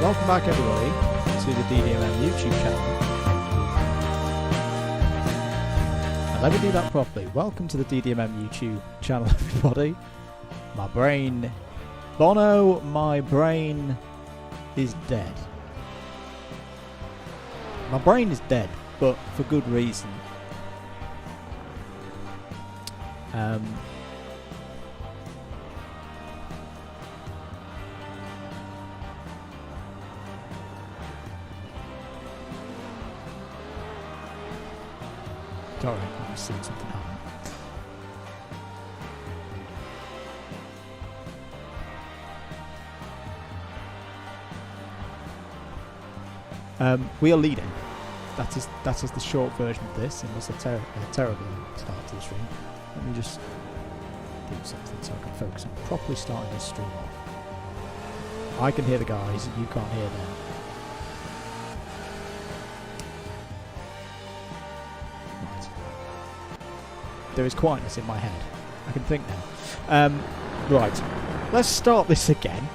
Welcome back everybody to the DDMM YouTube channel. And let me do that properly. Welcome to the DDMM YouTube channel everybody. My brain... Bono, my brain is dead. My brain is dead, but for good reason. Sorry, I'm just seeing something happen. We are leading. That is the short version of this. It was a terrible start to the stream. Let me just do something so I can focus on properly starting this stream off. I can hear the guys, you can't hear them. There is quietness in my head. I can think now. Right, let's start this again.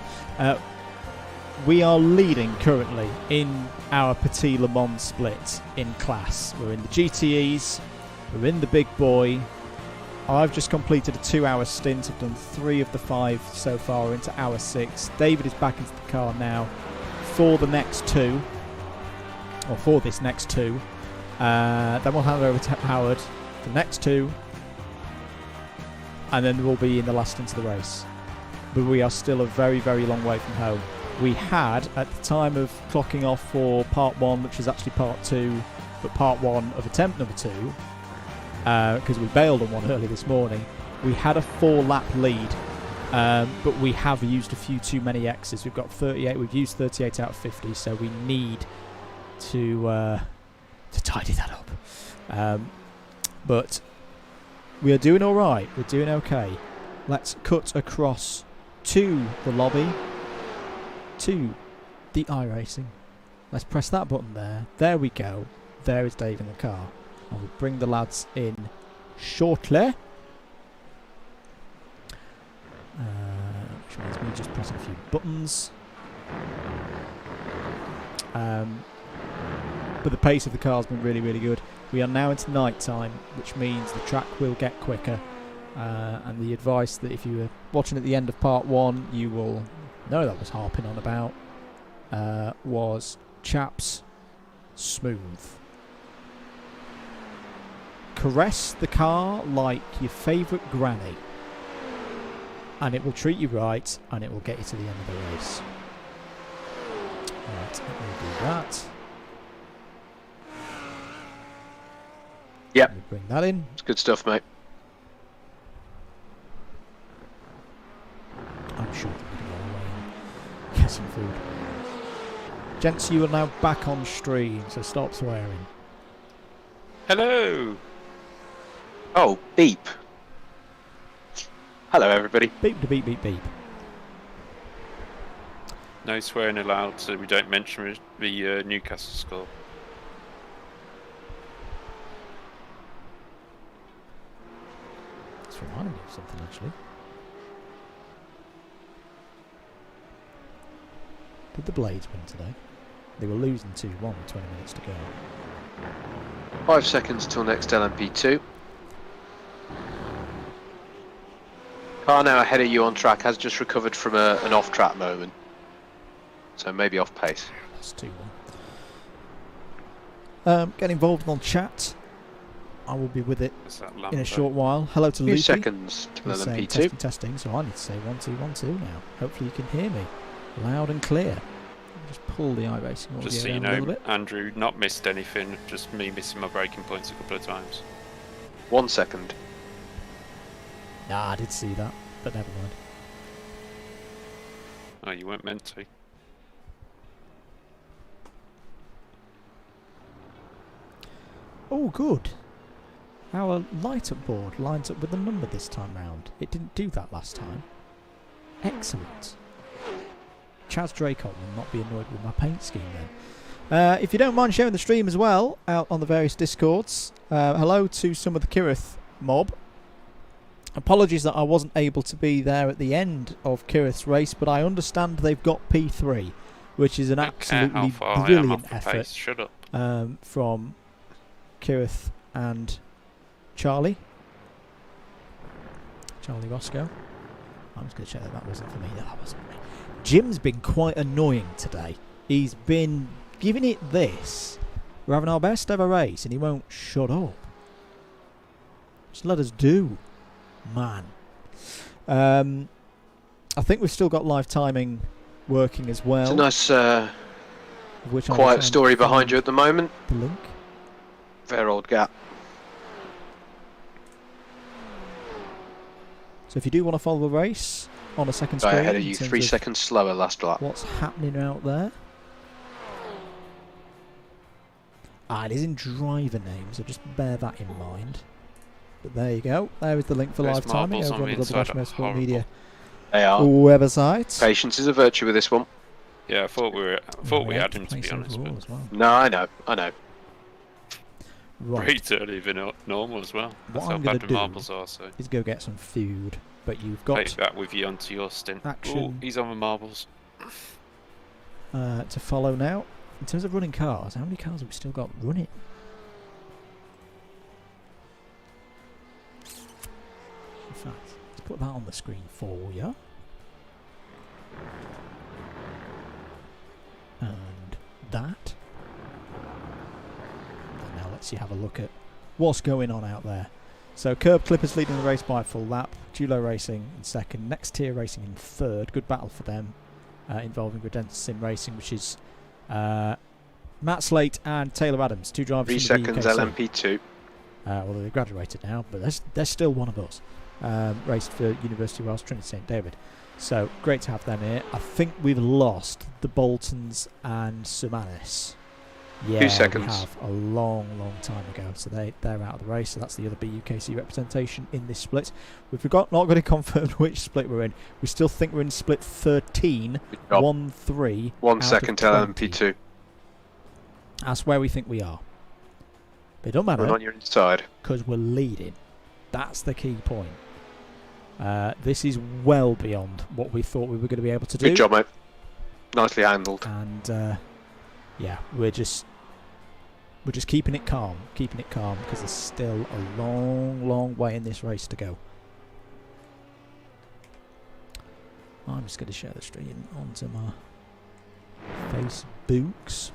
We are leading currently in our Petit Le Mans split in class. We're in the GTEs, we're in the big boy. I've just completed a 2-hour stint. I've done 3 of the 5 so far into hour 6. David is back into the car now for the next 2, or for this next 2. Then we'll hand over to Howard for the next 2. And then we'll be in the last into the race. But we are still a very, very long way from home. We had, at the time of clocking off for part 1, which was actually part 2, but part 1 of attempt number 2, because we bailed on one early this morning, we had a 4-lap lead, but we have used a few too many X's. We've got 38, we've used 38 out of 50, so we need to tidy that up. But we are doing alright, we're doing okay. Let's cut across to the lobby, to the iRacing. Let's press that button there. There we go. There is Dave in the car. And we'll bring the lads in shortly. Which means me just pressing a few buttons. But the pace of the car has been really, really good. We are now into night time, which means the track will get quicker. And the advice that if you were watching at the end of part 1, you will know that was harping on about, was chaps, smooth. Caress the car like your favourite granny, and it will treat you right, and it will get you to the end of the race. Right, let me do that. Yep. Let me bring that in. It's good stuff, mate. I'm sure that we can go away and get some food. Gents, you are now back on stream, so stop swearing. Hello! Oh, beep. Hello, everybody. Beep to beep beep beep. No swearing allowed, so we don't mention the Newcastle score. It's reminding me of something, actually. Did the Blades win today? They were losing 2-1 with 20 minutes to go. 5 seconds till next LMP2. Car now ahead of you on track has just recovered from an off-track moment. So maybe off pace. That's 2-1. Get involved on chat. I will be with it in a short while. Hello to Lucy. 2 seconds till LMP2. Testing, testing, so I need to say 1, 2, 1, 2 now. Hopefully you can hear me loud and clear. Just pull the iRacing audio Just so you down a little know, bit. Andrew, not missed anything, just me missing my braking points a couple of times. 1 second. Nah, I did see that, but never mind. Oh, you weren't meant to. Oh, good. Our light-up board lines up with the number this time round. It didn't do that last time. Excellent. Chaz Dracot will not be annoyed with my paint scheme then. If you don't mind sharing the stream as well, out on the various Discords. Hello to some of the Kirith mob. Apologies that I wasn't able to be there at the end of Kirith's race, but I understand they've got P3. which is an Don't care how absolutely far I am brilliant off the effort pace. Shut up. from Kirith and Charlie Roscoe. I'm just going to check that wasn't for me. No, that wasn't me. Jim's been quite annoying today. He's been giving it this. We're having our best ever race and he won't shut up. Just let us do, man. I think we've still got live timing working as well. It's a which nice quiet story behind you at the moment. The link. Fair old gap. So if you do want to follow the race on a second screen, Ahead of you, 3 seconds slower last lap. What's happening out there? It is in driver names, so just bear that in mind. But there you go. There is the link for Those live timing marbles over on on the the Double inside Dash are Motorsport Media They are. website. Patience is a virtue with this one. Yeah, I thought we had him, to be honest. But As well. No, I know. Right. rates earlier than normal as well. That's What how I'm going bad to the do marbles are. So is go get some food. But you've got take that with you onto your stint. action. Oh, he's on the marbles. To follow now. In terms of running cars, how many cars have we still got running? In fact, let's put that on the screen for you. And that. And now let's see, have a look at what's going on out there. So Curb Clippers leading the race by a full lap. Dulo Racing in second. Next Tier Racing in third. Good battle for them. Involving Redemption Sim Racing, which is Matt Slate and Taylor Adams, two drivers 3 from the seconds UKC. LMP2. Well, they graduated now, but they're still one of us. Raced for University of Wales Trinity St David. So great to have them here. I think we've lost the Boltons and Sumanis. Yeah, 2 seconds. we have a long time ago. So they're out of the race. So that's the other BUKC representation in this split. We've not got it confirmed which split we're in. We still think we're in split 13, 1-3. 1 second till LMP2. That's where we think we are. But it don't matter. Run on your inside. Because we're leading. That's the key point. This is well beyond what we thought we were going to be able to do. Good job, mate. Nicely handled. And yeah, we're just keeping it calm, because there's still a long way in this race to go. I'm just going to share the stream onto my Facebooks.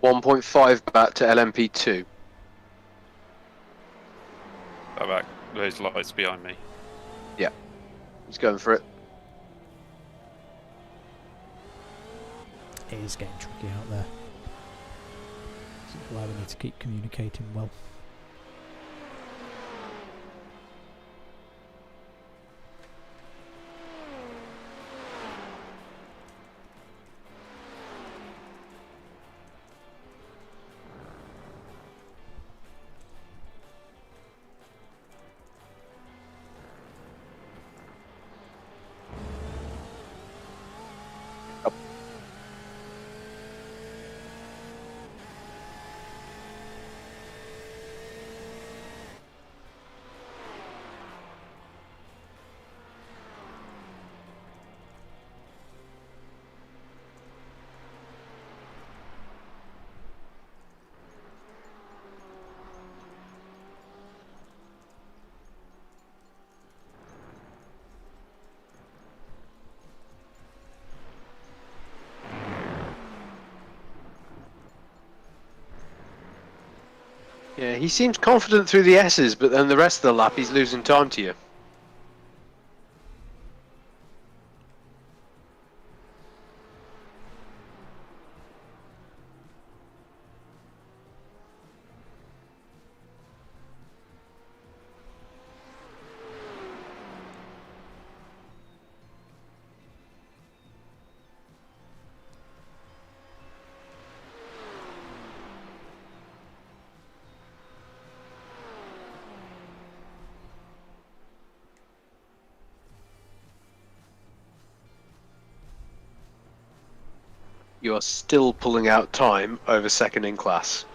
.5 back to LMP2. Back those lights behind me. Yeah, he's going for it. It is getting tricky out there. It's allowing me to keep communicating well. Yeah, he seems confident through the S's, but then the rest of the lap he's losing time to you. You are still pulling out time over second in class.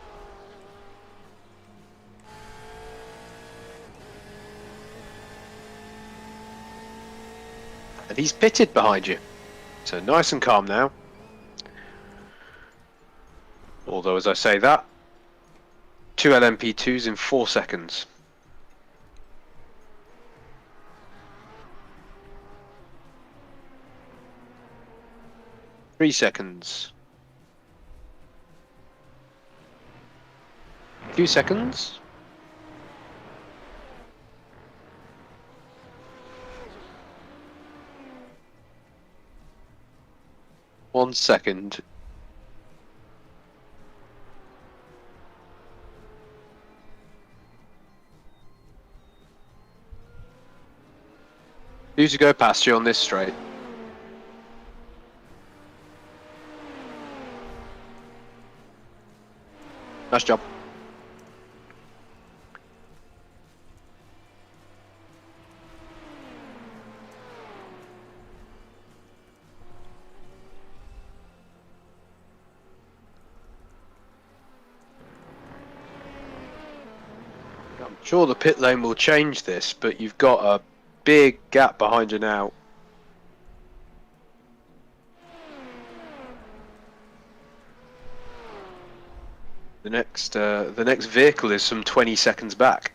And he's pitted behind you. So nice and calm now. Although, as I say that, 2 LMP2s in 4 seconds. Three seconds. 2 seconds. One second. Who's to go past you on this straight? Nice job. I'm sure the pit lane will change this, but you've got a big gap behind you now. The next vehicle is some 20 seconds back.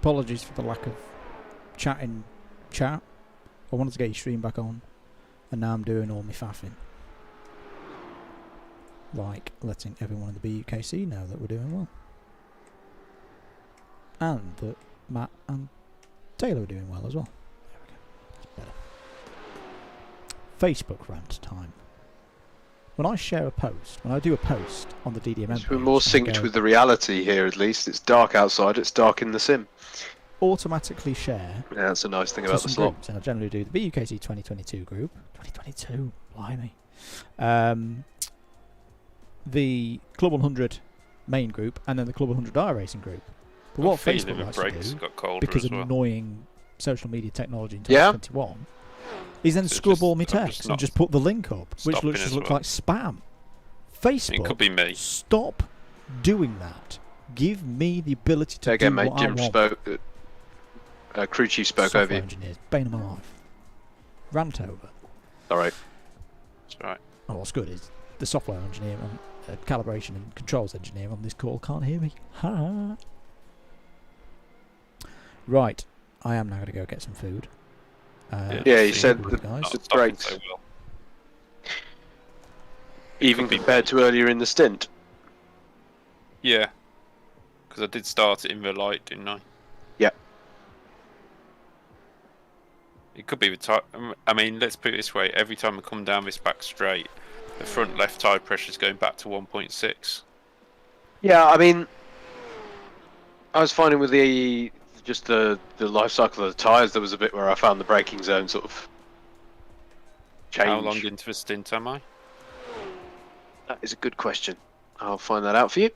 Apologies for the lack of chat in chat. I wanted to get your stream back on, and now I'm doing all my faffing. Like letting everyone in the BUKC know that we're doing well. And that Matt and Taylor are doing well as well. There we go. That's better. Facebook rant time. When I share a post, when I do a post on the DDMM page, We're more synced with the reality here, at least. It's dark outside, it's dark in the sim. Automatically share. Yeah, that's a nice thing to about the some slot. groups, and I generally do the BUKC 2022 group. 2022, blimey. The Club 100 main group, and then the Club 100 iRacing group. But what Facebook likes to do, because of annoying social media technology in 2021, is then scrub all my text and just put the link up, which looks like spam. Facebook, it could be me. Stop doing that. Give me the ability to do mate, what Jim I want. spoke. Crew chief spoke over you. Engineers, bane of my life. Rant over. Alright. That's right. Oh, what's good is the software engineer and calibration and controls engineer on this call can't hear me. Ha! Right, I am now going to go get some food. Yeah, you said the guys. The brakes. Even compared to earlier in the stint. Yeah, because I did start it in the light, didn't I? Yeah. It could be the tyre. I mean, let's put it this way: every time I come down this back straight, the front left tyre pressure is going back to 1.6. Yeah, I mean, I was finding with the life cycle of the tyres, there was a bit where I found the braking zone sort of change. How long into the stint am I? That is a good question. I'll find that out for you.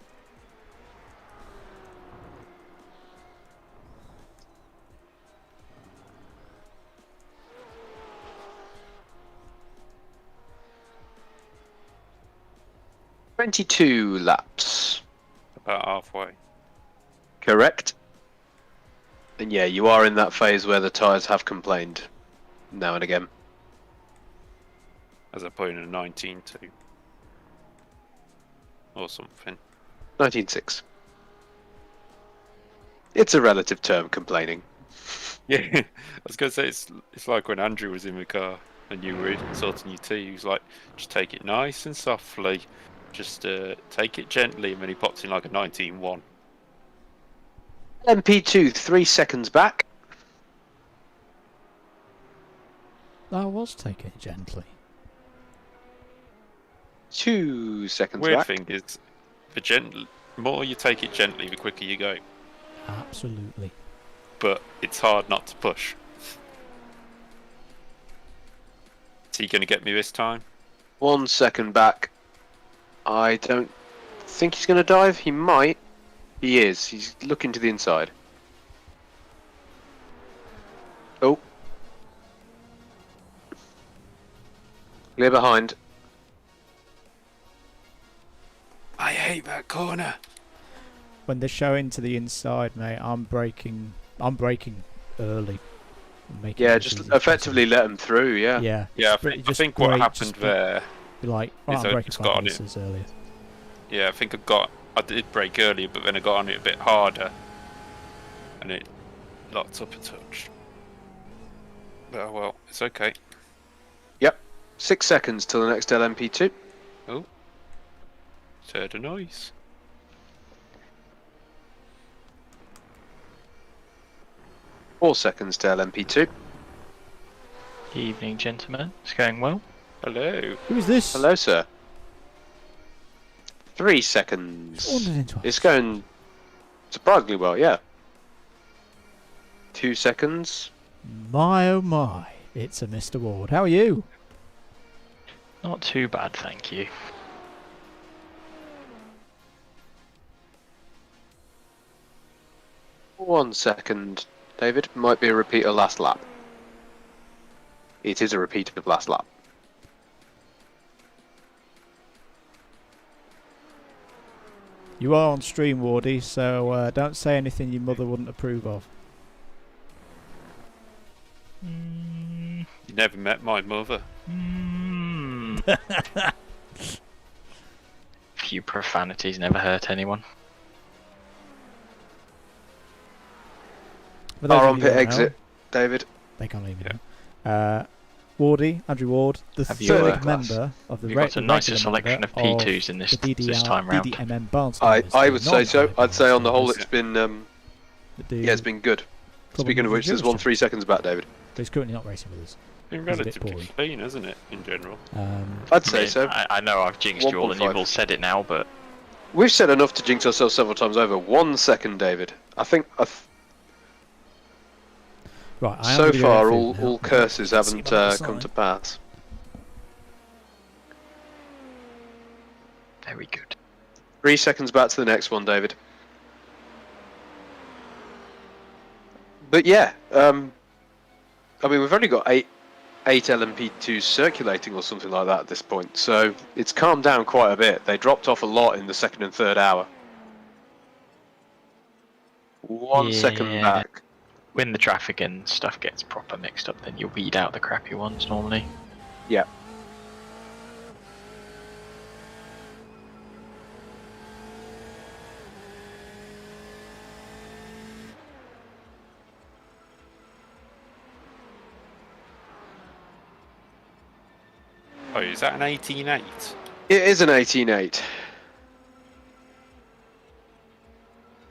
"22 laps." About halfway. Correct. And yeah, you are in that phase where the tyres have complained now and again. As I put in a 19.2. Or something. 19.6. It's a relative term, complaining. Yeah, I was going to say, it's like when Andrew was in the car and you were sorting your tea, he was like, just take it nice and softly, just take it gently, and then he popped in like a 19.1. MP2, 3 seconds back. I was taking it gently. 2 seconds Weird back. thing is, the more you take it gently, the quicker you go. Absolutely. but it's hard not to push. Is he going to get me this time? 1 second back. I don't think he's going to dive. He might. He is. He's looking to the inside. Oh. Clear behind. I hate that corner. When they're showing to the inside, mate, I'm braking early. Making Yeah, it just as easy as effectively let him through, yeah. possible. Yeah. Yeah, just I think what brake, happened just there. Be like, right, is I'm I braking just 5 got on minutes earlier. Yeah, I think I did brake earlier, but then I got on it a bit harder, and it locked up a touch. But oh well, it's okay. Yep. 6 seconds till the next LMP2. Oh, just heard a noise. Four seconds to LMP2. Evening, gentlemen. It's going well. Hello. Who is this? Hello, sir. 3 seconds. Wandered into us. It's going surprisingly well, yeah. 2 seconds. My oh my, it's a Mr. Ward. How are you? Not too bad, thank you. 1 second, David. Might be a repeat of last lap. It is a repeat of last lap. You are on stream, Wardy, so don't say anything your mother wouldn't approve of. You never met my mother. Few profanities never hurt anyone. For those Our of you who on-pit don't exit, know, David. they can't even know. Wardy, Andrew Ward, the Have you, third class. member of the We've got a nicer selection of P2s in this time round. DDMM Barnstable. I would say so. I'd say on the whole it's been yeah, it's been good. Speaking of which, there's one 3 seconds back, David. But he's currently not racing with us. Been He's a bit relatively poorly. clean, hasn't it, in general? I'd say so. I know I've jinxed you all and 1.5. you've all said it now, but We've said enough to jinx ourselves several times over. 1 second, David. I think Right, I am so gonna go far airfield now. all curses haven't See about the come sign. to pass. very good. 3 seconds back to the next one, David. But yeah, I mean, we've only got eight LMP2s circulating or something like that at this point, so it's calmed down quite a bit. They dropped off a lot in the second and third hour. 1 second Yeah. back. When the traffic and stuff gets proper mixed up, then you'll weed out the crappy ones normally. Yeah. Oh, is that an 18.8? It is an 18.8.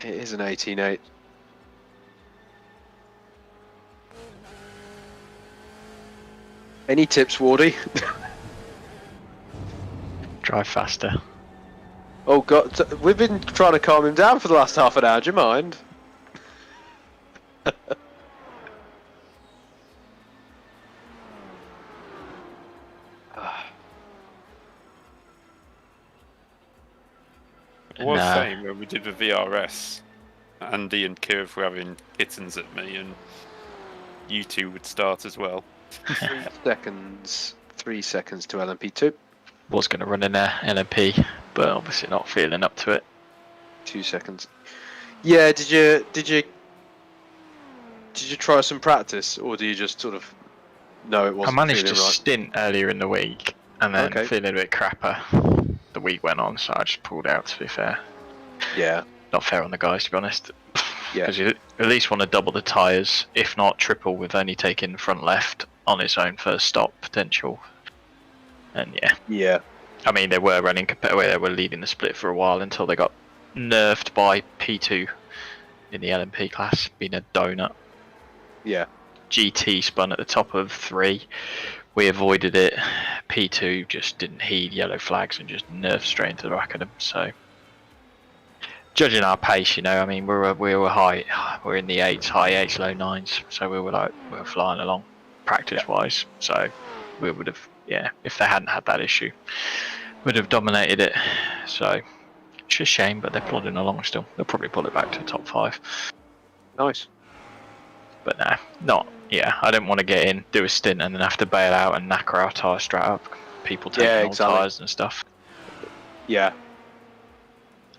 It is an 18.8. Any tips, Wardy? Drive faster. Oh god, we've been trying to calm him down for the last half an hour, do you mind? I was Nah. saying when we did the VRS, Andy and Kirv were having kittens at me, and you two would start as well. 3 seconds. 3 seconds to LMP2. Was going to run in there LMP, but obviously not feeling up to it. 2 seconds. Yeah, did you try some practice, or do you just sort of know it I wasn't managed feeling to right? stint earlier in the week, and then Okay. feeling a bit crapper. The week went on, so I just pulled out, to be fair. Yeah, Not fair on the guys, to be honest. yeah, Because you at least want to double the tyres, if not triple, with only taking front left on its own first stop potential. And yeah, yeah. I mean, they were running competitive, they were leading the split for a while until they got nerfed by P2 in the LMP class, being a donut. Yeah. GT spun at the top of 3. We avoided it. P2 just didn't heed yellow flags and just nerfed straight into the back of them. So judging our pace, you know, I mean, we were we're in the 8s, high 8s, low 9s, so we were flying along practice-wise. So we would have, if they hadn't had that issue, would have dominated it. So it's a shame, but they're plodding along still. They'll probably pull it back to the top 5. Nice. But nah, not. Yeah, I don't want to get in, do a stint, and then have to bail out and knacker our tyre straight up. People taking old tyres and stuff. Yeah.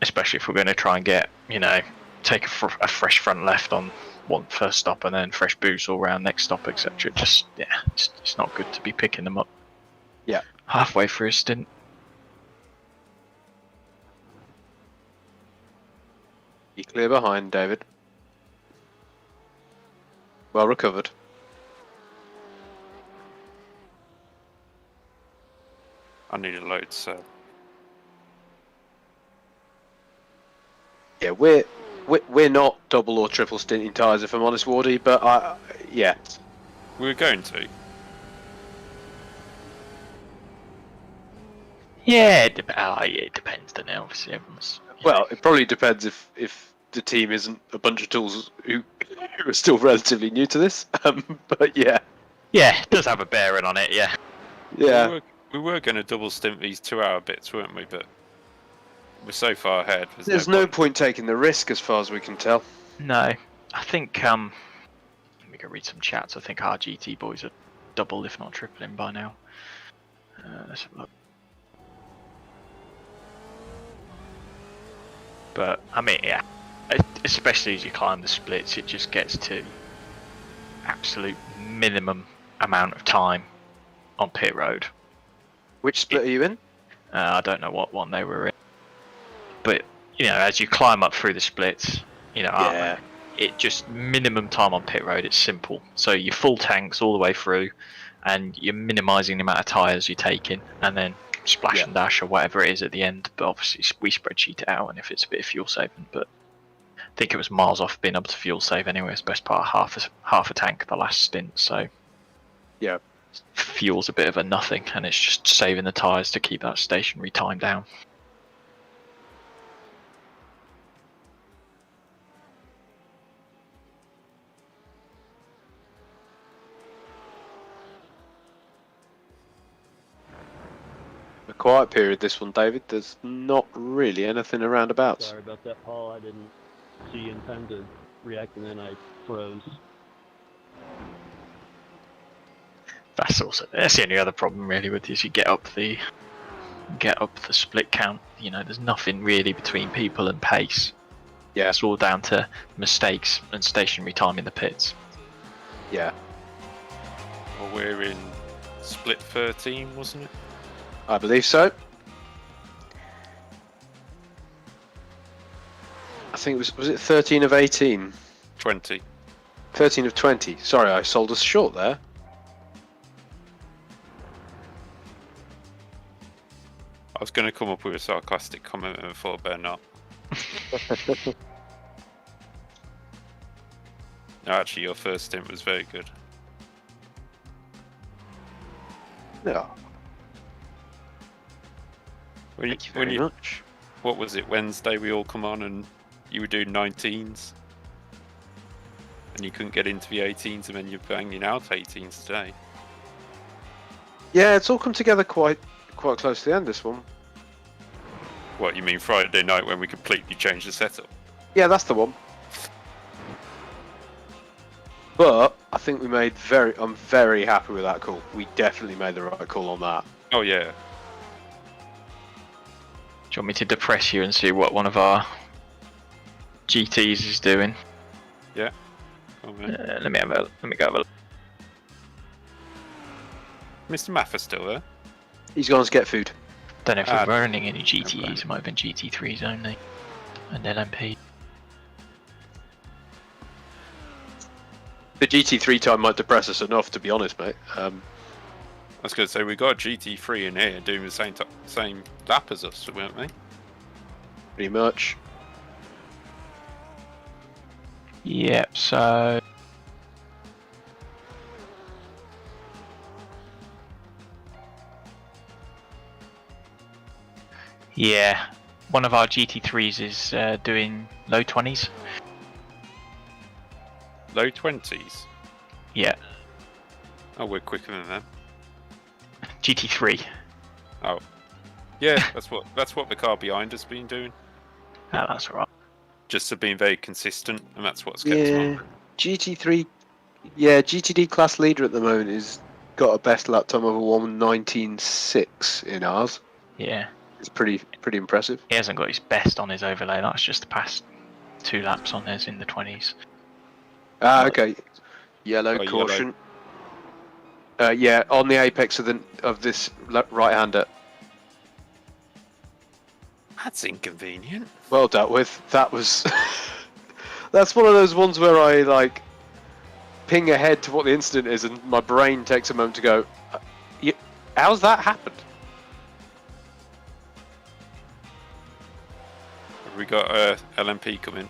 Especially if we're going to try and get, you know, take a fresh front left on one first stop and then fresh boots all round next stop, etc. Just, it's not good to be picking them up. Yeah. Halfway through a stint. You clear behind, David. Well recovered. I need a load cell. Yeah, we're not double or triple stinting tyres, if I'm honest, Wardy. But yeah, We were going to. Yeah, it depends, doesn't it? Obviously, everyone's. well, it probably depends if the team isn't a bunch of tools who are still relatively new to this. But yeah. Yeah, it does have a bearing on it, yeah. Yeah. We were going to double stint these 2-hour bits, weren't we? But we're so far ahead. There's no point taking the risk, as far as we can tell. No, I think, let me go read some chats. I think our GT boys are double, if not tripling by now. Let's have a look. But, I mean, yeah, especially as you climb the splits, it just gets to absolute minimum amount of time on pit road. Which split are you in? I don't know what one they were in. But, you know, as you climb up through the splits, you know, it just minimum time on pit road, it's simple. So you full tanks all the way through, and you're minimising the amount of tyres you're taking, and then splash and dash or whatever it is at the end. But obviously we spreadsheet it out, and if it's a bit of fuel saving, but I think it was miles off being able to fuel save anyway. It's best part of half a tank the last stint, so Yeah. fuel's a bit of a nothing, and it's just saving the tyres to keep that stationary time down. A quiet period, this one, David. There's not really anything around about. Sorry about that, Paul. I didn't see you in time to react, and then I froze. That's the only other problem really with this. You get up the split count. You know, there's nothing really between people and pace. Yeah. It's all down to mistakes and stationary time in the pits. Yeah. Well, we're in split 13, wasn't it? I believe so. I think it was it 13 of 18? 20. 13 of 20. Sorry, I sold us short there. I was going to come up with a sarcastic comment and I thought I better not. No, actually, your first stint was very good. Yeah. Thank you very much. What was it, Wednesday we all come on and you were doing 19s? And you couldn't get into the 18s and then you're banging out 18s today. Yeah, it's all come together quite close to the end, this one. What, you mean Friday night when we completely changed the setup? Yeah, that's the one. But I think I'm very happy with that call. We definitely made the right call on that. Oh yeah. Do you want me to depress you and see what one of our GTs is doing? Yeah. Oh, yeah. Let me go have a look. Mr. Maffa's still there. He's gone to get food. Don't know if we're running any GTEs. It might have been GT3s only, and LMP. The GT3 time might depress us enough, to be honest, mate. I was going to say, we got a GT3 in here doing the same lap as us, weren't we? Pretty much. Yep, so... Yeah, one of our GT3s is doing low 20s. Low 20s? Yeah, Oh, we're quicker than them. GT3. Oh. Yeah, that's what the car behind has been doing. Oh, that's alright. Just have been very consistent, and that's what's kept them on. GT3, GTD class leader at the moment is got a best lap time of a 1:19.6 in ours. Yeah, It's pretty impressive. he hasn't got his best on his overlay. That's just the past 2 laps on his in the 20s. Ah, okay. Yellow Oh, caution. Yeah, on the apex of this right-hander. That's inconvenient. Well dealt with. That was. That's one of those ones where I like ping ahead to what the incident is, and my brain takes a moment to go, "How's that happened?" Have we got LMP coming?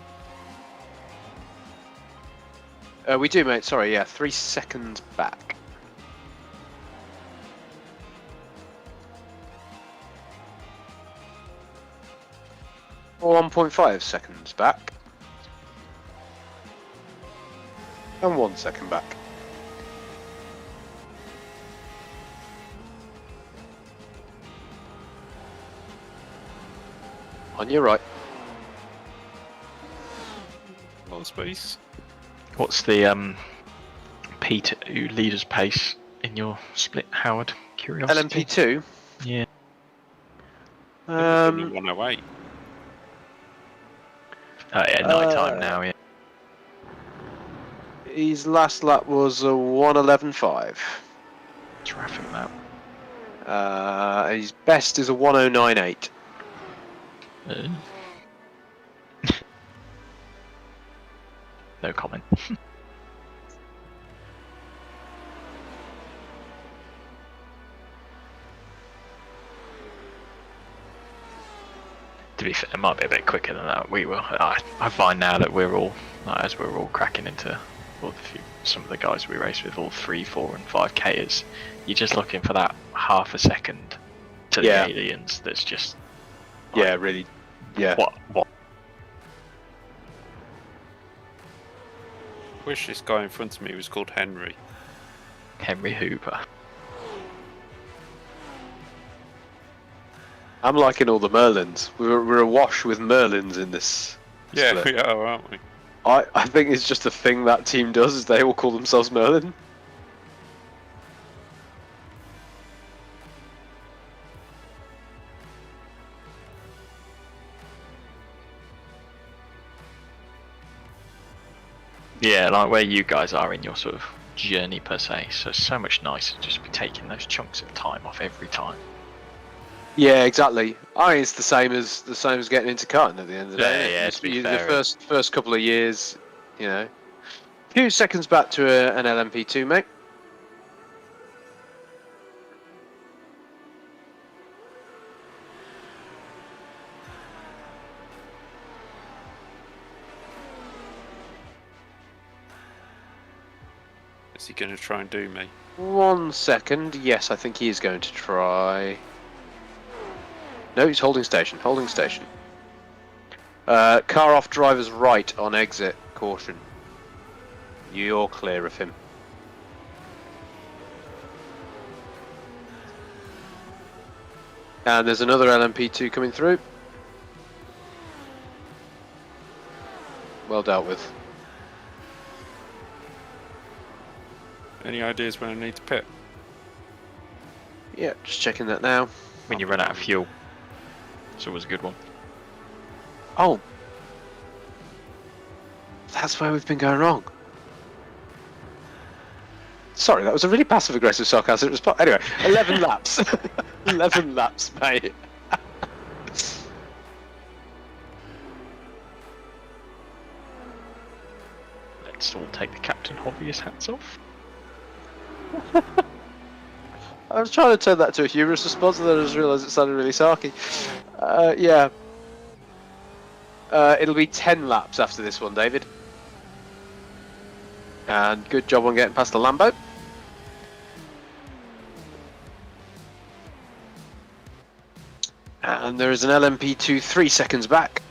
We do, mate. Sorry, yeah, 3 seconds back. Or 1.5 seconds back. And 1 second back. On your right. On space. What's the P2 leader's pace in your split, Howard? Curiosity. LMP2. Yeah. Only 108. Oh yeah, night time now. Yeah. His last lap was a 1:11.5. Traffic map. His best is a 1:09.8. No comment. To be fair, it might be a bit quicker than that. We will. I find now that we're all, as we're all cracking into, some of the guys we race with, all 3, 4, and 5Kers, you're just looking for that half a second to the aliens. That's just. Like, Yeah, really. Yeah. What? Wish this guy in front of me was called Henry. Henry Hooper. I'm liking all the Merlins. We're awash with Merlins in this. Yeah, split. we are, aren't we? I think it's just a thing that team does, is they all call themselves Merlin. Yeah, like where you guys are in your sort of journey per se. So much nicer to just be taking those chunks of time off every time. Yeah, exactly. It's the same as getting into karting at the end of the day. Yeah, to be fair. The first couple of years, you know. Few seconds back to an LMP2, mate. Is he going to try and do me? 1 second. Yes, I think he is going to try. No, he's holding station. Holding station. Car off driver's right on exit. Caution. You're clear of him. And there's another LMP2 coming through. Well dealt with. Any ideas when I need to pit? Yeah, just checking that now. When you run out of fuel. It's always a good one. Oh. That's where we've been going wrong. Sorry, that was a really passive-aggressive sarcastic response. Anyway, 11 laps. 11 laps, mate. Let's all take the Captain Hobbyist hats off. I was trying to turn that to a humorous response, and then I just realised it sounded really sarky. Yeah. It'll be 10 laps after this one, David. And good job on getting past the Lambo. And there is an LMP2 3 seconds back.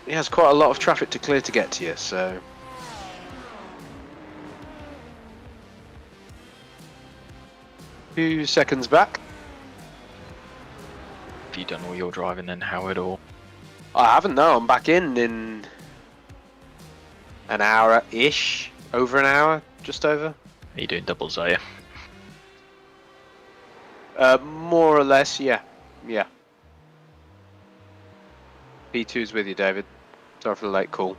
He has quite a lot of traffic to clear to get to you, so... 2 seconds back. Have you done all your driving then, Howard, or? I haven't, no. I'm back in an hour-ish. Over an hour, just over. Are you doing doubles, are you? More or less, yeah. Yeah. P2's with you, David. Sorry for the late call.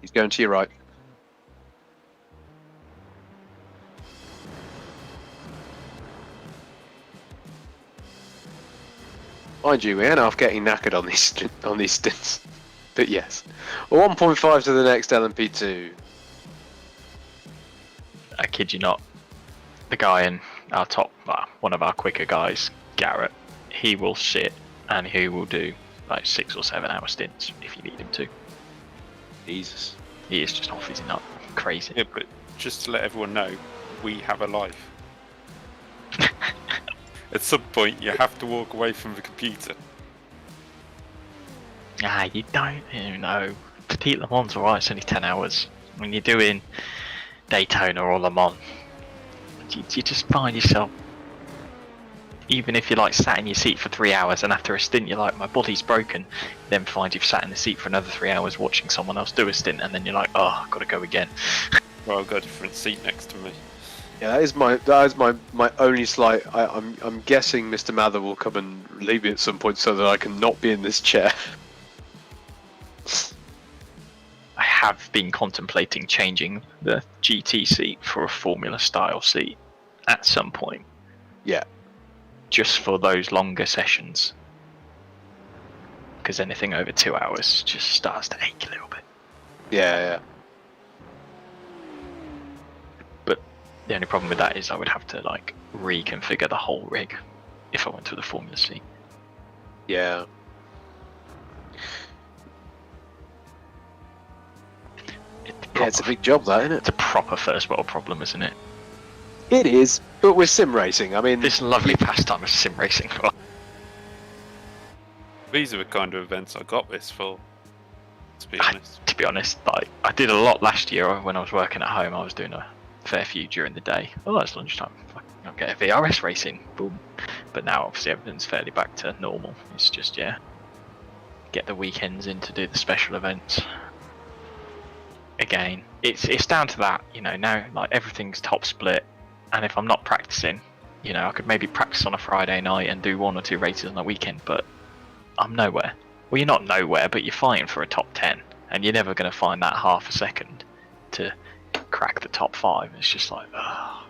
He's going to your right. Mind you, we end up getting knackered on these stints. But yes. 1.5 to the next LMP2. I kid you not. The guy in our top, one of our quicker guys, Garrett, he will sit and he will do like 6 or 7 hour stints if you need him to. Jesus. He is just off his nut. Crazy. Yeah, but just to let everyone know, we have a life. At some point, you have to walk away from the computer. You don't. You know, Petit Le Mans alright. It's only 10 hours. When you're doing Daytona or Le Mans, you just find yourself, even if you're like sat in your seat for 3 hours and after a stint you're like, my body's broken, then find you've sat in the seat for another 3 hours watching someone else do a stint, and then you're like, oh, I've got to go again. Well, I've got a different seat next to me. Yeah, that is my only slight. I'm guessing Mr. Mather will come and leave me at some point so that I can not be in this chair. I have been contemplating changing the GT seat for a Formula style seat at some point. Yeah. Just for those longer sessions. Because anything over 2 hours just starts to ache a little bit. Yeah. But the only problem with that is I would have to like reconfigure the whole rig if I went to the Formula seat. Yeah. It's a big job, that, isn't it? It's a proper first world problem, isn't it? It is, but with sim racing, I mean... This lovely pastime of sim racing. These are the kind of events I got this for, to be honest. To be honest, like, I did a lot last year when I was working at home. I was doing a fair few during the day. Oh, it's lunchtime. I'll get a VRS racing. Boom. But now, obviously, everything's fairly back to normal. It's just, yeah, get the weekends in to do the special events. Again, it's down to that, you know, now like everything's top split, and if I'm not practicing, you know, I could maybe practice on a Friday night and do 1 or 2 races on the weekend, but I'm nowhere. Well, you're not nowhere, but you're fighting for a top 10, and you're never going to find that half a second to crack the top 5. It's just like, ugh.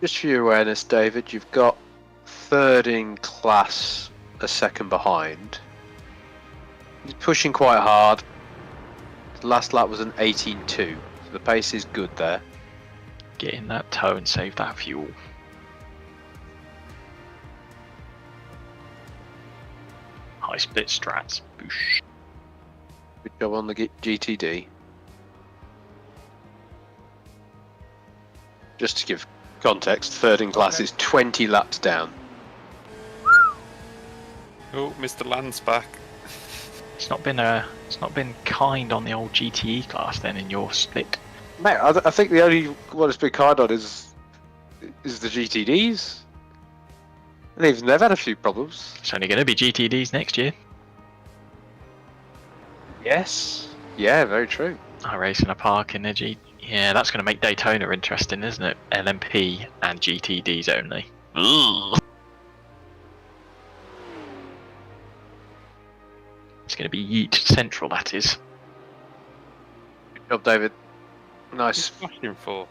Just for your awareness, David, you've got 3rd in class a second behind. He's pushing quite hard. The last lap was an 18.2, so the pace is good there. Get in that toe and save that fuel. High split strats. Boosh. Good job on the GTD. Just to give context, 3rd in class is 20 laps down. Oh, Mr. Land's back. It's not been kind on the old GTE class then in your split. Mate, I think the only one it's been kind on is the GTDs. And they've had a few problems. It's only going to be GTDs next year. Yes. Yeah, very true. I race in a park in a G. Yeah, that's going to make Daytona interesting, isn't it? LMP and GTDs only. Ugh. It's going to be Yeet Central, that is. Good job, David. Nice. What's he flashing for?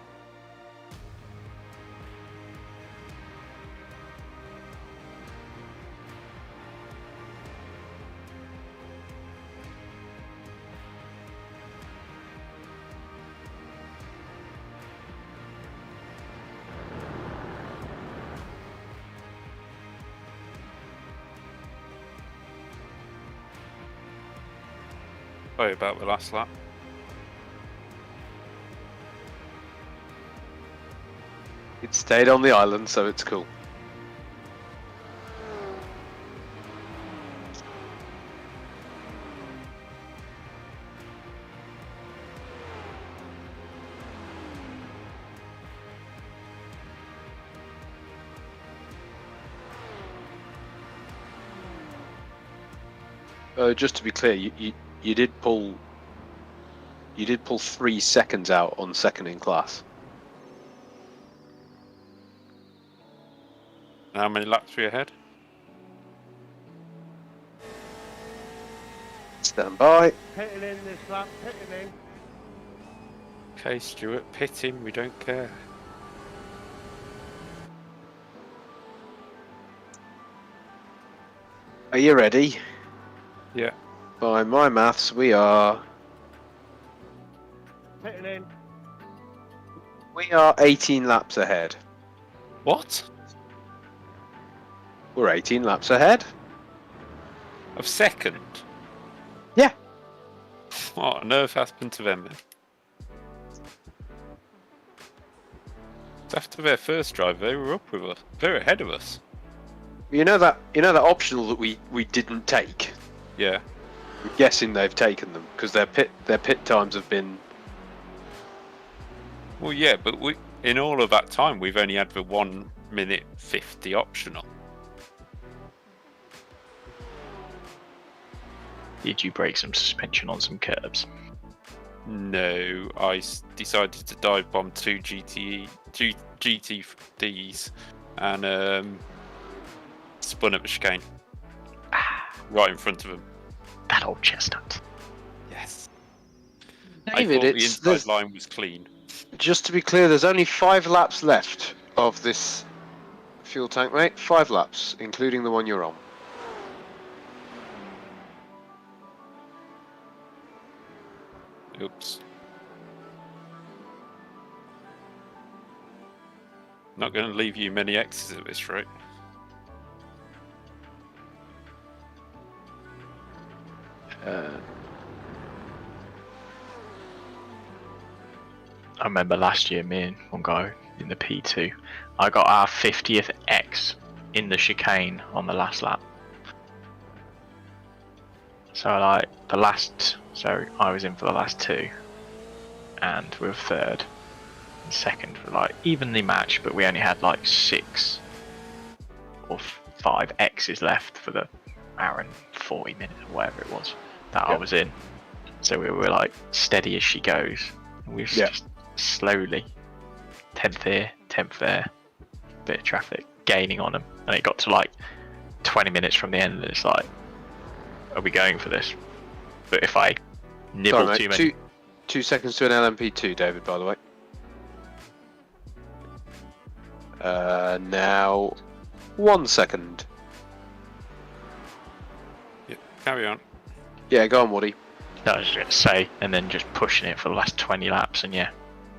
Sorry about the last lap. It stayed on the island, so it's cool. Just to be clear, you did pull 3 seconds out on second in class. How many laps were you ahead? Stand by. Pitting in this lap, pitting in. Okay, Stuart, pit him. We don't care. Are you ready? Yeah. By my maths, we are Pitting in. 18 laps ahead. What? We're 18 laps ahead. Of second? Yeah. What on earth happened to them then? After their first drive, they were up with us. They're ahead of us. You know that optional that we didn't take. Yeah. I'm guessing they've taken them because their pit times have been. Well, yeah, but in all of that time, we've only had the 1 minute 50 optional. Did you break some suspension on some curbs? No, I decided to dive bomb 2 GTDs and spun up a chicane right in front of them. That old chestnut. Yes. David, I thought the inside line was clean. Just to be clear, there's only 5 laps left of this fuel tank, mate. 5 laps, including the one you're on. Oops. Not going to leave you many X's at this rate. I remember last year, me and one guy in the P2, I got our 50th X in the chicane on the last lap. So I was in for the last 2, and we were third and second for like evenly matched, but we only had like 6 or 5 X's left for the hour and 40 minutes or whatever it was that I was in. So we were like steady as she goes. And we were just slowly 10th here, 10th there, bit of traffic, gaining on them, and it got to like 20 minutes from the end, and it's like, are we going for this? But if I nibble Sorry, too mate, many... 2 seconds to an LMP2, David, by the way. Now 1 second. Yeah, carry on. Yeah, go on, Woody. I was going to say, and then just pushing it for the last 20 laps, and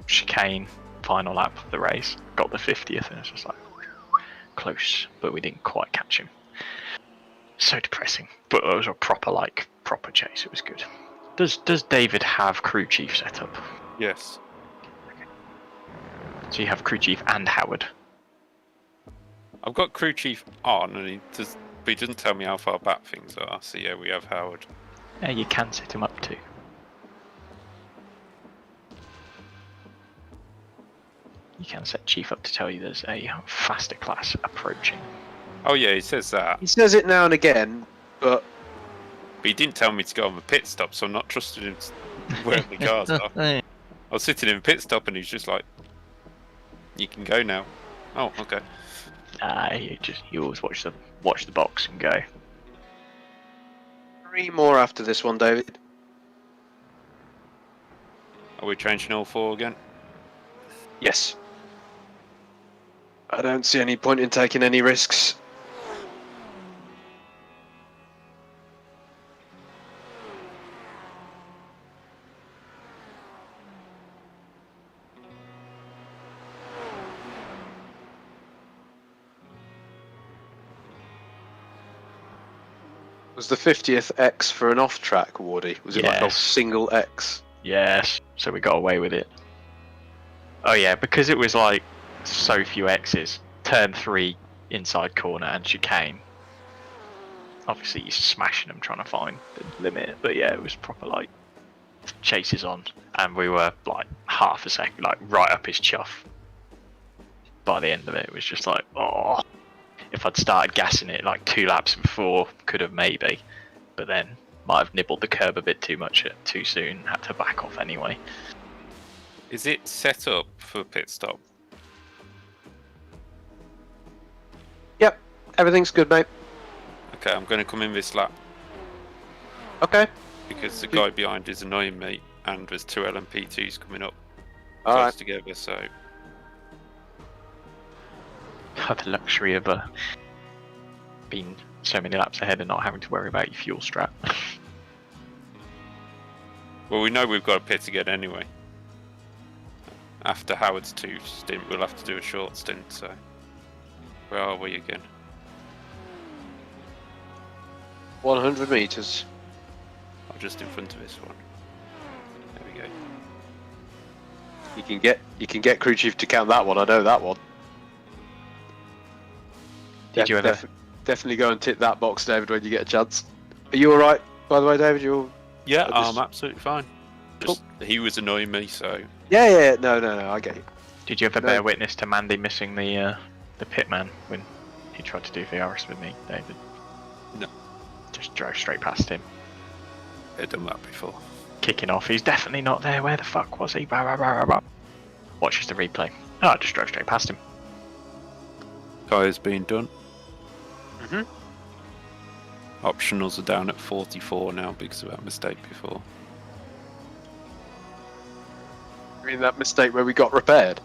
chicane, final lap of the race, got the 50th, and it's just like, close, but we didn't quite catch him. So depressing, but it was a proper chase. It was good. Does David have crew chief set up? Yes. So you have crew chief and Howard. I've got crew chief on, and but he doesn't tell me how far back things are. So yeah, we have Howard. Yeah, you can set him up too. You can set chief up to tell you there's a faster class approaching. Oh yeah, he says that. He says it now and again, but he didn't tell me to go on the pit stop, so I'm not trusting him wherever the cars are. I was sitting in a pit stop, and he's just like, "You can go now." Oh, okay. You always watch the box and go. 3 more after this one, David. Are we changing all 4 again? Yes. I don't see any point in taking any risks. Was the 50th X for an off-track, Wardy? Was it like a single X? Yes, so we got away with it. Oh yeah, because it was like so few X's. Turn 3 inside corner and chicane. Obviously, you're smashing them trying to find the limit, but yeah, it was proper like chases on, and we were like half a second, like right up his chuff. By the end of it, it was just like, oh, if I'd started gassing it like 2 laps before, could have maybe, but then might have nibbled the curb a bit too much too soon, had to back off anyway. Is it set up for pit stop? Yep, everything's good, mate. Okay, I'm going to come in this lap Okay. because the guy behind is annoying me, and there's 2 LMP2s coming up All close right. together, so Had the luxury of being so many laps ahead and not having to worry about your fuel strap. well, we know we've got a pit again anyway. After Howard's 2 stint, we'll have to do a short stint, so where are we again? 100 meters. I'm just in front of this one. There we go. You can get crew chief to count that one. I know that one. Did you ever? Definitely go and tick that box, David, when you get a chance. Are you all right? By the way, David, you're. Yeah, Just- I'm absolutely fine. Just he was annoying me, so Yeah. No. I get you. Did you ever No. bear witness to Mandy missing the pitman when he tried to do VRS with me, David? No. Just drove straight past him, I've done that before. kicking off. He's definitely not there. Where the fuck was he? Bah, bah, bah, bah. Watches the replay. Oh, I just drove straight past him. Tyres being done. Mhm. Optionals are down at 44 now because of that mistake before. I mean that mistake where we got repaired.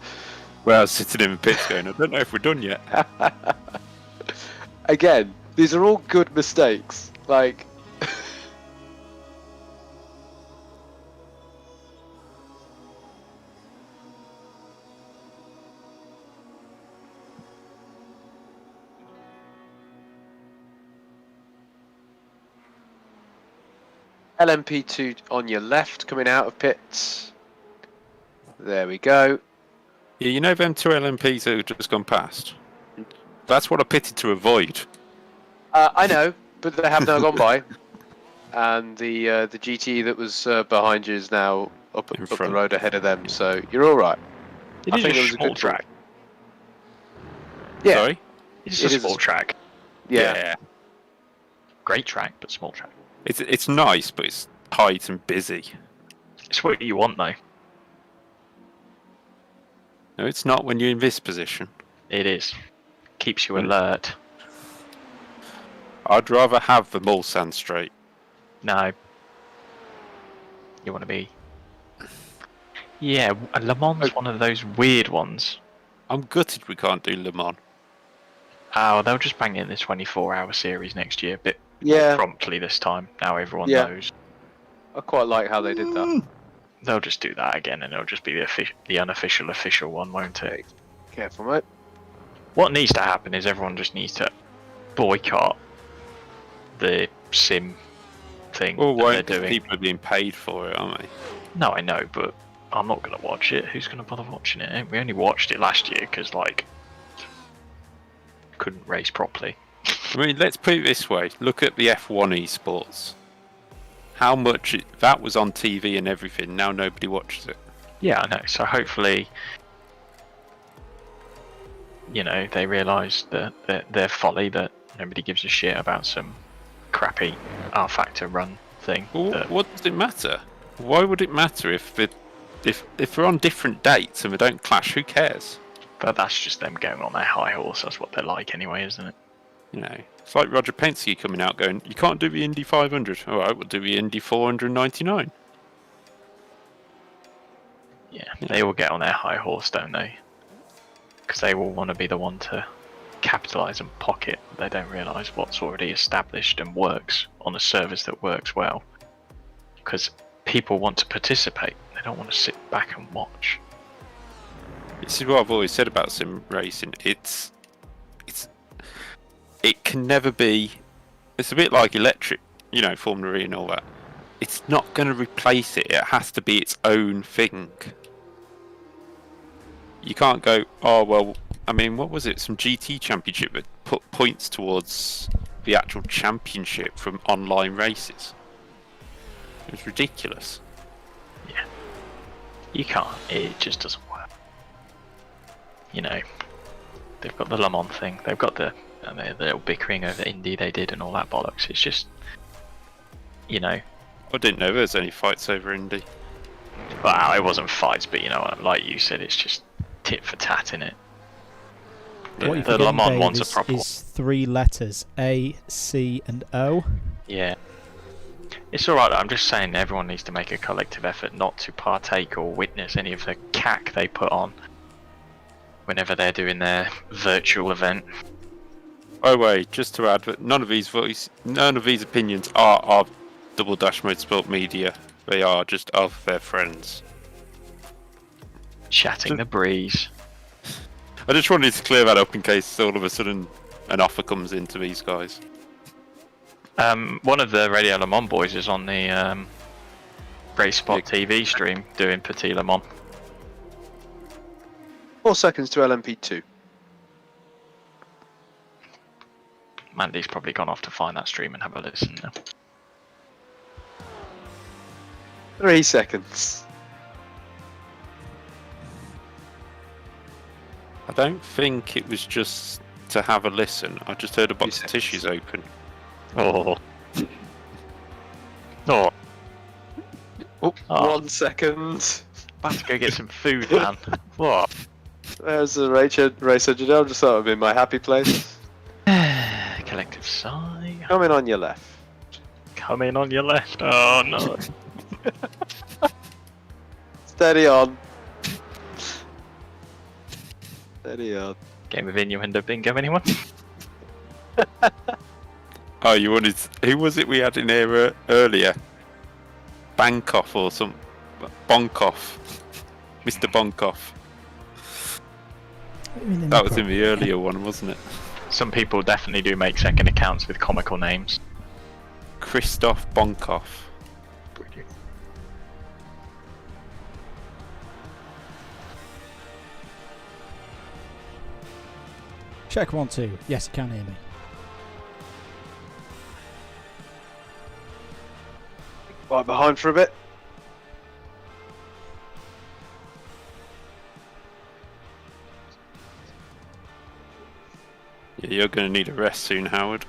Well, I was sitting in the pits going, I don't know if we're done yet. Again, these are all good mistakes. Like. LMP2 on your left, coming out of pits. There we go. Yeah, you know them 2 LMPs that have just gone past? That's what I pitted to avoid. I know, but they have now gone by. And the GT that was behind you is now up the front. road ahead of them, so you're all right. It I is think it a was a small good track. Yeah, Sorry? It's It a is a small track. yeah. Great track, but small track. It's nice, but it's tight and busy. It's what you want, though. No, it's not when you're in this position. It is. Keeps you alert. I'd rather have the mall sand straight. No. You want to be... Yeah, Le Mans one of those weird ones. I'm gutted we can't do Le Mans. Oh, they'll just bang it in the 24-hour series next year, a bit Yeah, promptly this time. Now everyone Yeah. knows. I quite like how they did that. They'll just do that again, and it'll just be the unofficial official one, won't it? Careful, mate. What needs to happen is everyone just needs to boycott the sim thing Well, that why? they're Because doing. people are being paid for it, aren't they? No, I know, but I'm not going to watch it. Who's going to bother watching it? We only watched it last year because, like, couldn't race properly. I mean, let's put it this way. Look at the F1 esports. How much that was on TV and everything. Now nobody watches it. Yeah, I know. So hopefully, you know, they realise that their folly, that nobody gives a shit about some crappy R-Factor run thing. Well, that- what does it matter? Why would it matter if they're on different dates and they don't clash? Who cares? But that's just them going on their high horse. That's what they're like anyway, isn't it? You know, it's like Roger Penske coming out going, "You can't do the Indy 500." All right, we'll do the Indy 499. Yeah, they all get on their high horse, don't they? Because they all want to be the one to capitalise and pocket. They don't realise what's already established and works on a service that works well. Because people want to participate. They don't want to sit back and watch. This is what I've always said about sim racing. It can never be. It's a bit like electric, you know, Formula E and all that. It's not going to replace it. It has to be its own thing. you can't go, oh, well, I mean, what was it? Some GT championship that put points towards the actual championship from online races. It was ridiculous. Yeah. You can't. It just doesn't work. You know, they've got the Le Mans thing. They've got the little bickering over Indy they did and all that bollocks. It's just, you know. I didn't know there was any fights over Indy. Well, it wasn't fights, but you know, like you said, it's just tit for tat in it. What you The forget, Le Mans Dave, one's a proper one. is 3 letters: A, C, and O. Yeah. It's alright, I'm just saying everyone needs to make a collective effort not to partake or witness any of the cack they put on whenever they're doing their virtual event. Oh wait, just to add, that none of these opinions are of Double Dash Motorsport Media. They are just of their friends. Chatting the breeze. I just wanted to clear that up in case all of a sudden an offer comes into these guys. One of the Radio Le Mans boys is on the Race Spot TV stream doing Petit Le Mans. 4 seconds to LMP2. Mandy's probably gone off to find that stream and have a listen now. 3 seconds. I don't think it was just to have a listen. I just heard a box of tissues open. Oh. Oh. Oh, Oh. 1 second. About to go get some food, man. What? There's the race engine. I just thought it would be my happy place. Collective sigh. Coming on your left. Come in on your left. Oh no. Steady on. Steady on. Game of innuendo bingo, anyone? Oh, you wanted... Who was it we had in here earlier? Bankoff or some... Bonkoff. Mr. Bonkoff. That was in the earlier one, wasn't it? Some people definitely do make second accounts with comical names. Christoph Bonkoff. Check 1, 2. Yes, you can hear me. Right behind for a bit. Yeah, you're going to need a rest soon, Howard.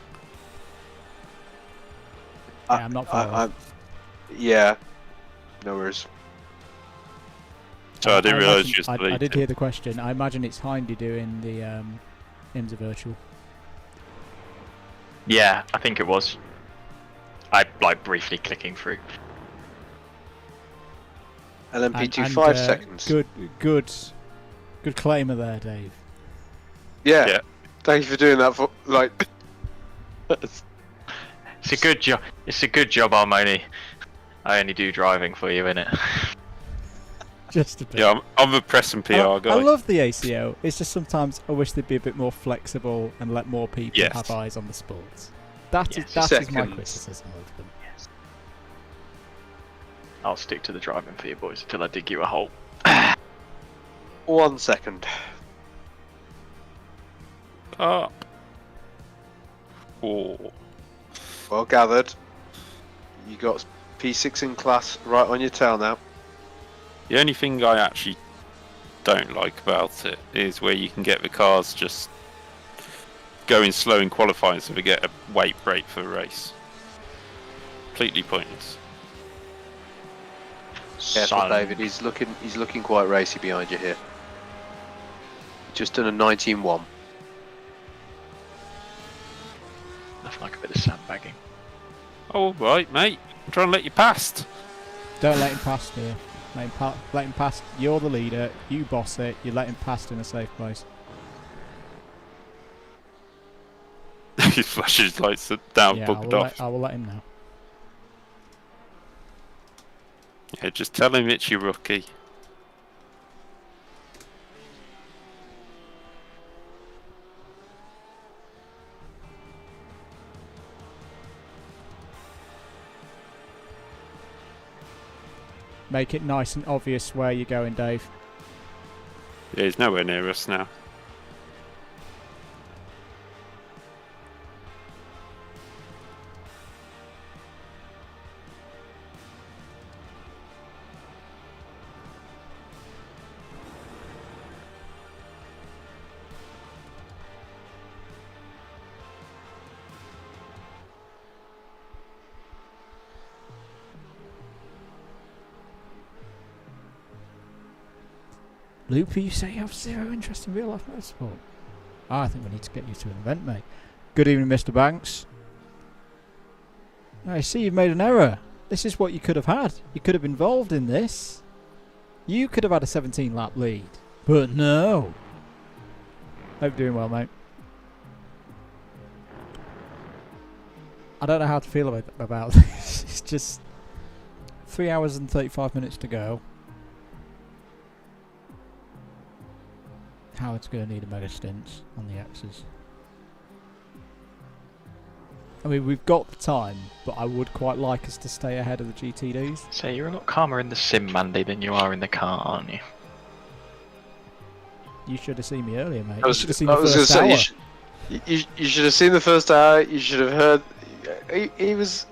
Yeah, I'm not far off. Yeah. No worries. So I didn't realise you I was did hear the question. I imagine it's Hindy doing the IMSA virtual. Yeah, I think it was. I like briefly clicking through. LMP2 5 seconds. Good claimer there, Dave. Yeah. Yeah. Thank you for doing that. For like. It's a good job. It's a good job. I only do driving for you, innit? Just a bit. Yeah, I'm a press and PR guy. I love the ACO. It's just sometimes I wish they'd be a bit more flexible and let more people Yes. have eyes on the sports. That is my Seconds. criticism of them. I'll stick to the driving for you boys until I dig you a hole. 1 second. Oh. Oh. Well gathered. You got P6 in class right on your tail now. The only thing I actually don't like about it is where you can get the cars just going slow in qualifying so they get a weight break for the race. Completely pointless. Careful, David. He's looking quite racy behind you here. Just done a 19-1. Nothing like a bit of sandbagging. Oh, right, mate. I'm trying to let you past. Don't let him past here. Let him past. You're the leader. You boss it. You let him past in a safe place. He flashes his lights down, Yeah, bugged off. I will let him know. Yeah, just tell him it's your rookie. Make it nice and obvious where you're going, Dave. Yeah, he's nowhere near us now. Loopy, you say you have zero interest in real life motorsport. I think we need to get you to an event, mate. Good evening, Mr. Banks. I see you've made an error. This is what you could have had. You could have been involved in this. You could have had a 17-lap lead. But no. Hope you're doing well, mate. I don't know how to feel about this. It's just 3 hours and 35 minutes to go. Howard's going to need a mega stint on the X's. I mean, we've got the time, but I would quite like us to stay ahead of the GTDs. So you're a lot calmer in the sim, Mandy, than you are in the car, aren't you? You should have seen me earlier, mate. I was going to say, you should have seen the first hour. You should have heard. He was.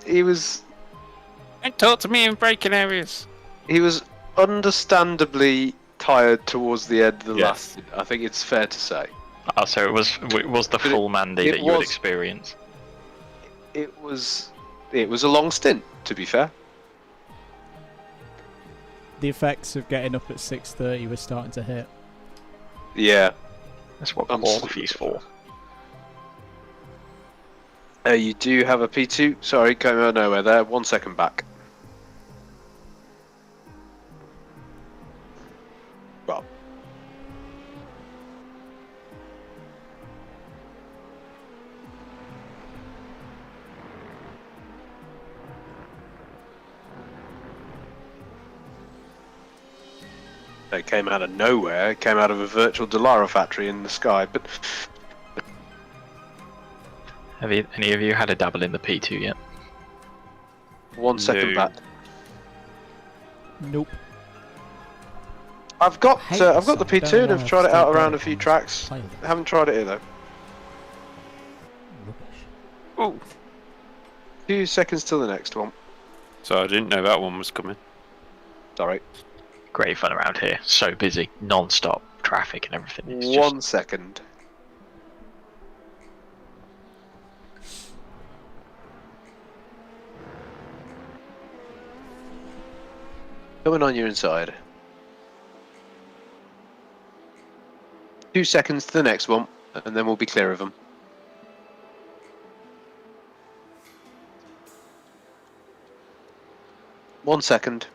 Don't talk to me in braking areas. He was understandably tired towards the end of the Yes. lap. I think it's fair to say. Oh, so it was the But full Mandy it that you would was- experience. It was a long stint, to be fair. The effects of getting up at 6:30 were starting to hit. Yeah. That's what I'm quality's for. You do have a P2. Sorry, came out of nowhere there. 1 second back. Well. It came out of nowhere. It came out of a virtual Delara factory in the sky, but Have any of you had a dabble in the P2 yet? 1 second No. back. Nope. I've got hate the this song. P2 Don't and know I've if tried it it's out still around a going few on. tracks. Play I haven't tried it here though. Rubbish. Oh, 2 seconds till the next one. so I didn't know that one was coming. Sorry. Great fun around here. So busy, non-stop traffic and everything. It's 1 second. Coming on your inside. 2 seconds to the next one, and then we'll be clear of them. One second.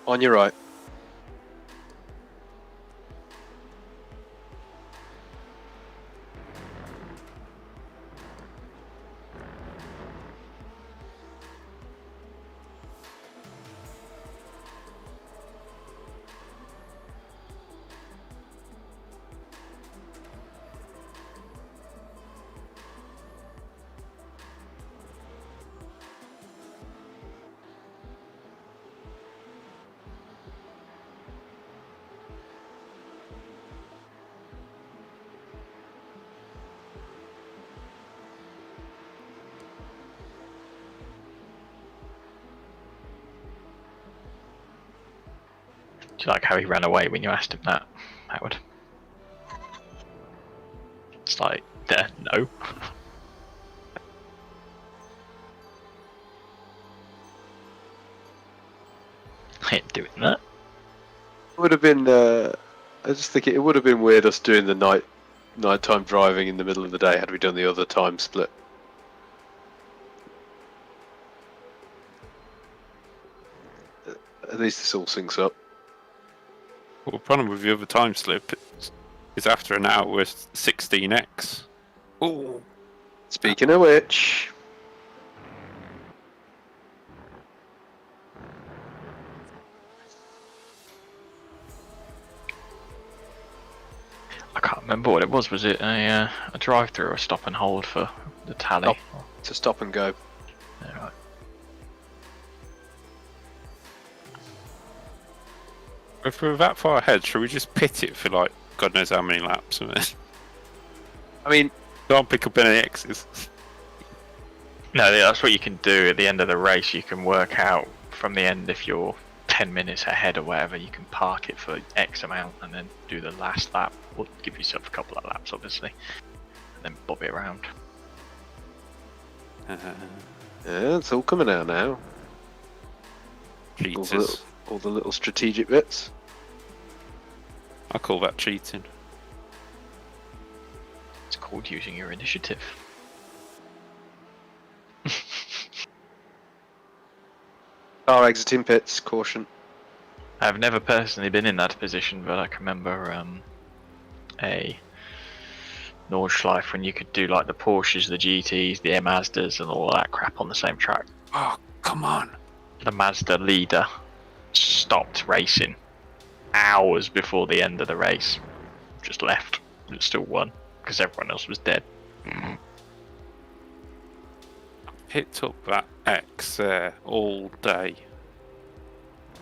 On your right. Do you like how he ran away when you asked him that, Howard? It's like, no. I ain't doing that. Would have been. I just think it would have been weird us doing the nighttime driving in the middle of the day had we done the other time split. At least this all syncs up. Well, the problem with the other time slip is after an hour with 16x. Oh, Speaking of which, I can't remember what it was. Was it a drive-through or a stop and hold for the tally? to stop and go. If we're that far ahead, should we just pit it for like God knows how many laps? I mean, Can't pick up any X's. No, that's what you can do at the end of the race. You can work out from the end if you're 10 minutes ahead or whatever. You can park it for X amount and then do the last lap. Or give yourself a couple of laps, obviously, and then bob it around. yeah, it's all coming out now. Cheaters. All the little strategic bits. I call that cheating. It's called using your initiative. Car exiting pits, caution. I've never personally been in that position, but I can remember a Nordschleife when you could do like the Porsches, the GTs, the Mazdas, and all that crap on the same track. Oh, come on. The Mazda leader stopped racing hours before the end of the race. Just left. It still won because everyone else was dead. Picked up that X there all day.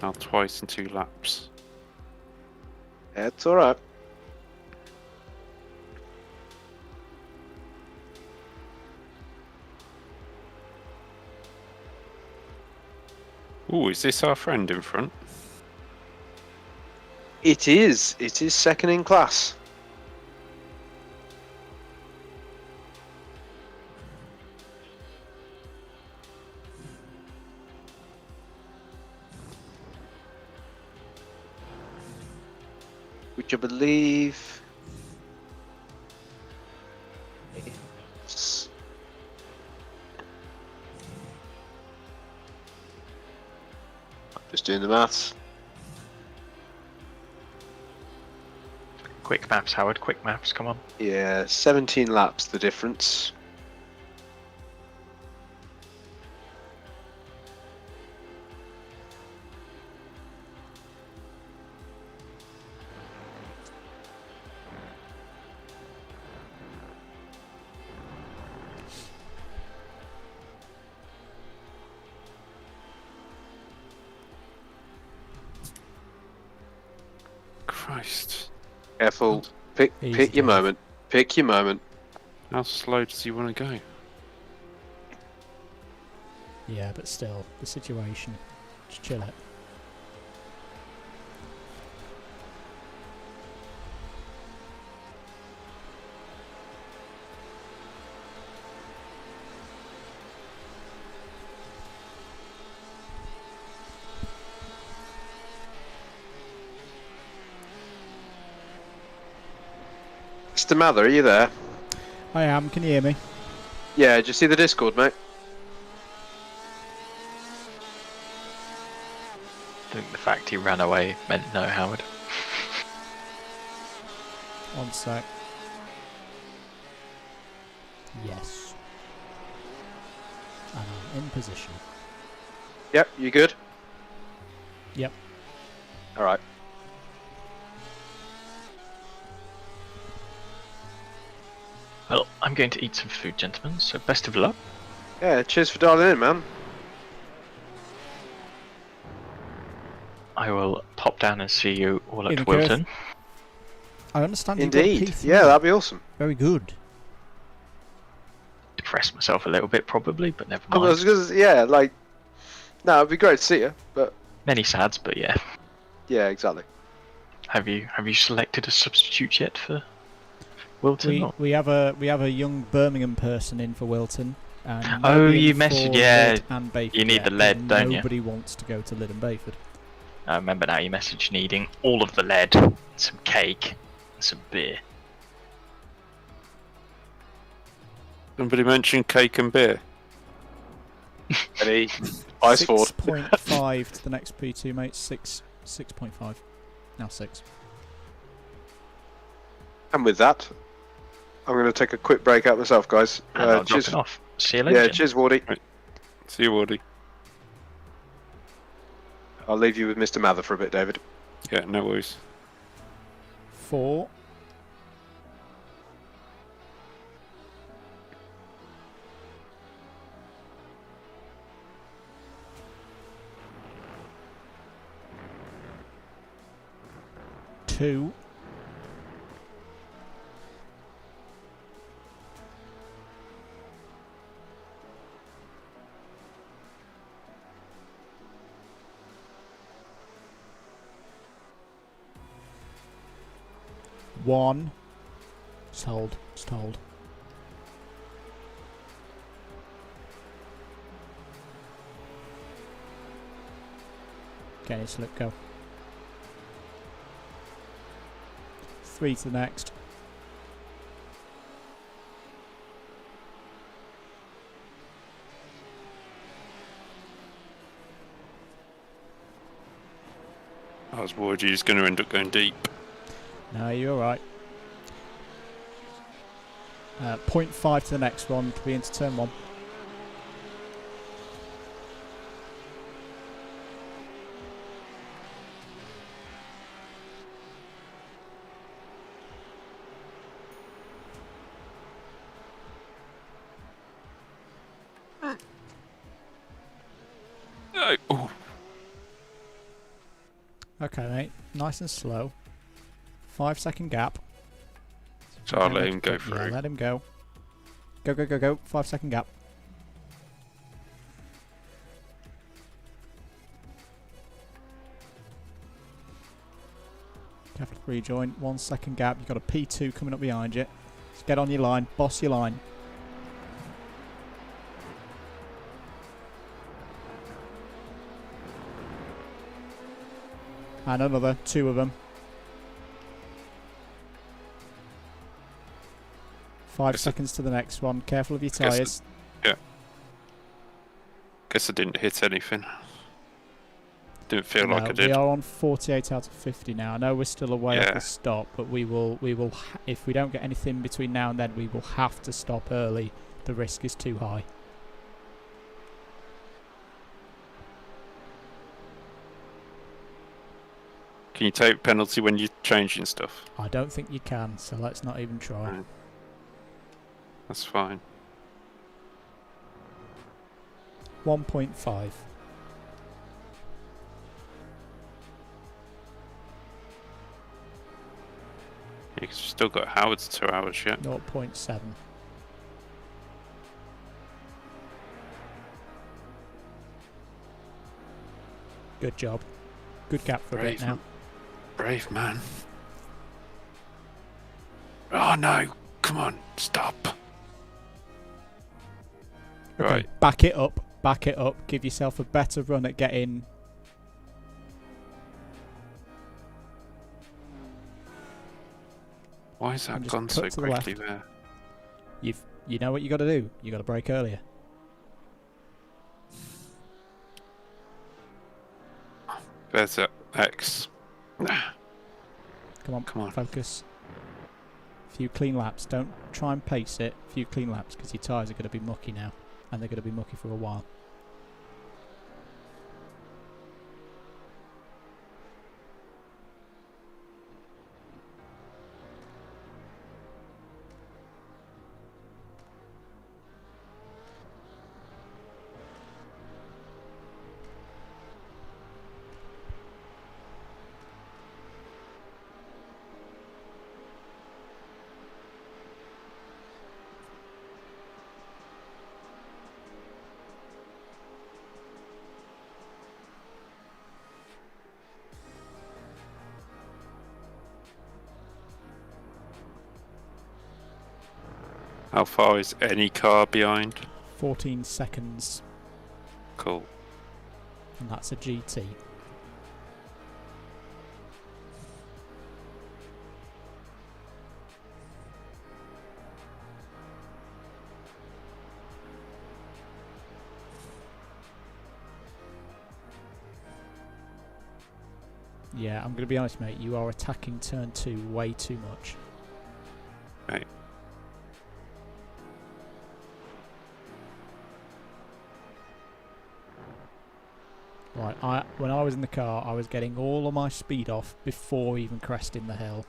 Now twice in 2 laps. Yeah, it's alright. Ooh, is this our friend in front? It is. It is second in class. Which I believe is just doing the maths. Quick maps, Howard. Quick maps. Come on. Yeah, 17 laps the difference. Christ. Careful. Pick Easy, your Dave. moment. Pick your moment. How slow does he want to go? Yeah, but still, the situation. Just chill it. Mr. Mather, are you there? I am, can you hear me? Yeah, did you see the Discord, mate? I think the fact he ran away meant no, Howard. One sec. Yes. And I'm in position. Yep, you good? Yep. Alright. Well, I'm going to eat some food, gentlemen, so best of luck. Yeah, cheers for dialing in, man. I will pop down and see you all In at the curve. Wilton. I understand you've got a Indeed. P3. Yeah, that'd be awesome. Very good. Depressed myself a little bit, probably, but never I mind. was gonna, yeah, like, no, it'd be great to see you, but Many sads, but yeah. yeah, exactly. Have you selected a substitute yet for Wilton? or- We have a young Birmingham person in for Wilton. And Oh, nobody you in messaged- for yeah, Lead and Bayford you need yet, the lead, 'cause don't you? Nobody wants to go to Lead and Bayford. I remember now you messaged needing all of the lead, some cake, and some beer. Somebody mentioned cake and beer. Any ice forward. 6.5 to the next P2, mate. 6.5. Now 6. And with that, I'm going to take a quick break out myself, guys. And I'll drop Cheers. it off. See you later. Yeah, Jen. cheers, Wardy. See you, Woody. I'll leave you with Mr. Mather for a bit, David. Yeah, no worries. 4. 2. One. Just hold. Just hold. Okay, slip go. 3 to the next. I was worried he was going to end up going deep. No, you're alright. 0.5 to the next one, to be into turn 1. No. Oh. Okay, mate. Nice and slow. 5-second gap. So I'll let him go Yeah, through. let him go. Go, go, go, go. 5-second gap. Capital rejoin. 1 second gap. You've got a P2 coming up behind you. Just get on your line. Boss your line. And another. 2 of them. 5 seconds to the next one. Careful of your tyres. Yeah. Guess I didn't hit anything. Didn't feel like I did. We are on 48 out of 50 now. I know we're still away off Yeah. the stop, but we will. If we don't get anything between now and then, we will have to stop early. The risk is too high. Can you take penalty when you're changing stuff? I don't think you can, so let's not even try. Right. That's fine. 1.5. You've still got Howard's 2 hours yet. 0.7. Good job. Good gap for a bit Brave now. Brave man. Oh no! Come on, stop. Okay, Right. back it up. Back it up. Give yourself a better run at getting. Why has that And just gone cut so to the quickly left. there? You know what you got to do. You got to brake earlier. There's that X. Come on, Come on. focus. Few clean laps. Don't try and pace it. Few clean laps because your tyres are going to be mucky now, and they're going to be mucky for a while. How far is any car behind? 14 seconds, Cool. and that's a GT. Yeah, I'm going to be honest, mate. You are attacking turn 2 way too much. Right. Right, when I was in the car, I was getting all of my speed off before even cresting the hill.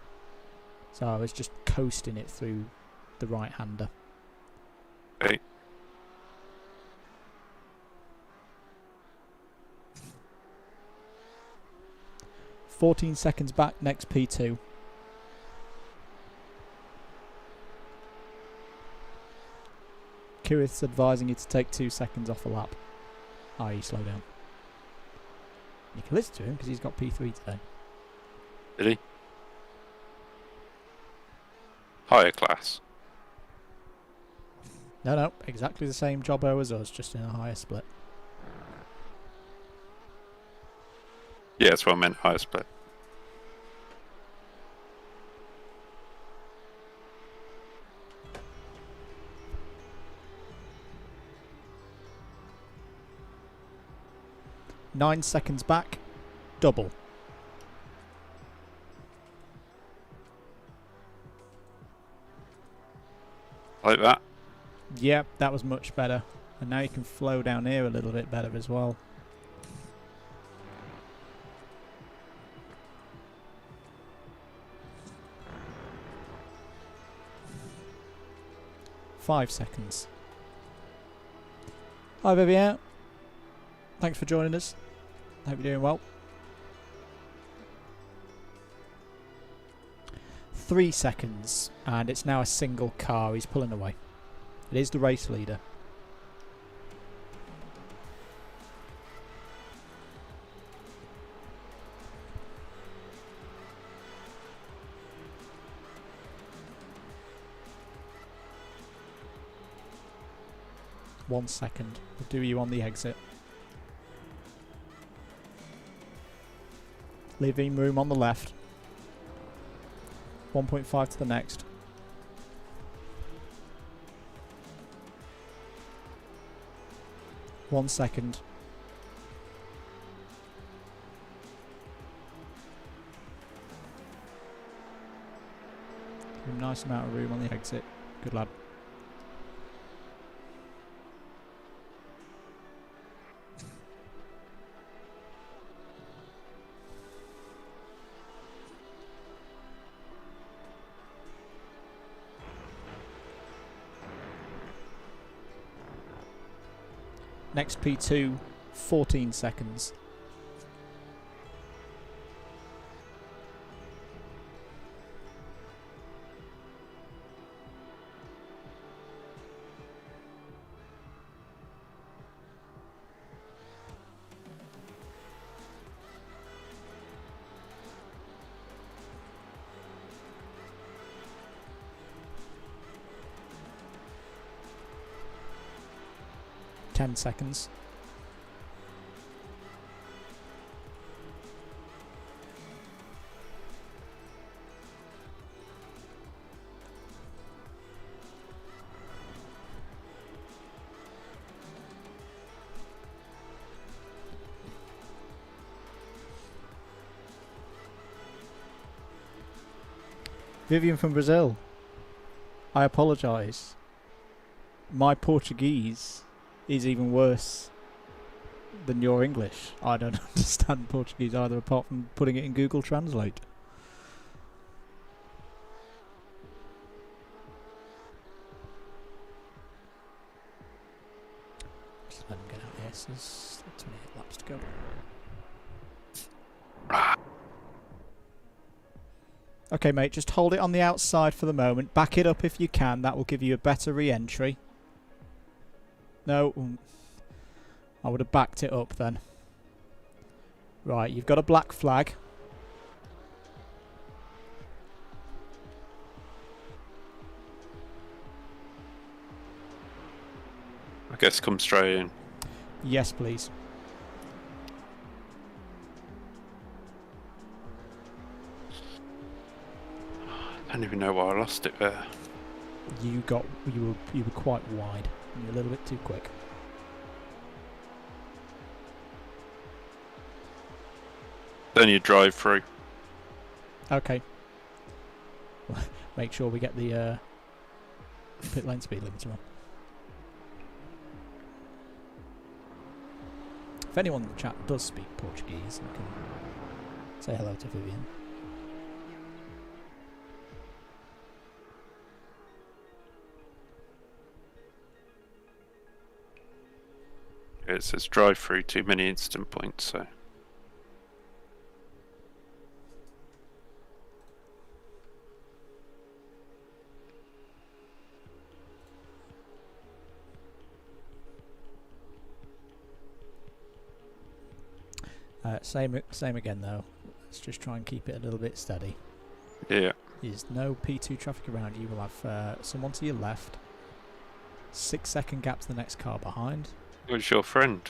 So I was just coasting it through the right-hander. Okay. 14 seconds back, next P2. Kirith's advising you to take 2 seconds off a lap, i.e. slow down. You can listen to him because he's got P3 today. Did he? Higher class. No, exactly the same jobbo as us, just in a higher split. Yeah, that's what I meant, higher split. Nine seconds back, double. Like that? Yep, that was much better. And now you can flow down here a little bit better as well. Five seconds. Hi Vivian. Thanks for joining us. Hope you're doing well. 3 seconds, and it's now a single car. He's pulling away. It is the race leader. One second. We'll do you on the exit. Leaving room on the left. 1.5 to the next. One second. Give him a nice amount of room on the exit. Good lad. Next P2, 14 seconds. Ten seconds. Vivian from Brazil. I apologise. My Portuguese is even worse than your English. I don't understand Portuguese either, apart from putting it in Google Translate. Just let him get out here. So there's 28 laps to go. Okay, mate, just hold it on the outside for the moment. Back it up if you can. That will give you a better re-entry. No. I would have backed it up then. Right, you've got a black flag. I guess come straight in. Yes, please. I don't even know why I lost it there. You were quite wide. You were a little bit too quick. Then you drive through. Okay. Make sure we get the pit lane speed limiter on. If anyone in the chat does speak Portuguese, you can say hello to Vivian. It says drive through too many instant points, so. Right, same again though. Let's just try and keep it a little bit steady. Yeah. There's no P2 traffic around you. We'll have someone to your left. 6-second gap to the next car behind. Where's your friend?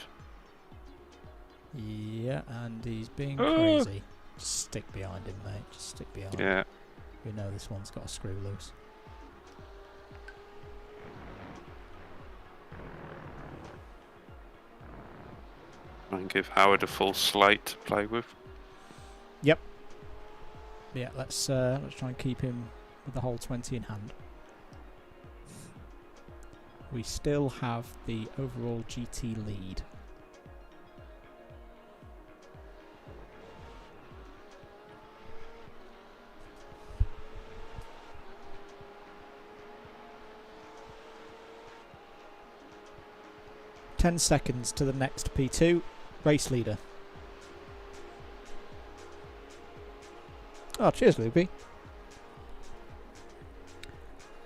Yeah, and he's being crazy. Just stick behind him, mate. Just stick behind him. Yeah. We know this one's got a screw loose. And give Howard a full slate to play with. Yep. Yeah, let's try and keep him with the whole 20 in hand. We still have the overall GT lead. Ten seconds to the next P2 race leader. Oh, cheers, Loopy.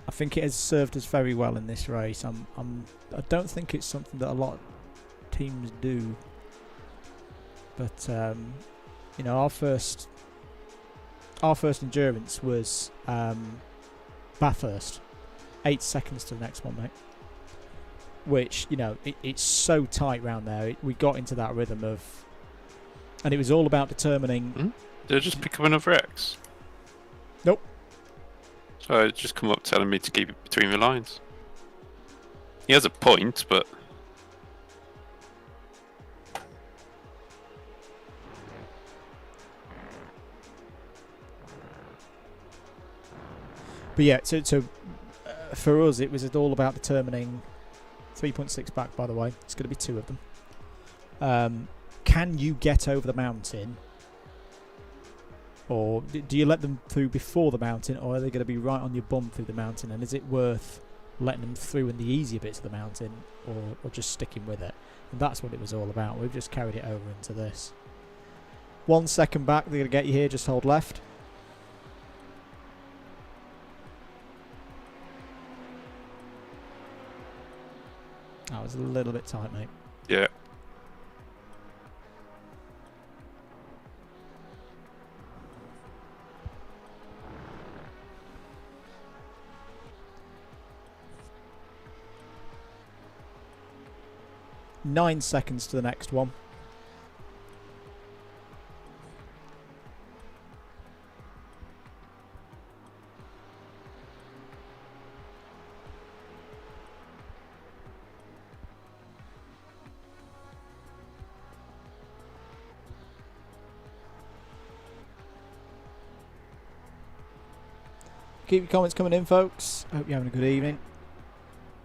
I think it has served us very well in this race. I don't think it's something that a lot of teams do. But you know, our first endurance was Bathurst. 8 seconds to the next one, mate. Which, you know, it's so tight round there. We got into that rhythm of, and it was all about determining. Did I just pick up another X? Nope. So it just come up telling me to keep it between the lines. He has a point, but yeah, so for us, it was all about determining. 3.6 back, by the way. It's going to be 2 of them. Can you get over the mountain? Or do you let them through before the mountain, or are they going to be right on your bum through the mountain? And is it worth letting them through in the easier bits of the mountain, or just sticking with it? And that's what it was all about. We've just carried it over into this. 1 second back, they're going to get you here. Just hold left. That was a little bit tight, mate. yeah. Nine seconds to the next one. Keep your comments coming in, folks. Hope you're having a good evening.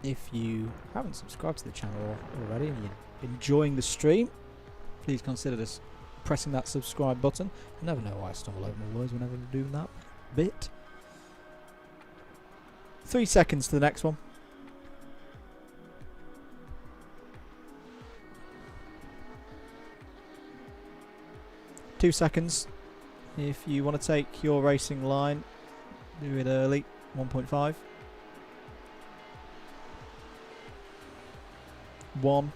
If you haven't subscribed to the channel already and you're enjoying the stream, please consider this pressing that subscribe button. You never know why I stumble over my words whenever I'm doing that bit. 3 seconds to the next one. Two seconds. If you want to take your racing line, do it early. 1.5. 1.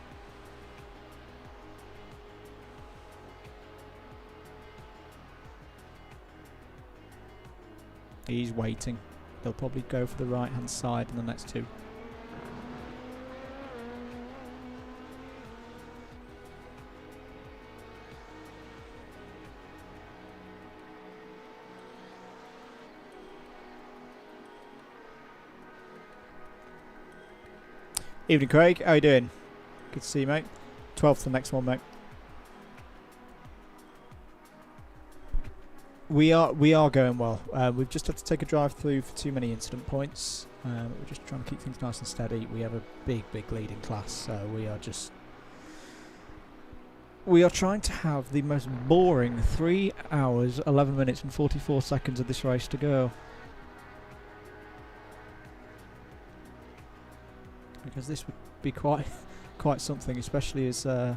He's waiting. They'll probably go for the right hand side in the next 2. Evening, Craig. How you doing? Good to see you, mate. 12th to the next one, mate. We are going well. We've just had to take a drive through for too many incident points. We're just trying to keep things nice and steady. We have a big lead in class, so we are trying to have the most boring 3 hours, 11 minutes and 44 seconds of this race to go. Because this would be quite something, especially as our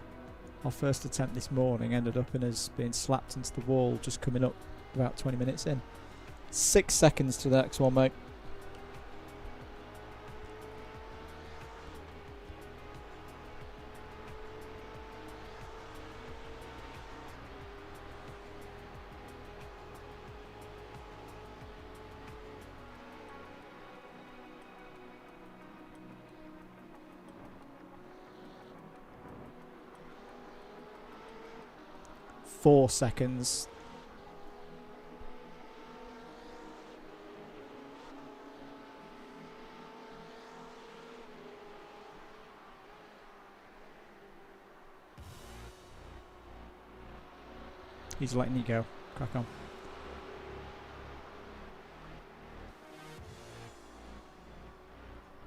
first attempt this morning ended up in us being slapped into the wall just coming up about 20 minutes in. 6 seconds to the next one, mate. 4 seconds. He's letting you go. Crack on.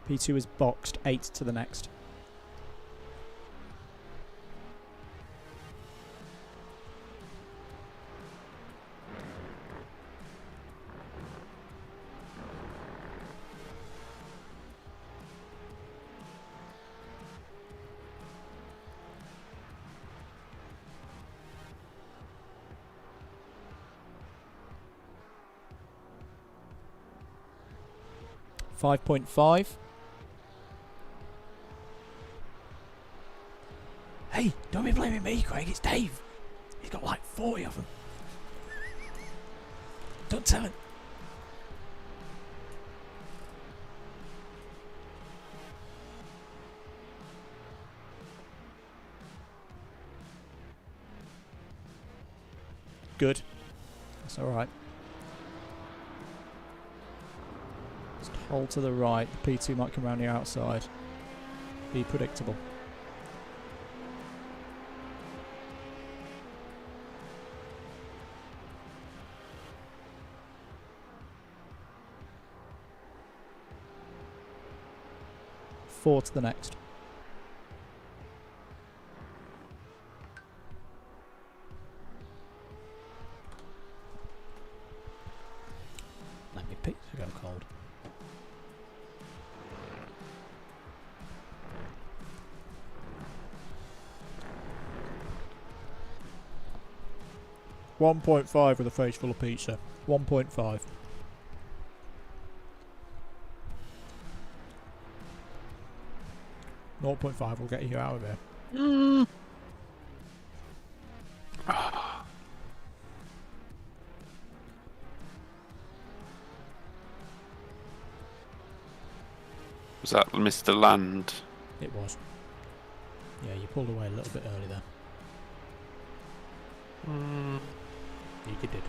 P2 is boxed 8 to the next. .5. Hey, don't be blaming me, Craig. It's Dave. He's got like 40 of them. Don't tell him. Good. That's alright. Just hold to the right. The P2 might come around the outside. Be predictable. Four to the next. Let me pick to go cold. .5 with a face full of pizza. 1.5. 0.5 will get you out of here. Was that Mr. Land? It was. Yeah, you pulled away a little bit early there. You did.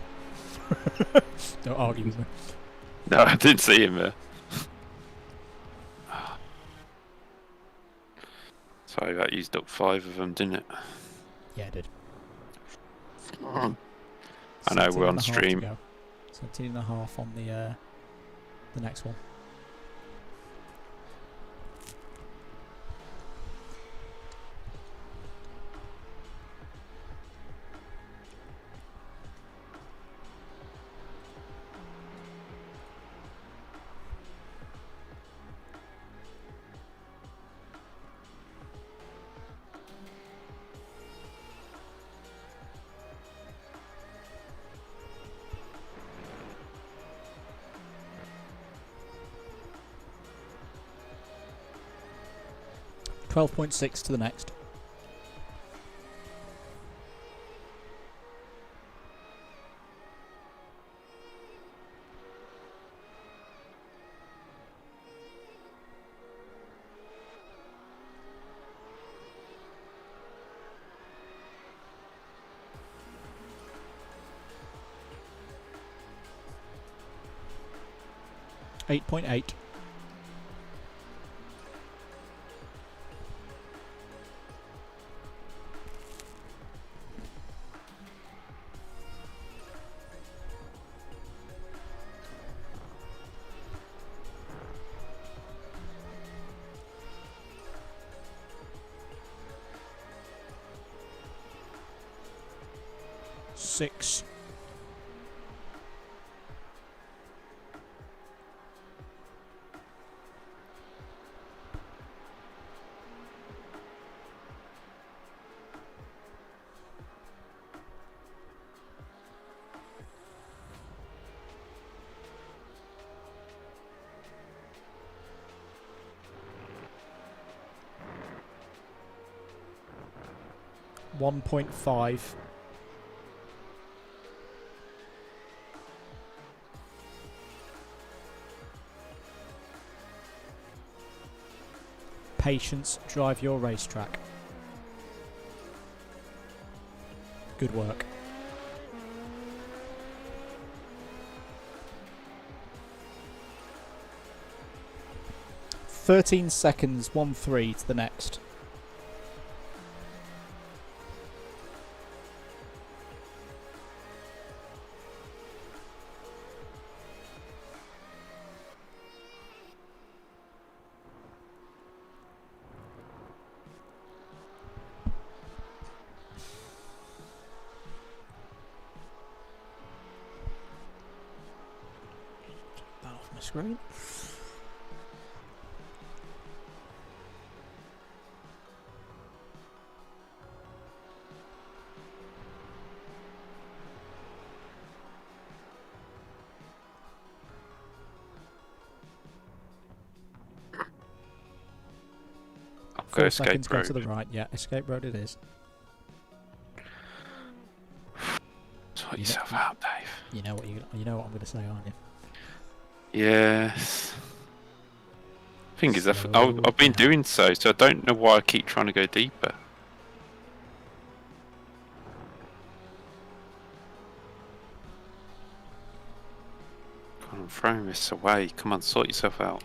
Don't argue with me. No, I didn't see him there. Sorry, that used up 5 of them, didn't it? Yeah, it did. I know, we're on stream. 17.5 on the next one. .6 to the next. .8. .6. .5. Patience, drive your racetrack. Good work. 13 seconds, 1-3 to the next. That off my screen. I'll go 4 escape seconds, go road. to the right. Yeah, escape road it is. Sort yourself out, Dave. You know what I'm going to say, aren't you? Yes. Thing is, Slow I've been down. doing so I don't know why I keep trying to go deeper. God, I'm throwing this away. Come on, sort yourself out.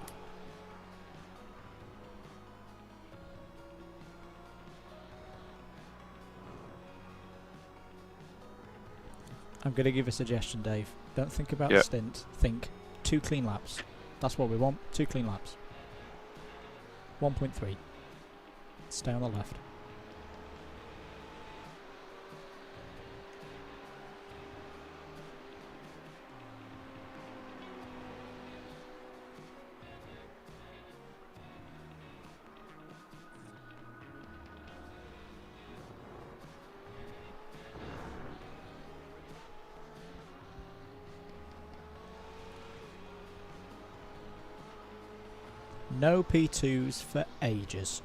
I'm going to give a suggestion, Dave. Don't think about Yeah. the stint. Think 2 clean laps. That's what we want. 2 clean laps. 1.3. Stay on the left. No P2s for ages.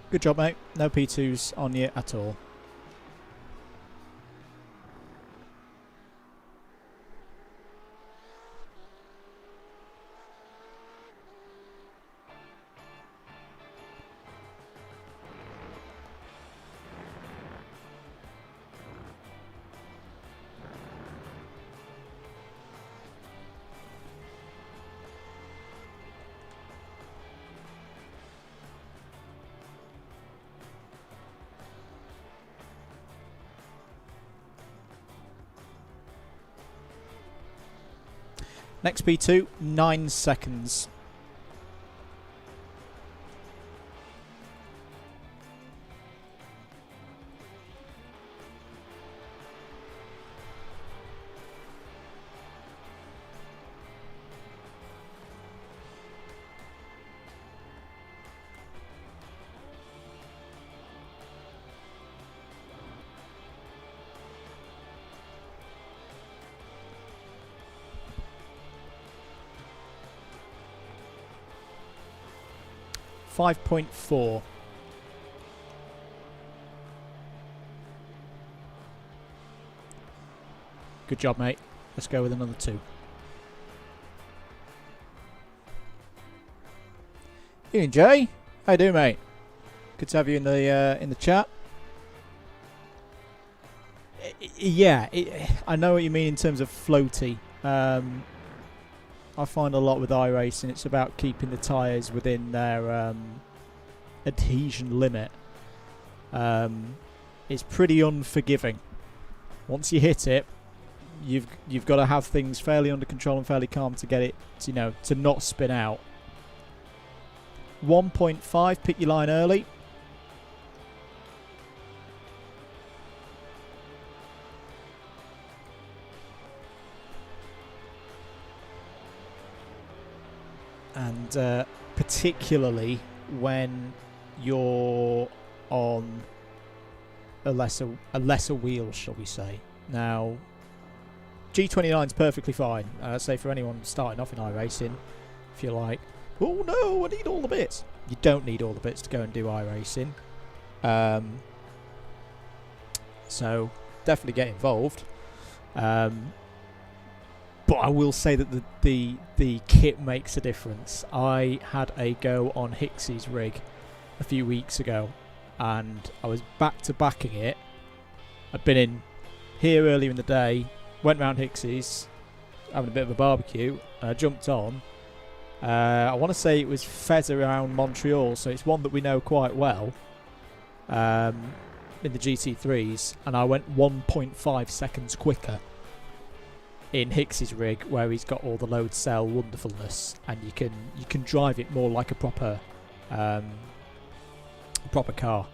Good job, mate. No P2s on you at all. Next P2, 9 seconds. .4. Good job, mate. Let's go with another 2. Ian Jay, how you doing, mate? Good to have you in the chat. Yeah, I know what you mean in terms of floaty. I find a lot with iRacing, it's about keeping the tyres within their adhesion limit. It's pretty unforgiving. Once you hit it, you've got to have things fairly under control and fairly calm to get it, to not spin out. 1.5, pick your line early. And particularly when you're on a lesser wheel, shall we say. Now, G29 is perfectly fine. I'd say for anyone starting off in iRacing, if you're like, oh no, I need all the bits. You don't need all the bits to go and do iRacing. So definitely get involved. But I will say that the kit makes a difference. I had a go on Hicksey's rig a few weeks ago, and I was back-to-backing it. I'd been in here earlier in the day, went round Hicksey's, having a bit of a barbecue, and I jumped on. I want to say it was fed around Montreal, so it's one that we know quite well, in the GT3s, and I went 1.5 seconds quicker in Hicksey's rig, where he's got all the load cell wonderfulness, and you can drive it more like a proper car.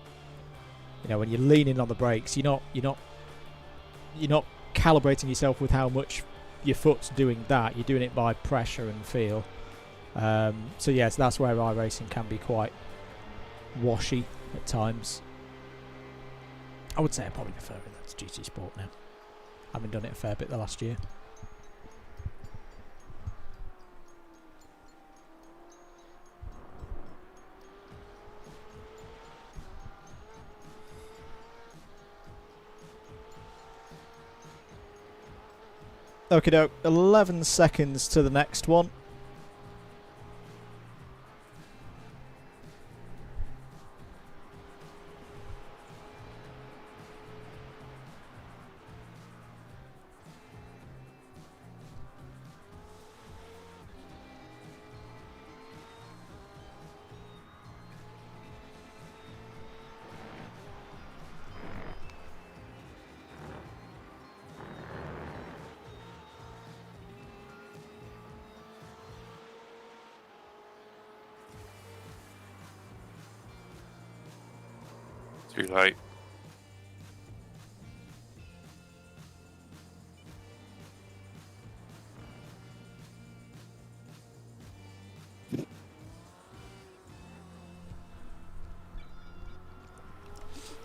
When you're leaning on the brakes, you're not calibrating yourself with how much your foot's doing that. You're doing it by pressure and feel. So yes, that's where iRacing can be quite washy at times. I would say I probably prefer it to GT Sport now. Having done it a fair bit the last year. Okie doke, 11 seconds to the next one. Too late.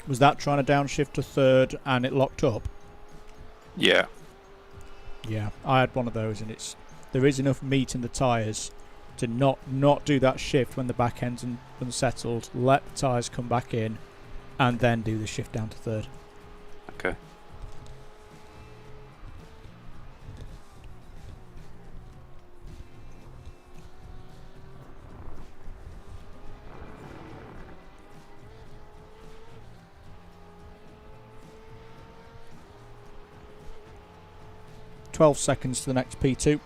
Was that trying to downshift to third and it locked up? Yeah. Yeah, I had one of those, and there is enough meat in the tyres to not do that shift when the back end's unsettled, let the tyres come back in, and then do the shift down to third. Okay. "12 seconds to the next P2.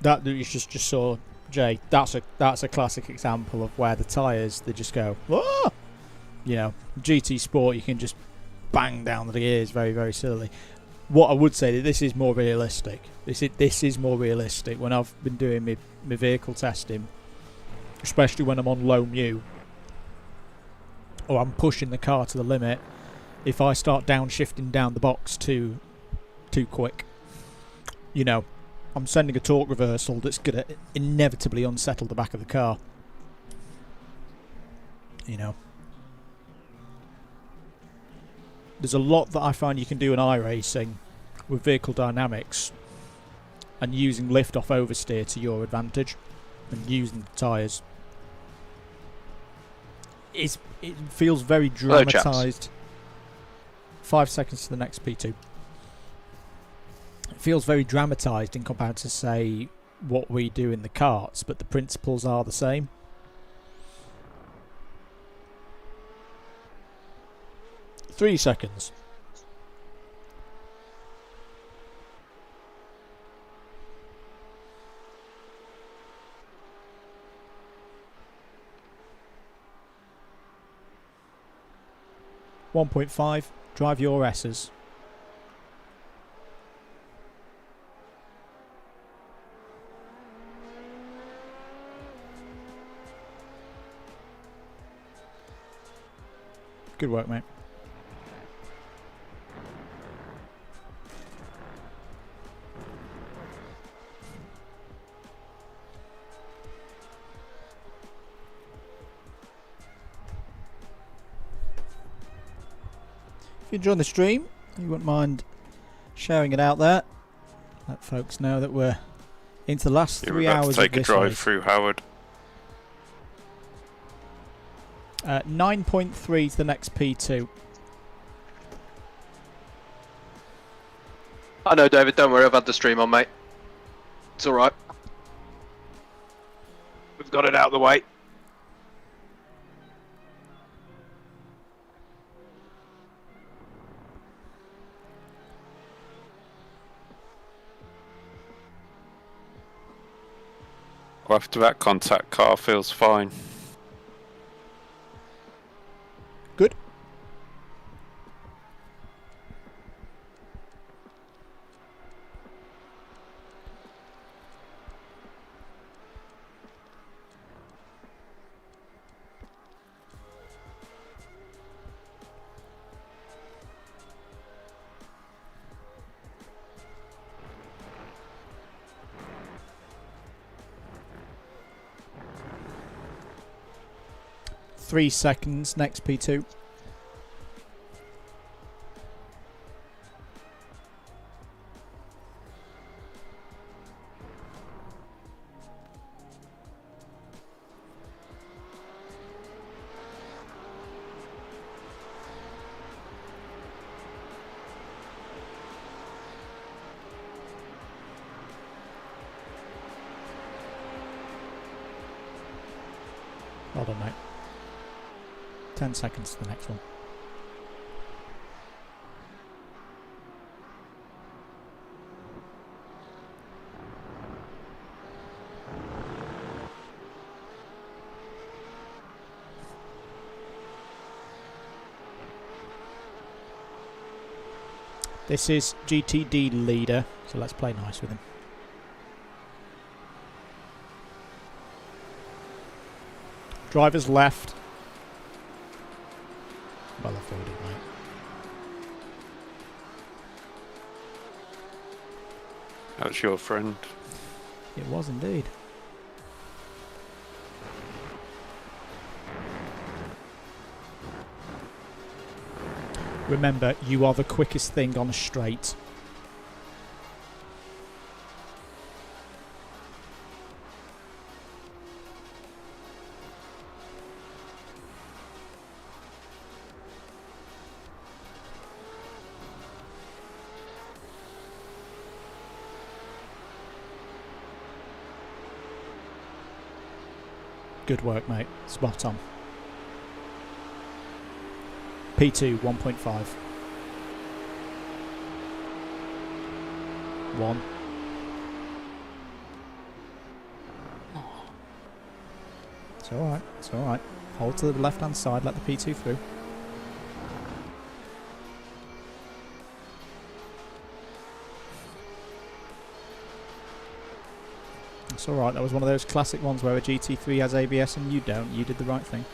That you just saw, Jay. That's a classic example of where the tyres, they just go, ah! GT Sport, you can just bang down the gears very, very silly. What I would say, that this is more realistic. This is more realistic when I've been doing my vehicle testing, especially when I'm on low mu, or I'm pushing the car to the limit. If I start downshifting down the box too quick, I'm sending a torque reversal that's going to inevitably unsettle the back of the car. There's a lot that I find you can do in iRacing with vehicle dynamics and using lift off oversteer to your advantage and using the tyres. It feels very dramatised. 5 seconds to the next P2. It feels very dramatised in comparison to, say, what we do in the karts, but the principles are the same. Three seconds. .5. Drive your S's. Good work, mate. If you enjoyed the stream, you wouldn't mind sharing it out there. Let folks know that we're into the last 3 hours of this Take a drive race. through Howard. 9.3 to the next P2. I know, David. Don't worry. I've had the stream on, mate. It's all right. We've got it out of the way. After that contact, car feels fine. Good. Three seconds, next P2. Well done, mate. 10 seconds to the next one. This is GTD leader, so let's play nice with him. Driver's left. Well avoided, mate. That's your friend. It was indeed. Remember, you are the quickest thing on a straight. Good work, mate. Spot on. P2, 1.5. 1. It's alright, it's alright. Hold to the left-hand side, let the P2 through. It's alright, that was one of those classic ones where a GT3 has ABS and you don't. You did the right thing.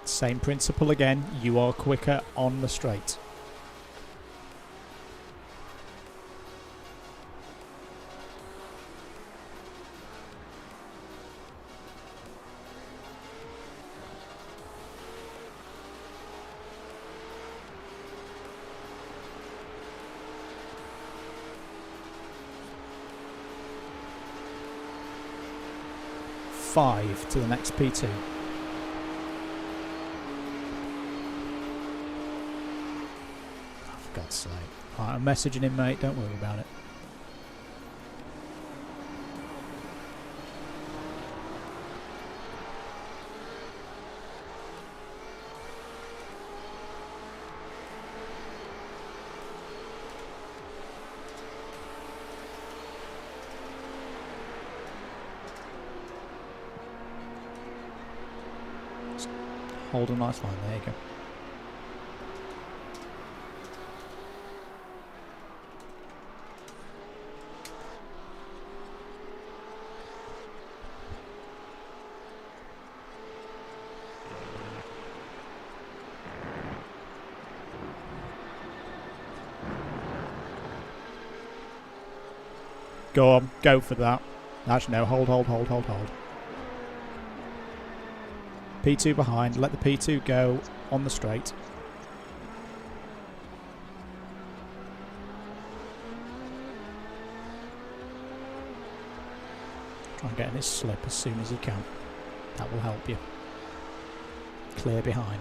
Same principle again, you are quicker on the straight. 1.5 to the next P2. Oh, for God's sake. Right, I'm messaging him, mate. Don't worry about it. Hold a nice line, there you go. Go on, go for that. Actually no, hold. P2 behind, let the P2 go on the straight. Try and get in his slip as soon as you can. That will help you. Clear behind.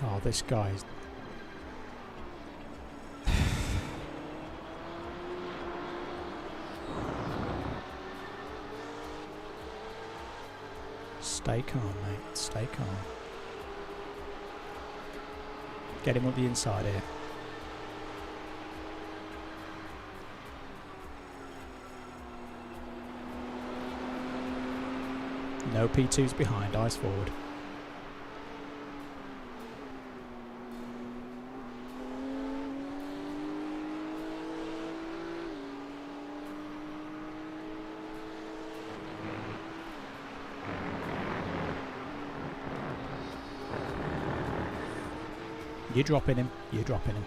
Oh, this guy's... Stay calm, mate. Stay calm. Get him up the inside here. No P2s behind, eyes forward. You're dropping him. You're dropping him.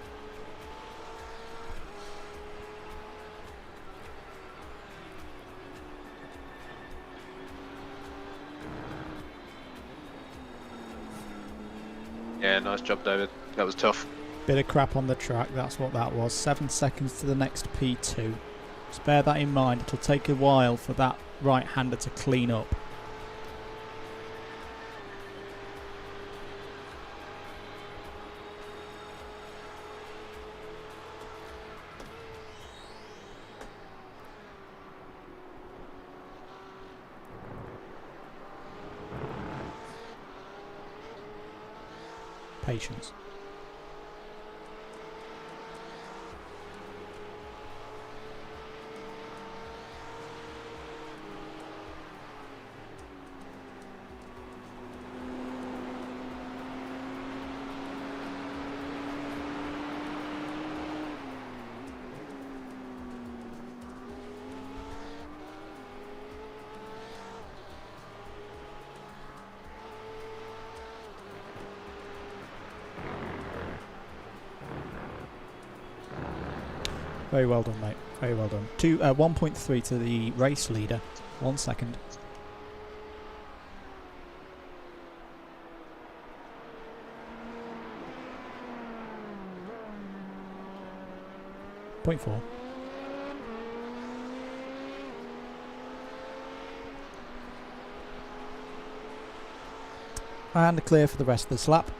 Yeah, nice job, David. That was tough. Bit of crap on the track, that's what that was. 7 seconds to the next P2. Just bear that in mind. It'll take a while for that right-hander to clean up. Patience. Very well done, mate. Very well done. 1.3 to the race leader. 1 second. Point 4. And clear for the rest of the lap.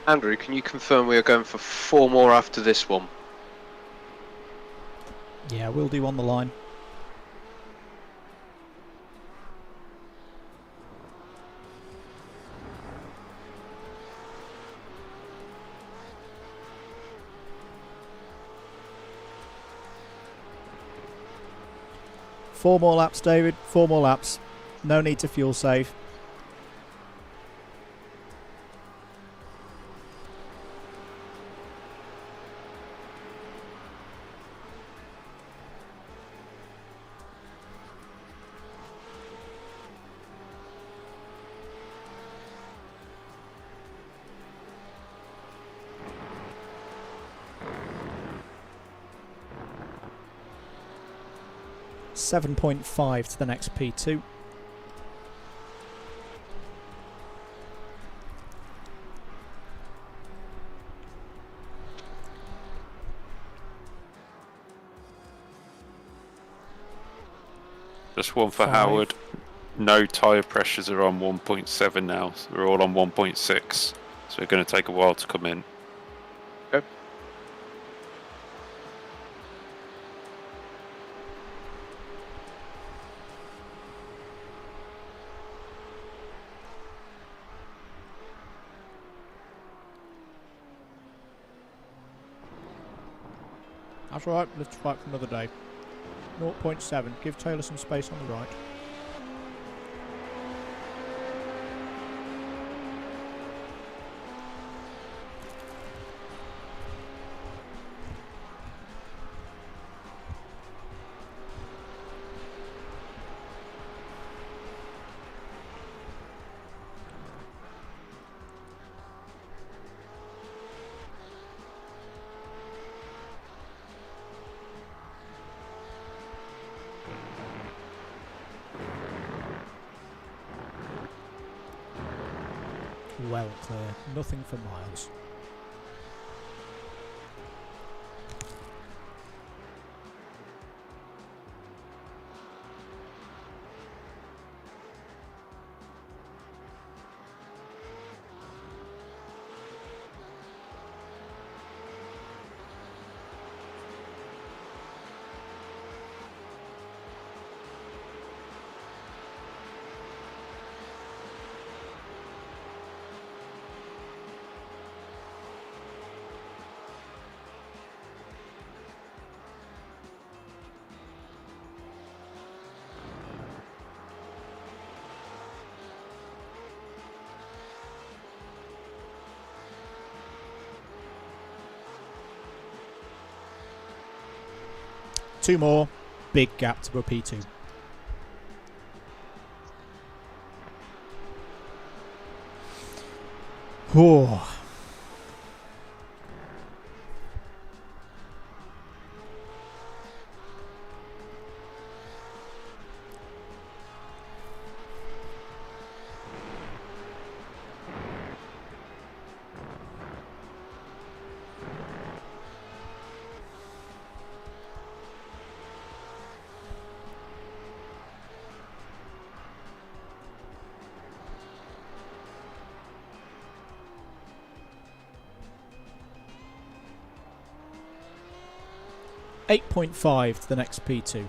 Andrew, can you confirm we are going for 4 more after this one? Yeah, we'll do on the line. Four more laps, David. 4 more laps. No need to fuel save. .5 to the next P2. Just one for 5. Howard. No tyre pressures are on 1.7 now. So they're all on 1.6. So they're going to take a while to come in. Okay. That's all right. Let's fight for another day. 0.7. Give Taylor some space on the right. Well clear. Nothing for miles. Two more. Big gap to go P2. Whew. .5 to the next P2.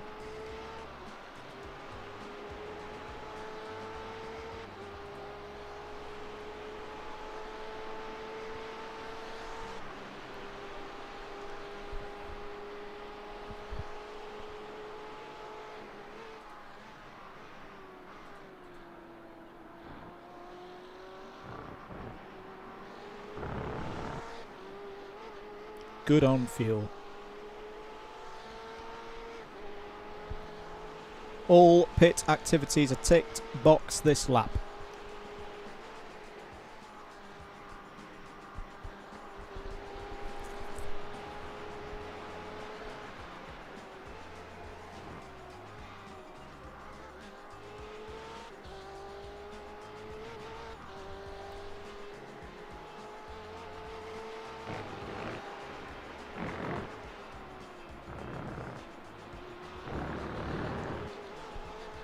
Good on fuel. All pit activities are ticked. Box this lap.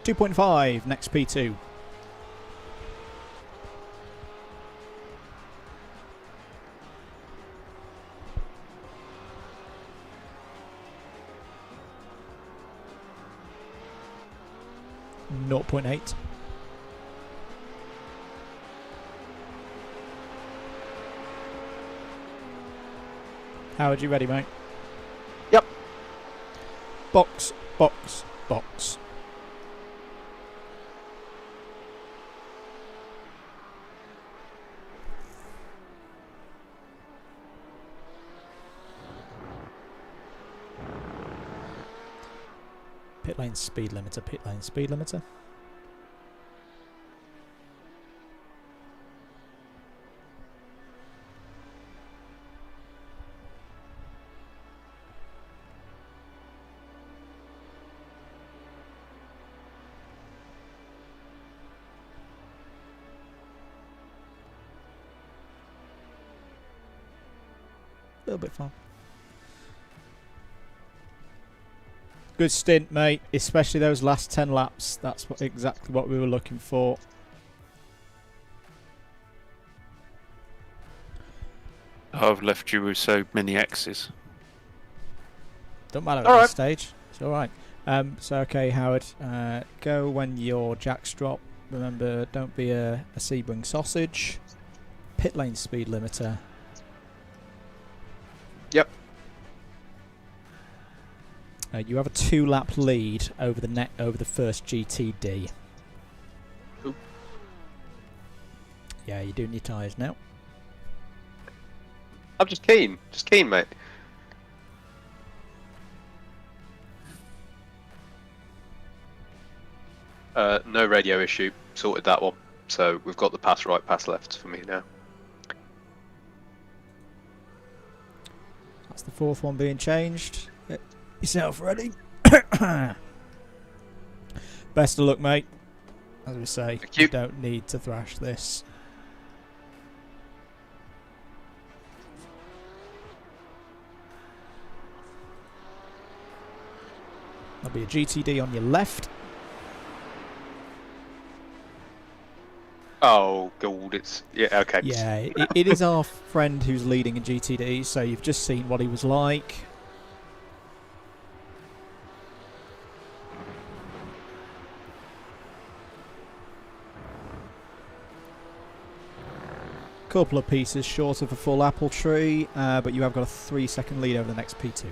.5 next P2. .8. Howard, you ready, mate? Yep. Box, box, box. Pit lane speed limiter, pit lane speed limiter. A little bit fun. Good stint, mate. Especially those last 10 laps. That's exactly what we were looking for. I've left you with so many X's. Don't matter All at right. this stage. It's all right. So, okay, Howard. Go when your jacks drop. Remember, don't be a Sebring sausage. Pit lane speed limiter. Yep. You have a 2-lap lead over the first GTD. Ooh. Yeah, you're doing your tyres now. I'm just keen, mate. No radio issue. Sorted that one. So we've got the pass right, pass left for me now. That's the 4th one being changed. Get yourself ready. Best of luck, mate. As we say, Thank you. you don't need to thrash this. There'll be a GTD on your left. Oh, God, it's... Yeah, okay. Yeah, it is our friend who's leading a GTD, so you've just seen what he was like. Couple of pieces short of a full apple tree, but you have got a 3-second lead over the next P2.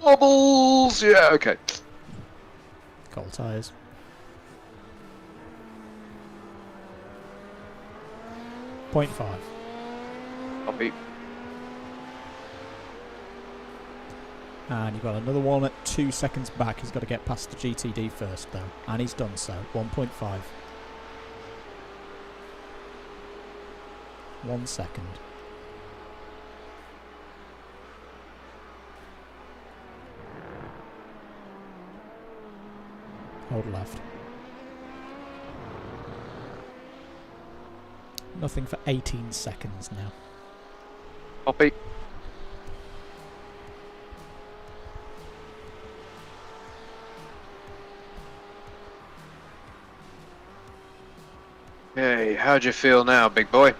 Wobbles! Yeah, okay. Cold tyres. .5. Copy. And you've got another one at 2 seconds back. He's got to get past the GTD first, though. And he's done so. 1.5. 1 second. Hold left. Nothing for 18 seconds now. Copy. Hey, how'd you feel now, big boy?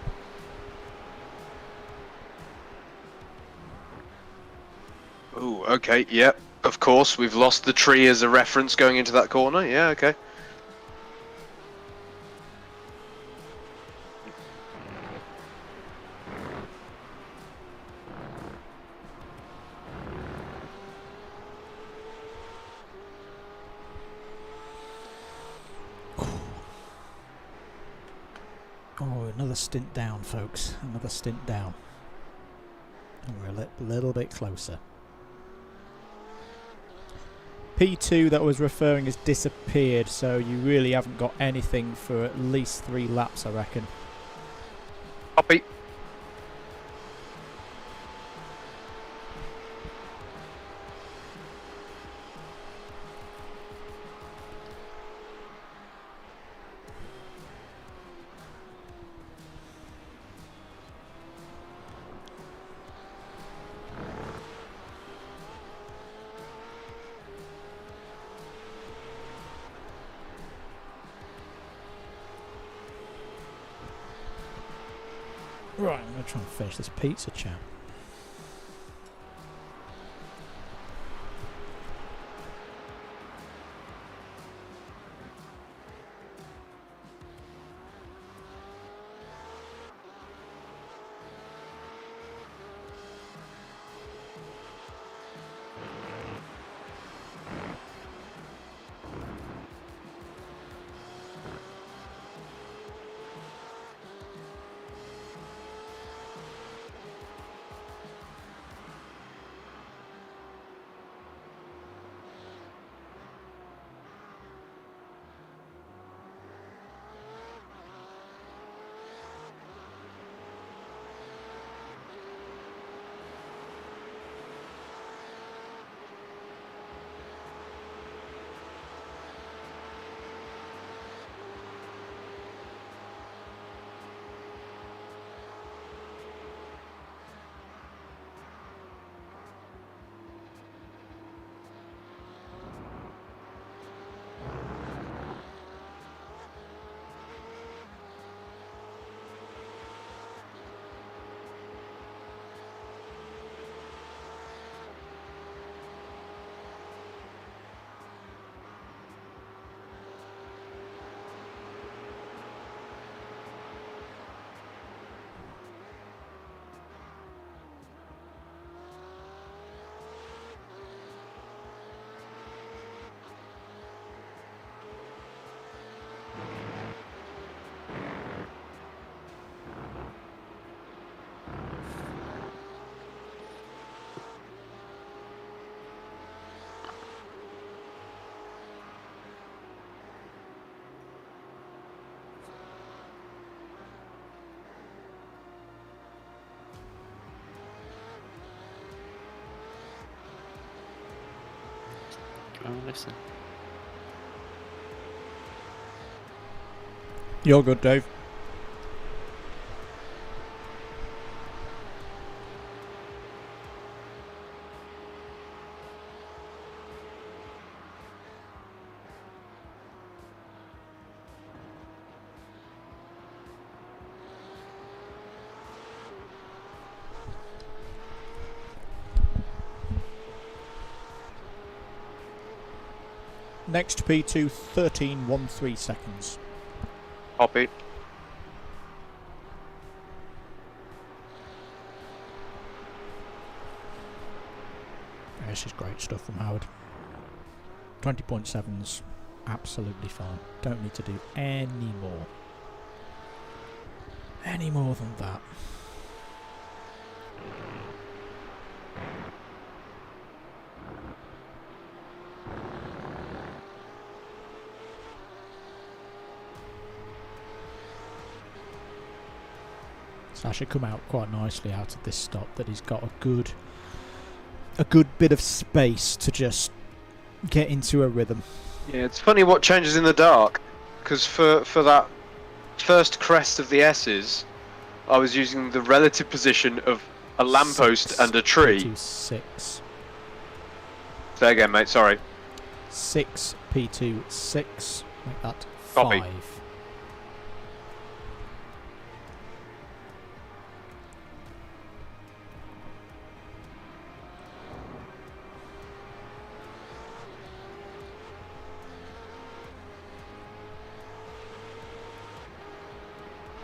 Ooh, okay, yep. Of course, we've lost the tree as a reference going into that corner. Yeah, okay. Oh, another stint down, folks. Another stint down. And we're a little bit closer. P2 that I was referring has disappeared, so you really haven't got anything for at least 3 laps, I reckon. Copy. Right, I'm going to try and finish this pizza chat. Oh, listen. You're good, Dave. Next P2, 13.13 seconds. Copy. This is great stuff from Howard. 20.7's absolutely fine. Don't need to do any more. Any more than that. So I should come out quite nicely out of this stop, that he's got a good bit of space to just get into a rhythm. Yeah, it's funny what changes in the dark, because for that first crest of the S's, I was using the relative position of a lamppost and a tree. P2 6. Say again, mate. Sorry. 6 P2 6. Make that 5. Copy.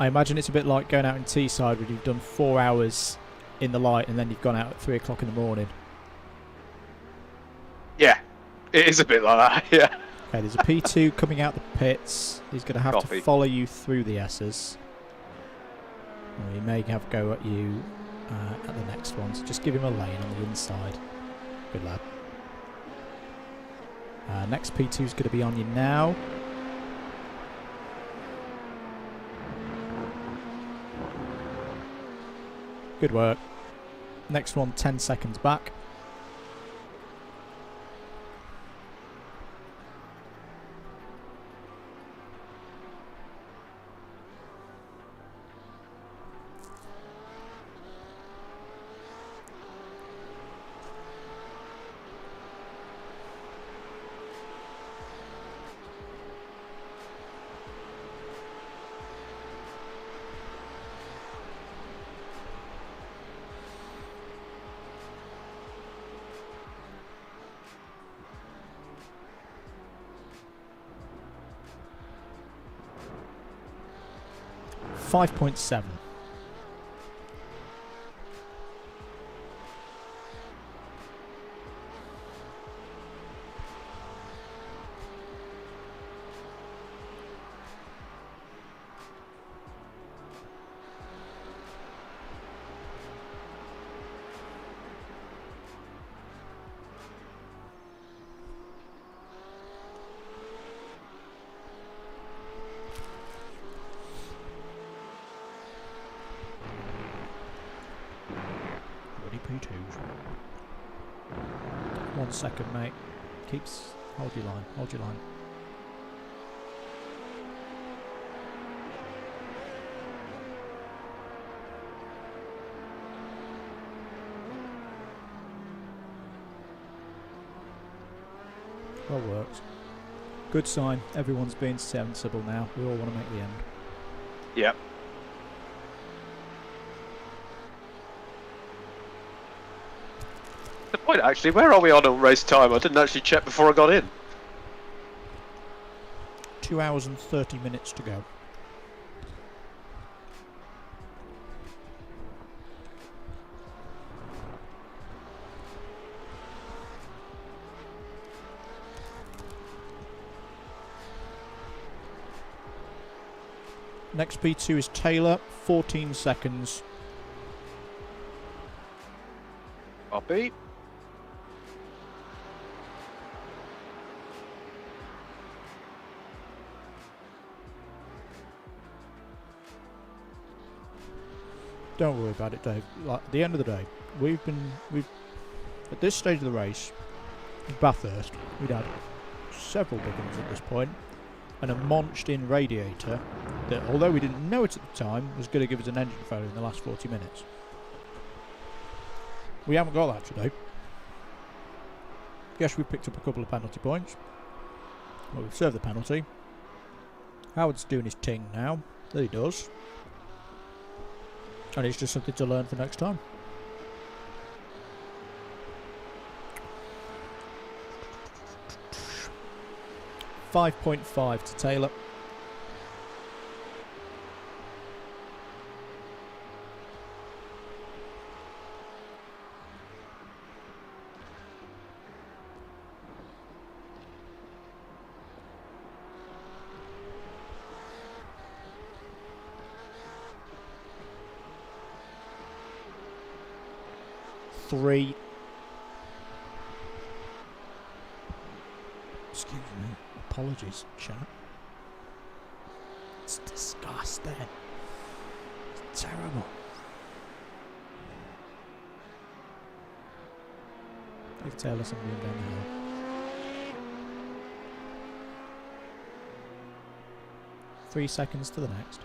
I imagine it's a bit like going out in Teesside where you've done 4 hours in the light and then you've gone out at 3 o'clock in the morning. Yeah, it is a bit like that. Yeah. Okay, there's a P2 coming out the pits. He's going to have Copy. to follow you through the S's. Or he may have a go at you at the next one, so just give him a lane on the inside. Good lad. Next P2 is going to be on you now. Good work. Next one, 10 seconds back. .7. P2s. 1 second, mate. Hold your line. Hold your line. Well worked. Good sign. Everyone's being sensible now. We all want to make the end. Yep. The point, actually, where are we on race time? I didn't actually check before I got in. 2 hours and 30 minutes to go. Next P2 is Taylor, 14 seconds. Copy. Don't worry about it, Dave. Like, at the end of the day, we've at this stage of the race, Bathurst, we'd had several big ones at this point, and a Monch-in radiator that, although we didn't know it at the time, was going to give us an engine failure in the last 40 minutes. We haven't got that today. Yes, we picked up a couple of penalty points. Well, we've served the penalty. Howard's doing his ting now. There he does. And it's just something to learn for next time. .5 to Taylor. Three. Excuse me. Apologies, chat. It's disgusting. It's terrible. Give Taylor some room down the hill. 3 seconds to the next.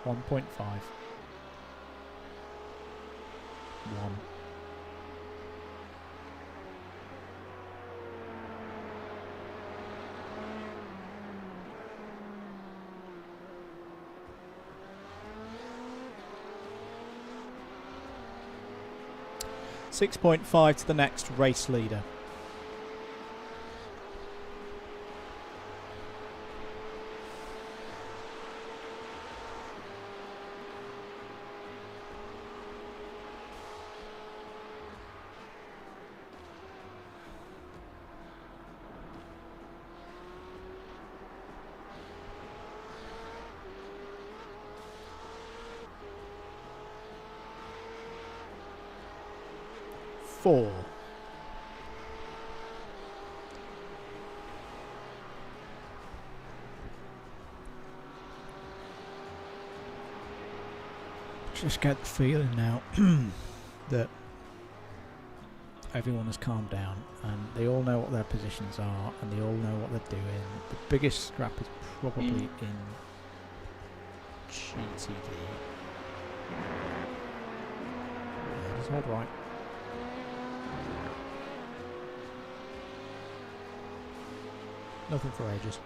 .5. 1. .5 to the next race leader. .4. Just get the feeling now that everyone has calmed down and they all know what their positions are and they all know what they're doing. The biggest scrap is probably in GTD. Yeah, it's all right. Nothing for ages.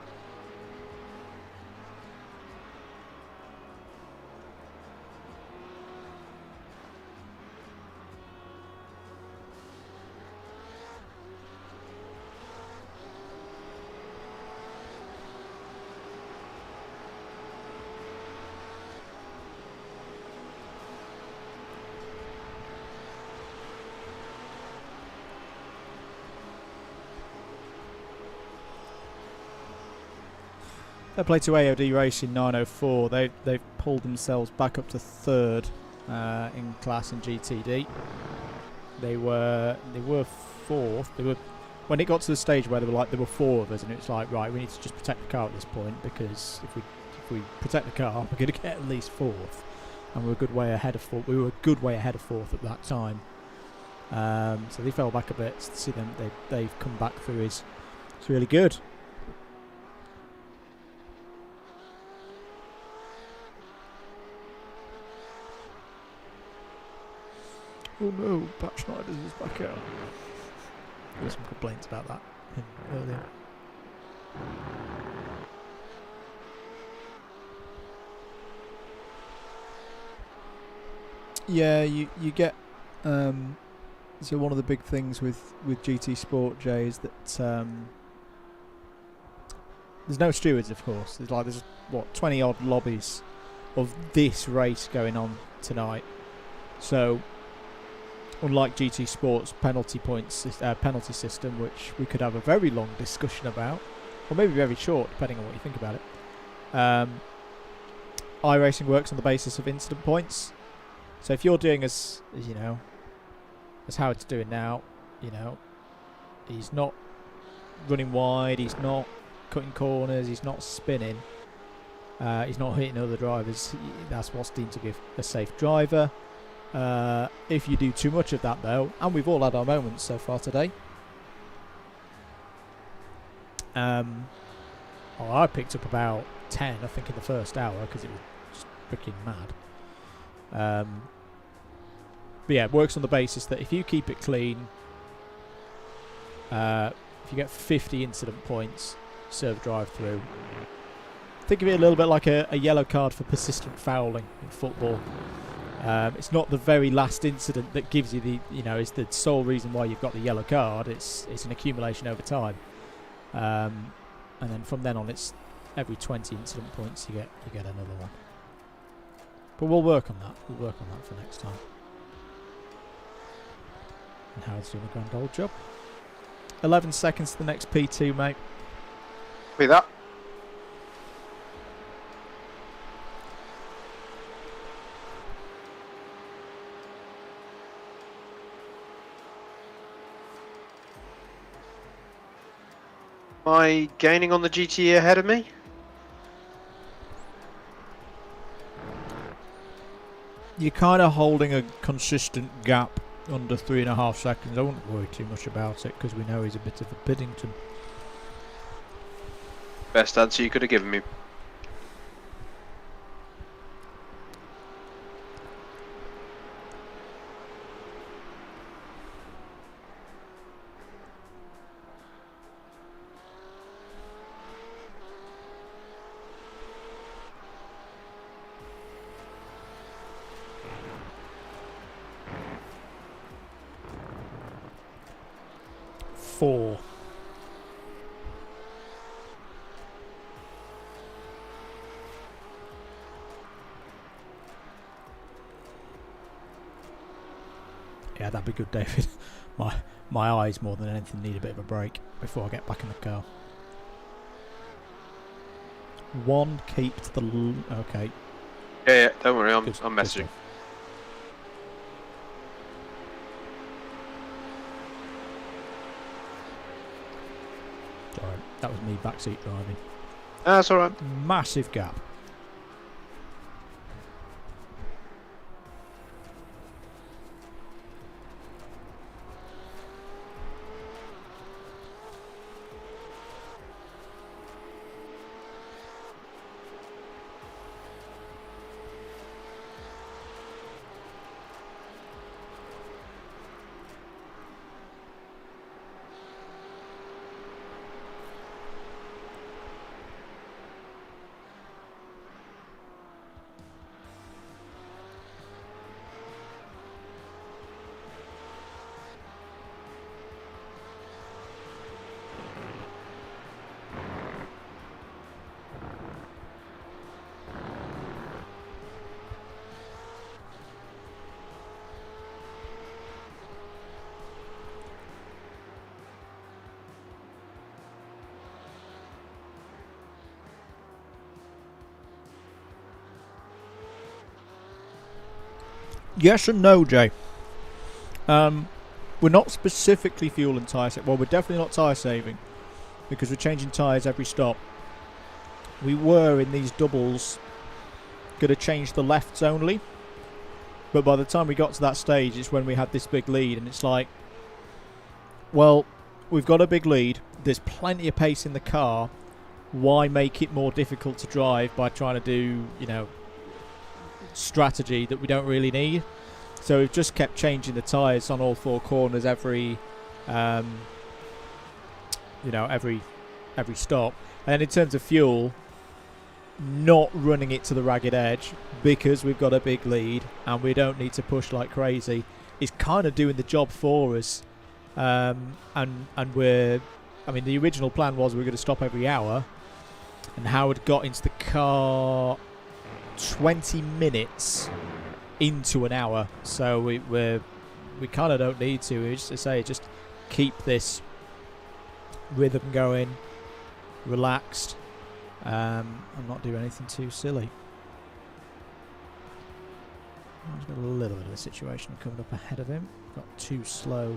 They play to AOD Racing 904. They've pulled themselves back up to third in class in GTD. They were fourth. They were when it got to the stage where there were 4 of us, and it's like, right, we need to just protect the car at this point, because if we protect the car, we're going to get at least 4th, and we're a good way ahead of 4th. We were a good way ahead of 4th at that time. So they fell back a bit. To see them, they've come back through is it's really good. Oh no, Pat Schneider's is back out. There were some complaints about that earlier. Yeah, you get so one of the big things with GT Sport, Jay, is that there's no stewards, of course. There's what, 20 odd lobbies of this race going on tonight. So unlike GT Sport's penalty system, which we could have a very long discussion about, or maybe very short, depending on what you think about it. iRacing works on the basis of incident points. So if you're doing as you know, as Howard's doing now, you know, he's not running wide, he's not cutting corners, he's not spinning. He's not hitting other drivers. That's what's deemed to be a safe driver. If you do too much of that, though, and we've all had our moments so far today. I picked up about 10, I think, in the first hour because it was just freaking mad. But yeah, it works on the basis that if you keep it clean, if you get 50 incident points, serve drive through. Think of it a little bit like a yellow card for persistent fouling in football. It's not the very last incident that gives you the, is the sole reason why you've got the yellow card. It's an accumulation over time, and then from then on, it's every 20 incident points you get another one. But we'll work on that. We'll work on that for next time. And Howard's doing a grand old job. 11 seconds to the next P2, mate. Be that. Am I gaining on the GTE ahead of me? You're kind of holding a consistent gap under 3.5 seconds. I wouldn't worry too much about it because we know he's a bit of a Biddington. Best answer you could have given me. Four. Yeah, that'd be good, David. My eyes more than anything need a bit of a break before I get back in the car. One, keep to the okay. Yeah, don't worry, I'm Good messaging. stuff. Sorry, that was me backseat driving. That's alright. Massive gap. Yes and no, Jay. We're not specifically fuel and tyre saving. Well, we're definitely not tyre saving because we're changing tyres every stop. We were in these doubles going to change the lefts only, but by the time we got to that stage, it's when we had this big lead, and it's like, well, we've got a big lead. There's plenty of pace in the car. Why make it more difficult to drive by trying to do, strategy that we don't really need? So we've just kept changing the tyres on all four corners every stop. And in terms of fuel, not running it to the ragged edge because we've got a big lead and we don't need to push like crazy is kind of doing the job for us. And the original plan was we were going to stop every hour, and Howard got into the car 20 minutes into an hour, so we kind of don't need to. We just keep this rhythm going, relaxed, and not do anything too silly. He's got a little bit of a situation coming up ahead of him. Got two slow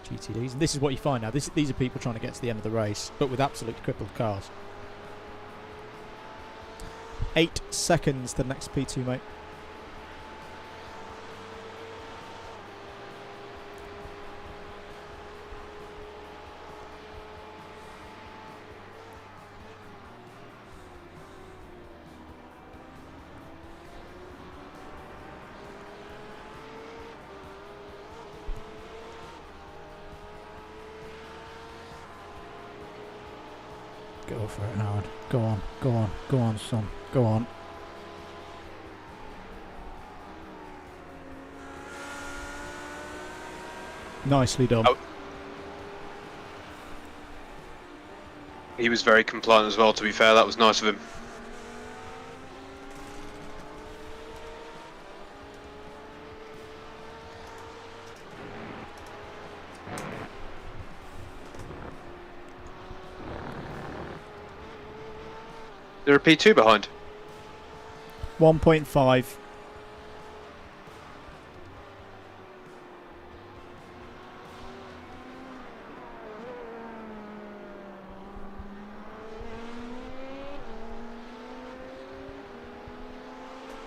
GTDs, and this is what you find now. These are people trying to get to the end of the race, but with absolutely crippled cars. 8 seconds to the next P2, mate. Go for it, Howard. Go on, go on, go on, son. Go on. Nicely done. Oh. He was very compliant as well, to be fair. That was nice of him. They're a P2 behind. 1.5.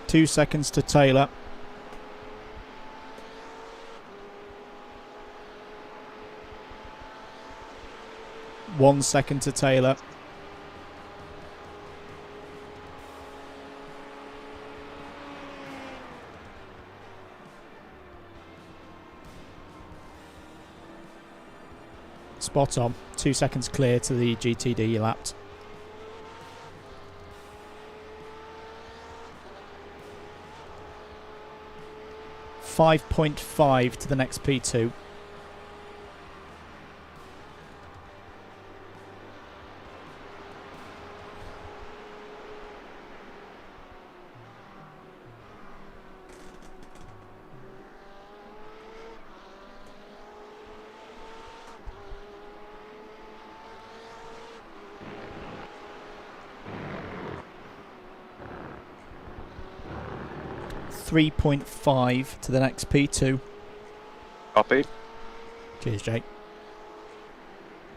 Two seconds to Taylor. One second to Taylor. Spot on. 2 seconds clear to the GTD you lapped. .5 to the next P2. .5 to the next P2. Copied. Cheers, Jake.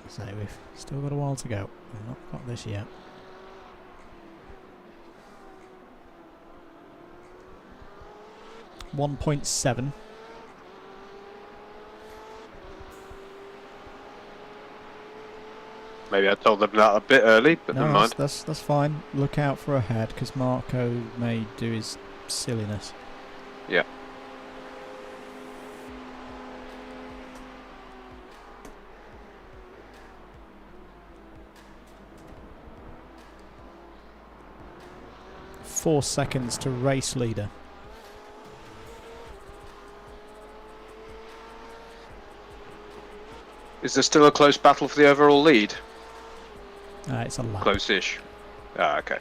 So we've still got a while to go. We've not got this yet. .7. Maybe I told them that a bit early, but No, never mind. that's fine. Look out for a head because Marco may do his silliness. Yeah. .4 seconds to race leader. Is there still a close battle for the overall lead? It's a lap. Close-ish. Ah, okay.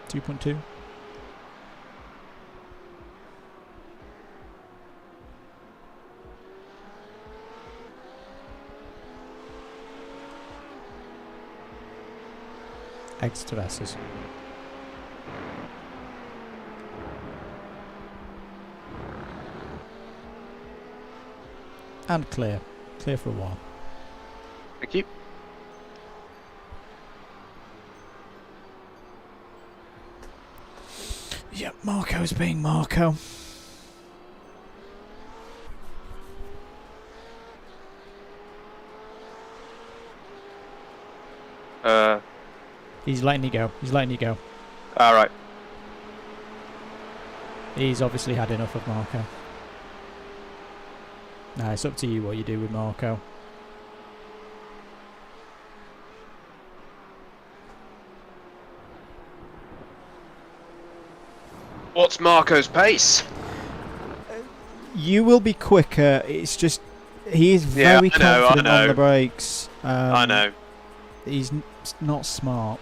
.2. Exit of S's. And clear. Clear for a while. Thank you. Yep, Marco's being Marco. He's letting you go. He's letting you go. Alright. He's obviously had enough of Marco. Nah, it's up to you what you do with Marco. What's Marco's pace? You will be quicker. It's just he is Yeah, very I know, confident I know. on the brakes. I know. He's not smart.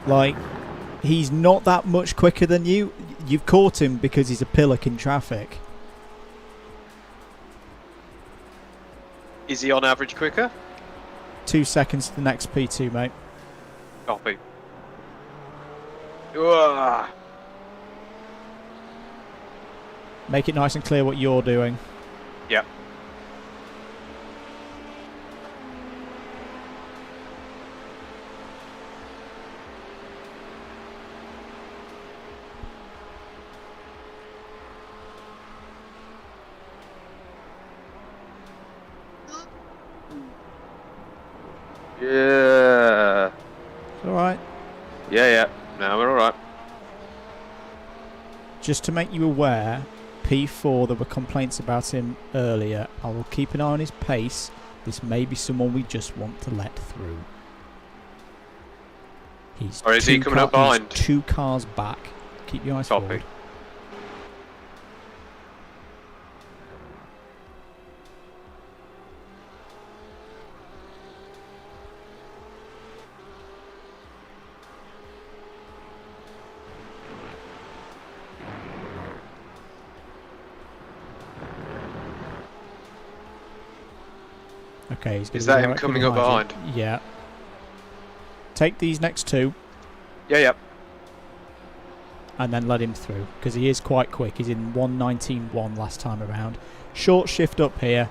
Like, He's not that much quicker than you. You've caught him because he's a pillock in traffic. Is he on average quicker? 2 seconds to the next P2, mate. Copy. Uah. Make it nice and clear what you're doing. Yep. Yeah. It's alright. Yeah. No, we're alright. Just to make you aware, P4, there were complaints about him earlier. I will keep an eye on his pace. This may be someone we just want to let through. He's Or is he coming up behind? 2 cars back. Keep your eyes Copy. forward. Okay, he's Is gonna that be him directly coming up behind? you. Yeah. Take these next 2 Yeah. and then let him through, because he is quite quick. He's in 1:19.1 last time around. Short shift up here.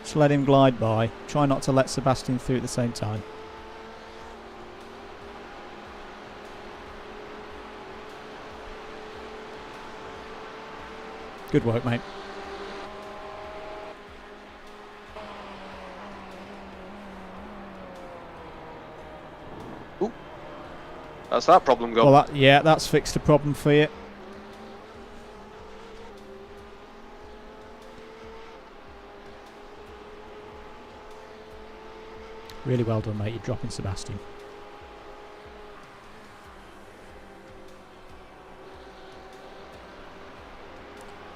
Just let him glide by. Try not to let Sebastian through at the same time. Good work, mate. That's that problem gone. Well, that's fixed a problem for you. Really well done, mate. You're dropping Sebastian.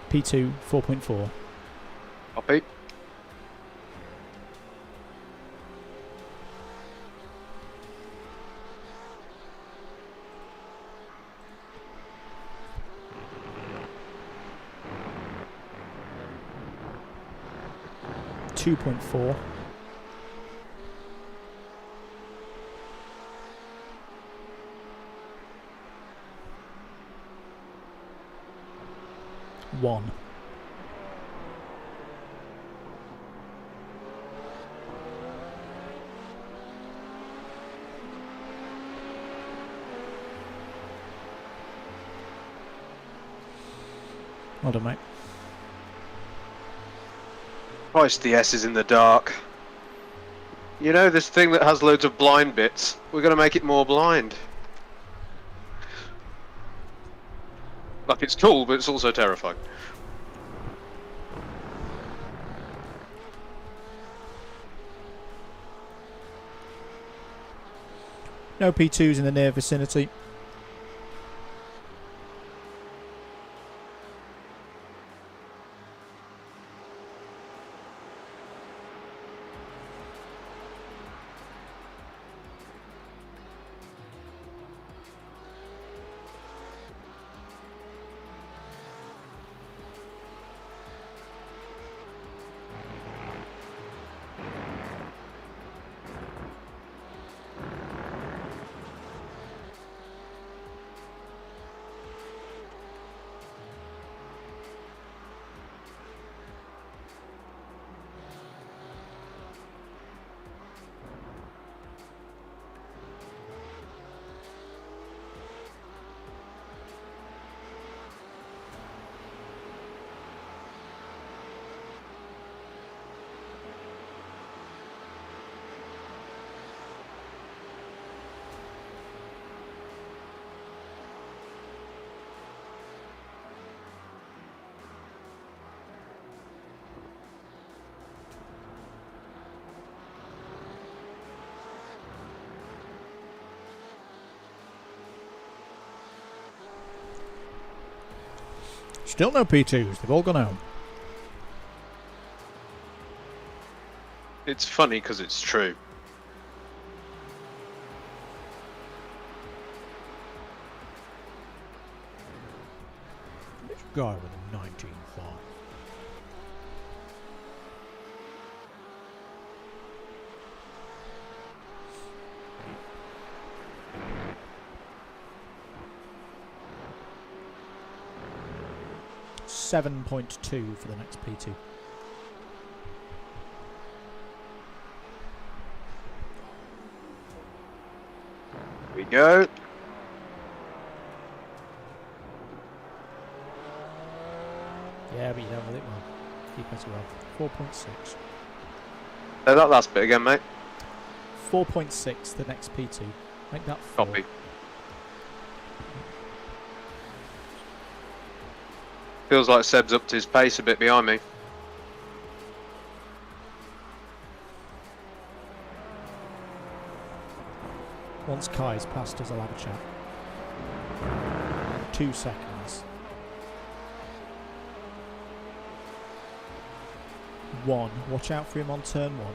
P2 4.4. Copy. .4. One. Well done, mate. Christ, the S is in the dark. You know, this thing that has loads of blind bits, we're going to make it more blind. Like, it's cool, but it's also terrifying. No P2s in the near vicinity. Still no P2s. They've all gone home. It's funny because it's true. Guy with a 19.5. .2 for the next P2. Here we go. Yeah, but you don't with it well. Keep it well. 4.6. Say that last bit again, mate. 4.6 the next P2. Make that 4. Copy. Feels like Seb's upped his pace a bit behind me. Once Kai's passed us, I'll have a chat. 2 seconds. 1. Watch out for him on turn 1.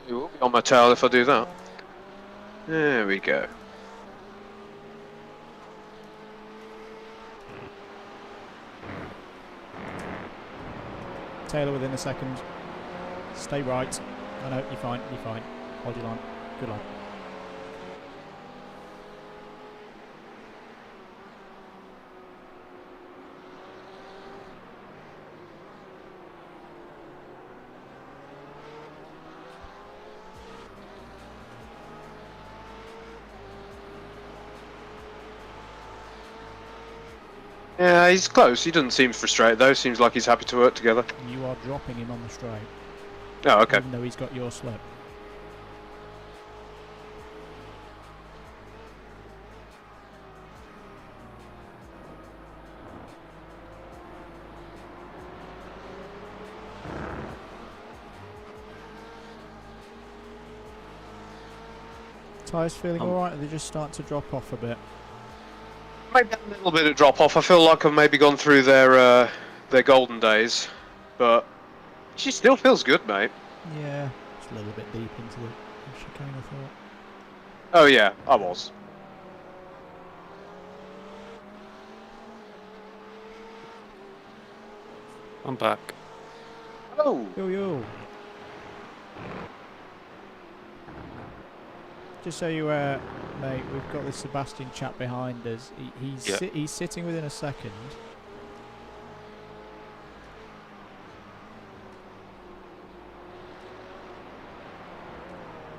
You will be on my tail if I do that. There we go. Taylor within a second. Stay right. I know, you're fine, you're fine. Hold your line. Good line. Yeah, he's close. He doesn't seem frustrated though. Seems like he's happy to work together. You are dropping him on the straight. Oh, okay. Even though he's got your slip. Tyres feeling alright, or they just start to drop off a bit? Maybe a little bit of drop off. I feel like I've maybe gone through their golden days, but she still feels good, mate. Yeah, it's a little bit deep into the chicane, I thought. Oh yeah, I was. I'm back. Oh. Yo yo. Just so you mate, we've got this Sebastian chap behind us. He's sitting within a second.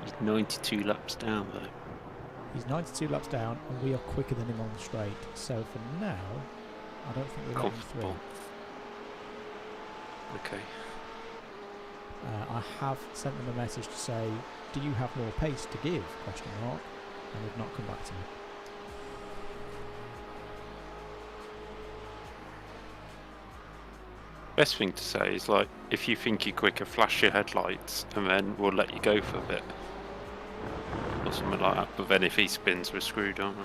He's 92 laps down though. He's 92 laps down, and we are quicker than him on the straight. So for now, I don't think we're getting through. Comfortable. Okay. I have sent them a message to say, do you have more pace to give? Question mark. And they've not come back to me. Best thing to say is like, if you think you're quicker, flash your headlights, and then we'll let you go for a bit, or something like that. But then if he spins, we're screwed, aren't we?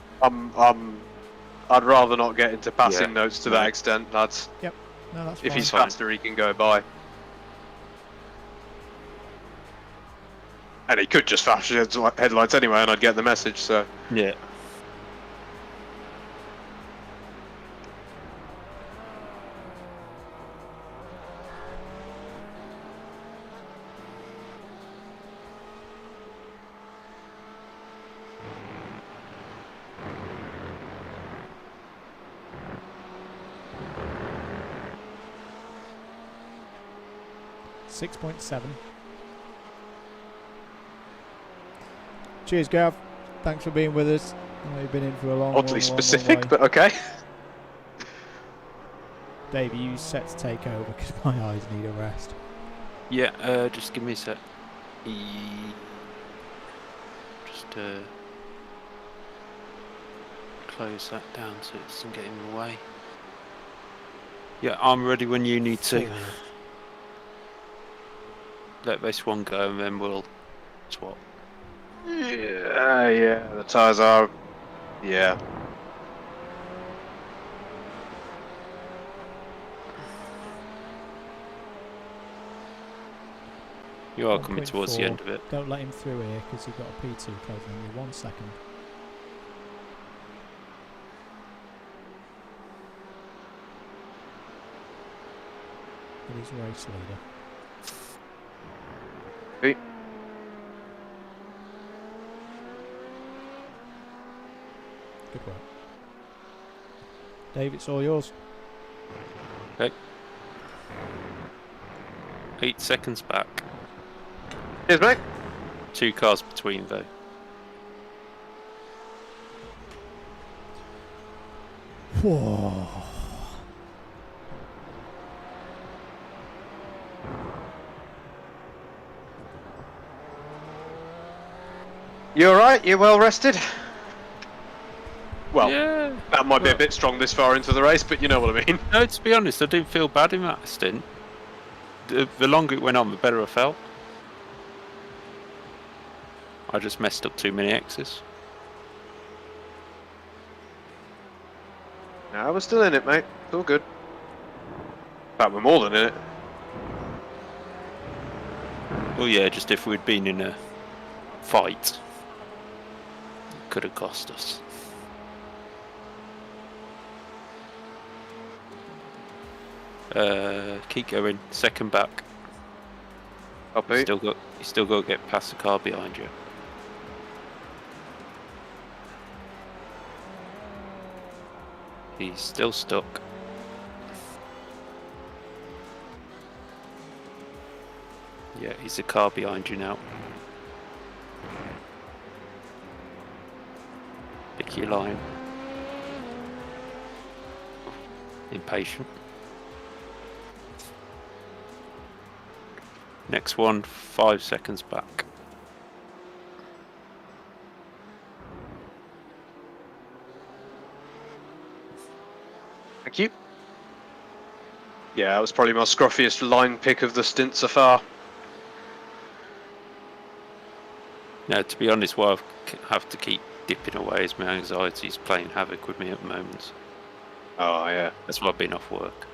I'd rather not get into passing notes to that extent, lads. Yep. No, that's If fine. he's faster, he can go by. And he could just flash his headlights anyway, and I'd get the message. So Yeah. .7. Cheers, Gav. Thanks for being with us. I know you've been in for a long, oddly long specific, way. but okay. Dave, are you set to take over? Because my eyes need a rest. Yeah, just give me a sec. Just close that down so it doesn't get in the way. Yeah, I'm ready when you need to. Let this one go and then we'll swap. Yeah, the tyres are. Yeah. You are coming towards the 1.4. end of it. Don't let him through here because you've got a P2 covering you. 1 second. It is race leader. Hey. Good work. Dave, it's all yours. Okay. 8 seconds back. Cheers, mate. 2 cars between though. Whoa. You alright? You well rested? Well, Yeah. that might be a bit strong this far into the race, but you know what I mean. No, to be honest, I didn't feel bad in that stint. The longer it went on, the better I felt. I just messed up too many X's. No, we're still in it, mate. It's all good. In fact, we're more than in it. Well, yeah, just if we'd been in a fight, it could have cost us. Keep going. Second back. Copy. You still got to get past the car behind you. He's still stuck. Yeah, he's a car behind you now. Pick your line. Impatient. Next one, 5 seconds back. Thank you. Yeah, that was probably my scruffiest line pick of the stint so far. Now, to be honest, what I have to keep dipping away is my anxiety's playing havoc with me at the moment. Oh, yeah. That's why I've been off work.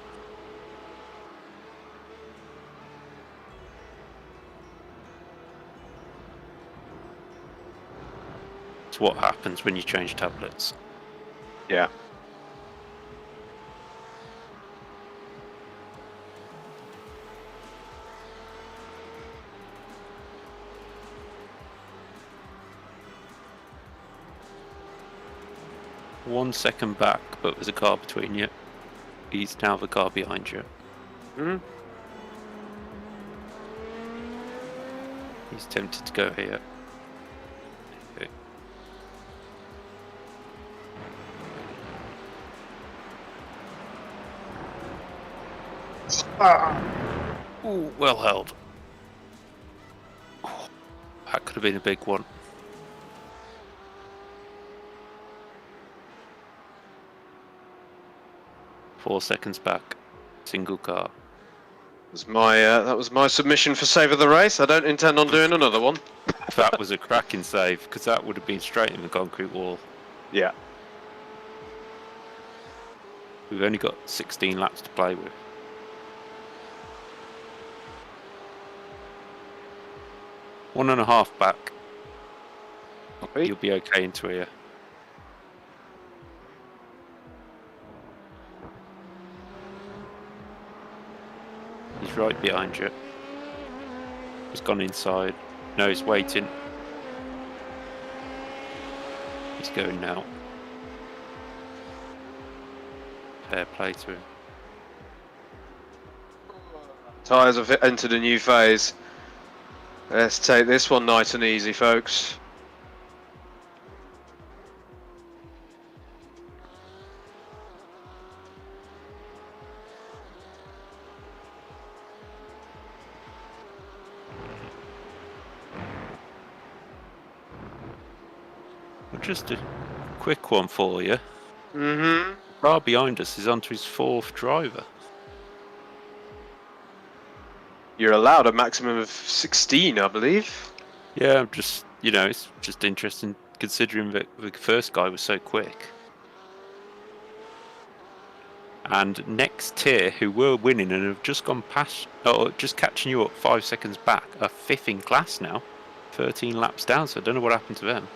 It's what happens when you change tablets. Yeah. One second back, but there's a car between you. He's now the car behind you. Hmm. He's tempted to go here. Okay. Ooh, well held. Oh, that could have been a big one. Four seconds back. Single car. That was my submission for save of the race. I don't intend on doing another one. That was a cracking save, because that would have been straight in the concrete wall. Yeah. We've only got 16 laps to play with. One and a half back. Copy. You'll be okay into here. He's right behind you. He's gone inside. No, he's waiting. He's going now. Fair play to him. Tyres have entered a new phase. Let's take this one nice and easy, folks. Just a quick one for you. Mm-hmm. The car behind us is onto his fourth driver. You're allowed a maximum of 16, I believe. Yeah, I'm just, it's just interesting considering that the first guy was so quick. And next tier, who were winning and have just gone past, or just catching you up 5 seconds back, are 5th in class now, 13 laps down. So I don't know what happened to them.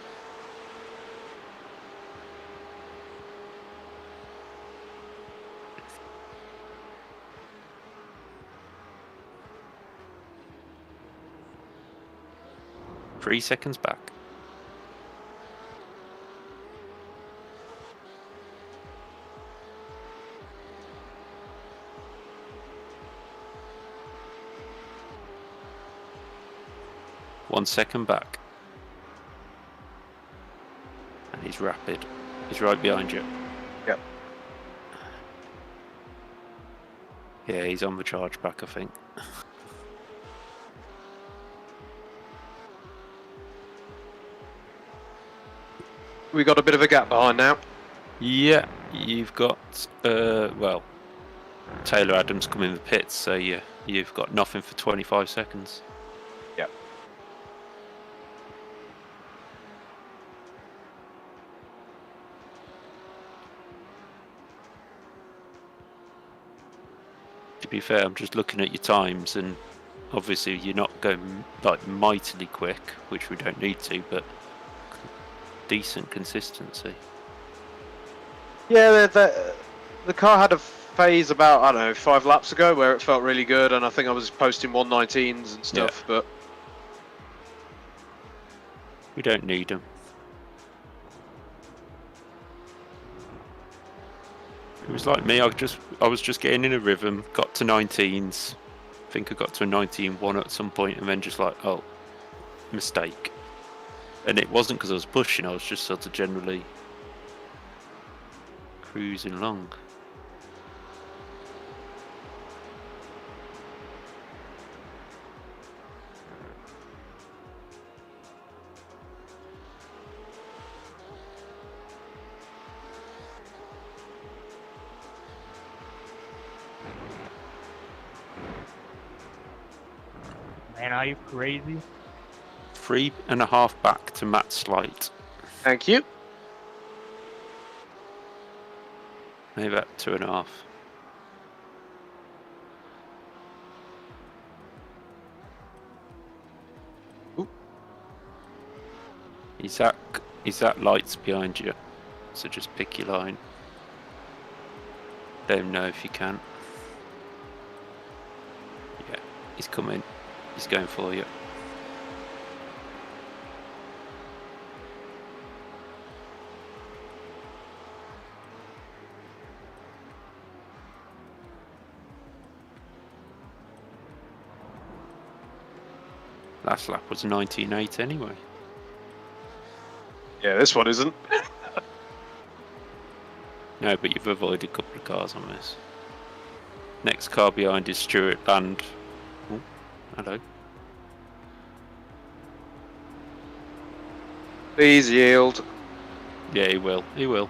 Three seconds back. One second back. And he's rapid. He's right behind you. Yep. Yeah, he's on the charge back, I think. We got a bit of a gap behind now. Yeah, you've got, well, Taylor Adams coming in the pits, so you've got nothing for 25 seconds. Yep. To be fair, I'm just looking at your times, and obviously you're not going like mightily quick, which we don't need to, but decent consistency. Yeah, the car had a phase about, I don't know, 5 laps ago where it felt really good, and I think I was posting 119s and stuff, but We don't need them. It was like me, I was just getting in a rhythm, got to 19s, I think I got to a 19.1 at some point, and then just like, oh, mistake. And it wasn't because I was pushing, I was just sort of generally cruising along. Man, are you crazy? 3.5 back to Matt Slight. thank you. Maybe about 2.5. Ooh. He's at lights behind you, so just pick your line. Let him know if you can. Yeah, he's coming. He's going for you. Last lap was 19.8 anyway. Yeah, this one isn't. No, but you've avoided a couple of cars on this. Next car behind is Stuart Land. Oh, hello. Please yield. Yeah, he will. He will.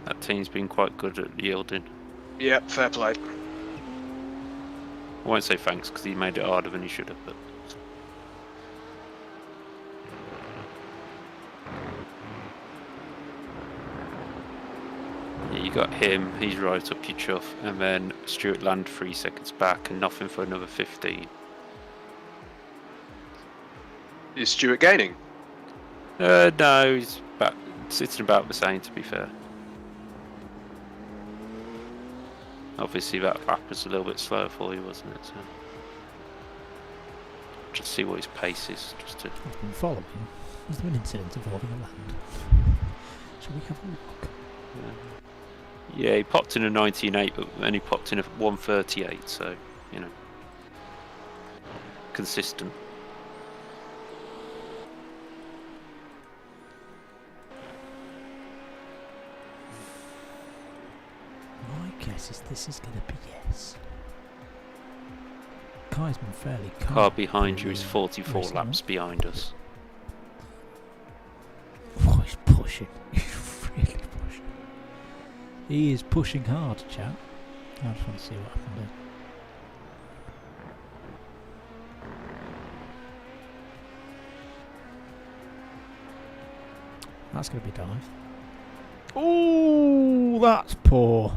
That team's been quite good at yielding. Yep, fair play. I won't say thanks because he made it harder than he should have, but... Yeah, you got him, he's right up your chuff, and then Stuart Land 3 seconds back and nothing for another 15. Is Stuart gaining? No, he's sitting about the same, to be fair. Obviously that lap was a little bit slower for you, wasn't it? So just see what his pace is, just to... I've been following. Has there been an incident involving a land? Shall we have a look? Yeah, he popped in a 19.8, but then he popped in a 138, so, you know, consistent. My guess is this is going to be yes. Kai's been fairly calm. Car behind you is through, 44 racing laps on. behind us. Oh, he's pushing. He's really pushing. He is pushing hard, chap. I just want to see what I can do. That's going to be dive. Oh, that's poor.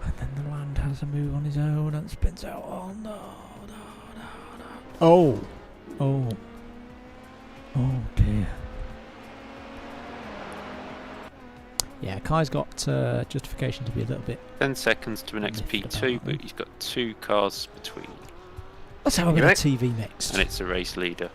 And then the land has a move on his own and spins out. Oh no, no. Oh. Oh. Oh dear. Yeah, Kai's got justification to be a little bit. 10 seconds to an XP2, but he's got 2 cars between. Let's have a bit of TV next. And it's a race leader.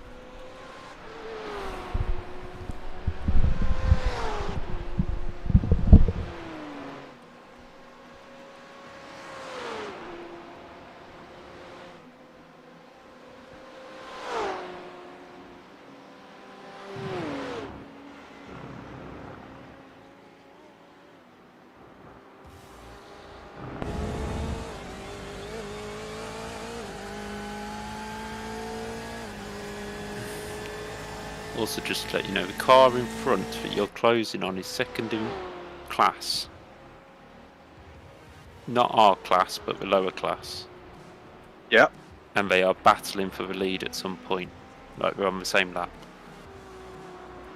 Also, just to let you know, the car in front that you're closing on is second in class. Not our class, but the lower class. Yep. And they are battling for the lead at some point. Like, we're on the same lap.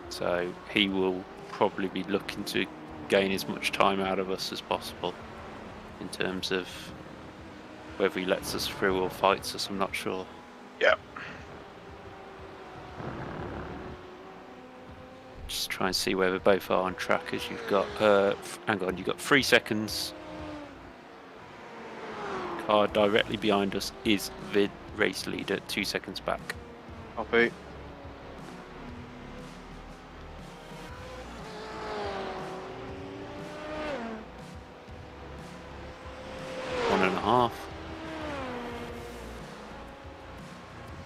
So, he will probably be looking to gain as much time out of us as possible. In terms of whether he lets us through or fights us, I'm not sure. Yep. Just try and see where they both are on track. As you've got, hang on, you've got 3 seconds. Car directly behind us is the race leader, 2 seconds back. Copy. One and a half.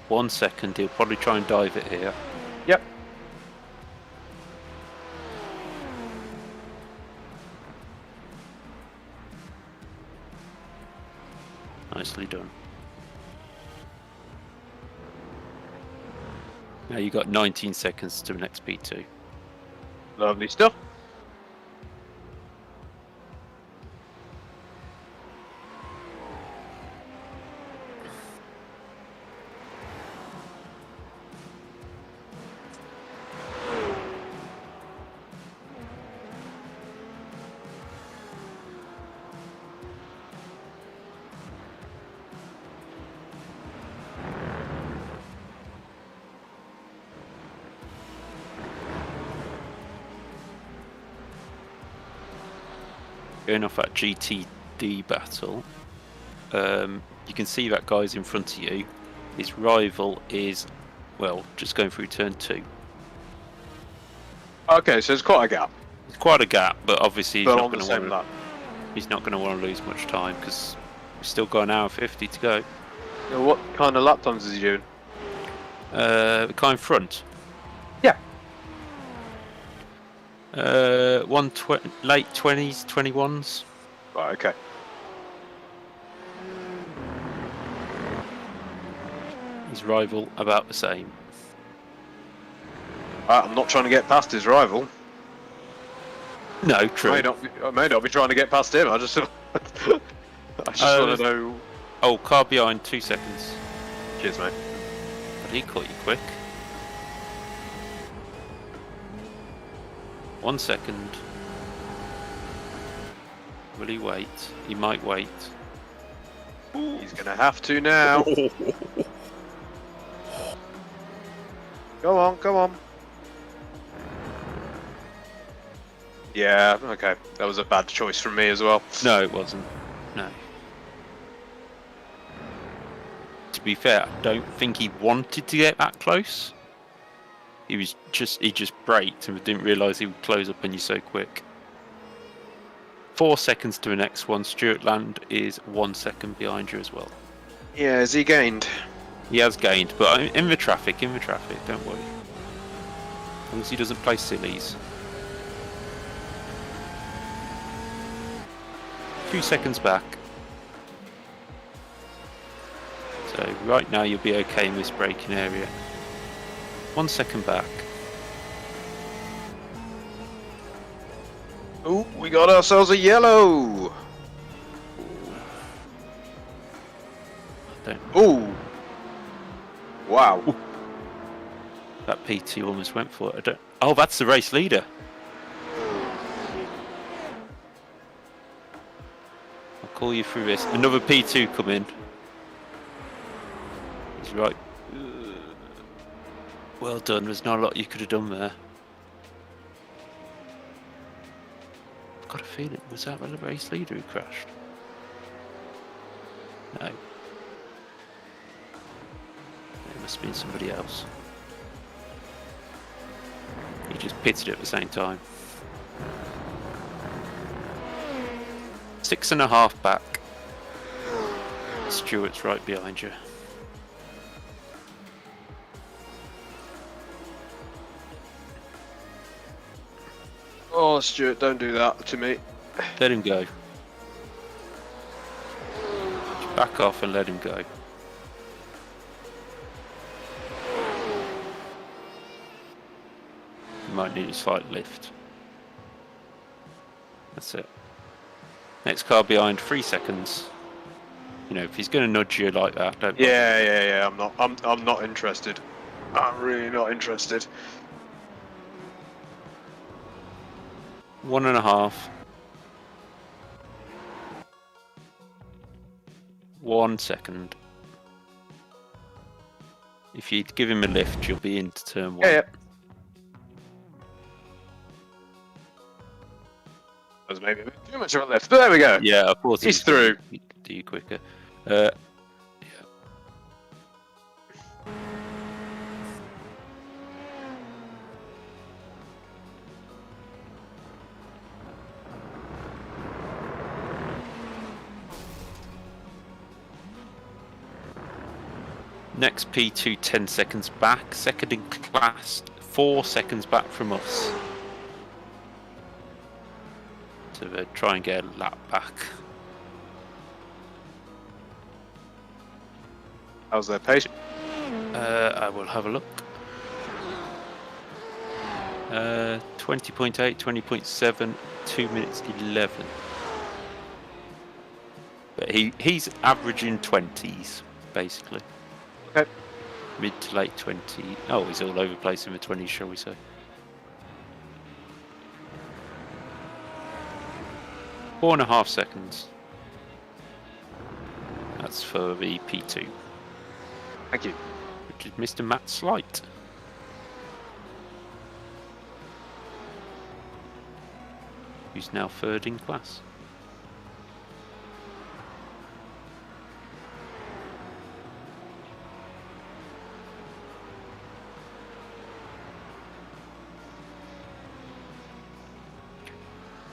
1 second. He'll probably try and dive it here. Yep. Nicely done. Now you got 19 seconds to an XP2. Lovely stuff. Going off that GTD battle, you can see that guy's in front of you. His rival is, well, just going through turn 2. Okay, so it's quite a gap. It's quite a gap, but obviously he's But not on the going same to lap. he's not going to want to lose much time because we've still got an hour 50 to go. Now, what kind of lap times is he doing? The guy in front. Yeah. Late 20s, 21s. Right, okay. His rival about the same. I'm not trying to get past his rival. No, true. I may not be trying to get past him. I just want to know. Oh, car behind, 2 seconds. Cheers, mate. But he caught you quick. 1 second. Will he wait? He might wait. He's gonna have to now. Go on, come on. Yeah, okay. That was a bad choice from me as well. No, it wasn't. No. To be fair, I don't think he wanted to get that close. He just braked and didn't realise he would close up on you so quick. 4 seconds to the next one. Stuart Land is 1 second behind you as well. Yeah, has he gained? He has gained, but in the traffic, don't worry. As long as he doesn't play sillies. 2 seconds back. So right now you'll be okay in this braking area. 1 second back. Oh, we got ourselves a yellow. Oh. Wow. Ooh. That PT almost went for it. Oh, that's the race leader. call you through this. Another P2 come in. He's right. Well done. There's not a lot you could have done there. I've got a feeling, was that the race leader who crashed? No. It must have been somebody else. He just pitted at the same time. 6.5 back. Stewart's right behind you. Oh, Stuart, don't do that to me. Let him go. Back off and let him go. You might need a slight lift. That's it. Next car behind, 3 seconds. You know, if he's going to nudge you like that, don't. Yeah. I'm not interested. I'm really not interested. 1.5. 1 second. If you give him a lift, you'll be into turn 1. Yeah. That was maybe a bit too much of a lift, but there we go. Yeah, of course. He's through. Do you quicker? Yeah. Next P2 10 seconds back, second in class 4 seconds back from us. So we'll try and get a lap back. How's their pace? I will have a look. 20.8, 20.7, 2 minutes 11. But he's averaging 20s, basically. Okay. Mid to late 20. Oh, he's all over the place in the 20s, shall we say. 4.5 seconds. That's for the P2. Thank you. Which is Mr. Matt Slight. Who's now third in class.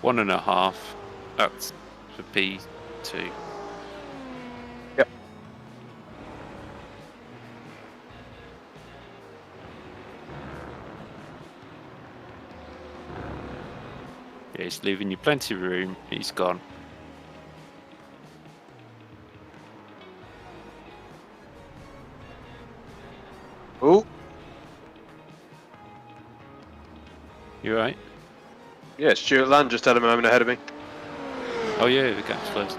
One and a half. That's for P2. Yep. Yeah, he's leaving you plenty of room. He's gone. Oh. You right? Yeah, Stuart Land just had a moment ahead of me. Oh yeah, the gap's closed.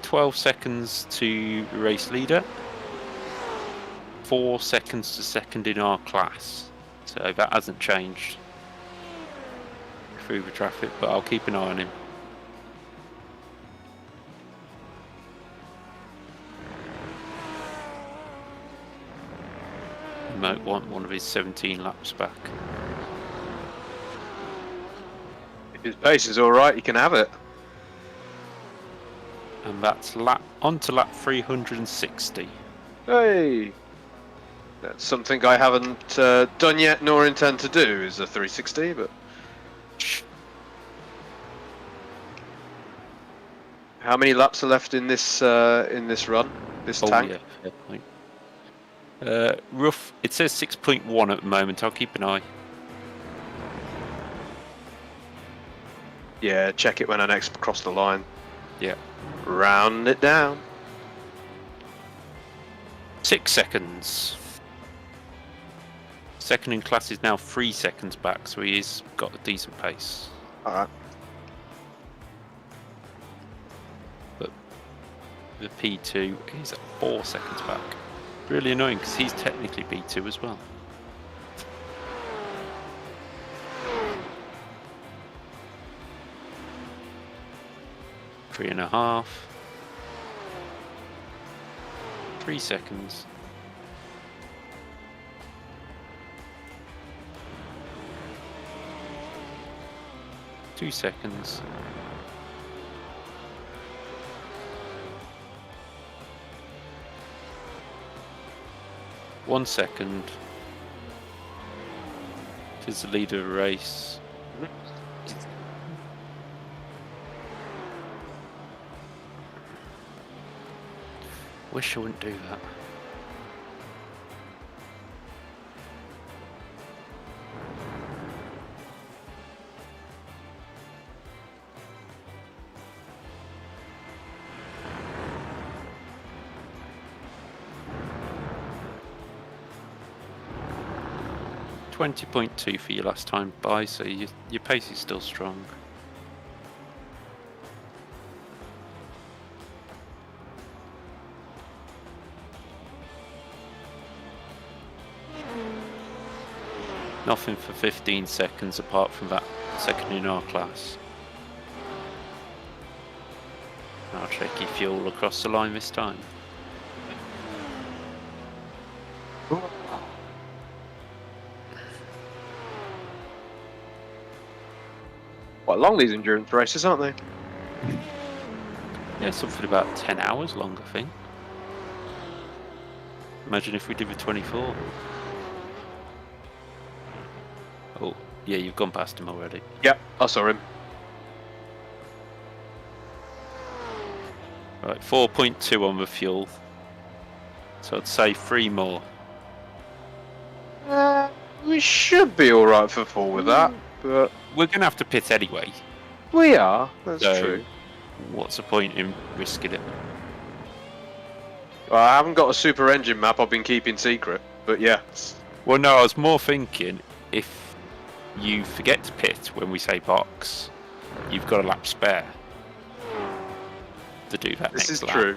12 seconds to race leader. 4 seconds to second in our class. So that hasn't changed through the traffic, but I'll keep an eye on him. He might want one of his 17 laps back. If his pace is alright, he can have it. And that's on to lap 360. Hey! That's something I haven't done yet, nor intend to do, is a 360, but... How many laps are left in this run, this tank? Yeah, fair point. Rough, it says 6.1 at the moment, I'll keep an eye. Yeah, check it when I next cross the line. Yeah. Round it down. 6 seconds. Second in class is now 3 seconds back, so he's got a decent pace. Alright. But the P2 is at 4 seconds back. Really annoying because he's technically P2 as well. 3.5. 3 seconds. 2 seconds. 1 second. Tis the leader of the race. Wish I wouldn't do that. .2 for your last time by, so your pace is still strong. Nothing for 15 seconds apart from that second in our class. I'll check your fuel across the line this time. Quite long, these endurance races, aren't they? Yeah, something about 10 hours long, I think. Imagine if we did with 24. Oh, yeah, you've gone past him already. Yep, I saw him. Right, 4.2 on the fuel. So I'd say 3 more. We should be alright for 4 with that, but... We're going to have to pit anyway. We are, that's So, true. What's the point in risking it? Well, I haven't got a super engine map I've been keeping secret, but yeah. Well, no, I was more thinking if you forget to pit when we say box, you've got a lap spare to do that This next is lap. true.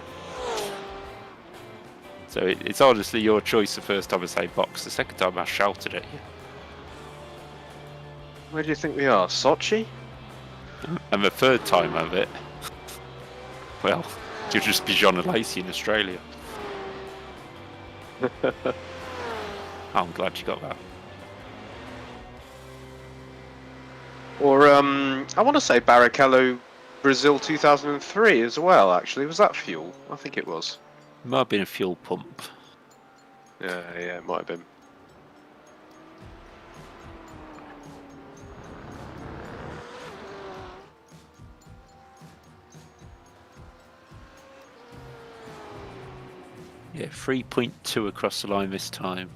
So it's honestly your choice the first time I say box, the second time I shouted at you. Where do you think we are? Sochi? And the third time of it, well, you'll just be John and Lacey in Australia. I'm glad you got that. Or, I want to say Barrichello, Brazil 2003 as well, actually. Was that fuel? I think it was. Might have been a fuel pump. Yeah, it might have been. Yeah, 3.2 across the line this time.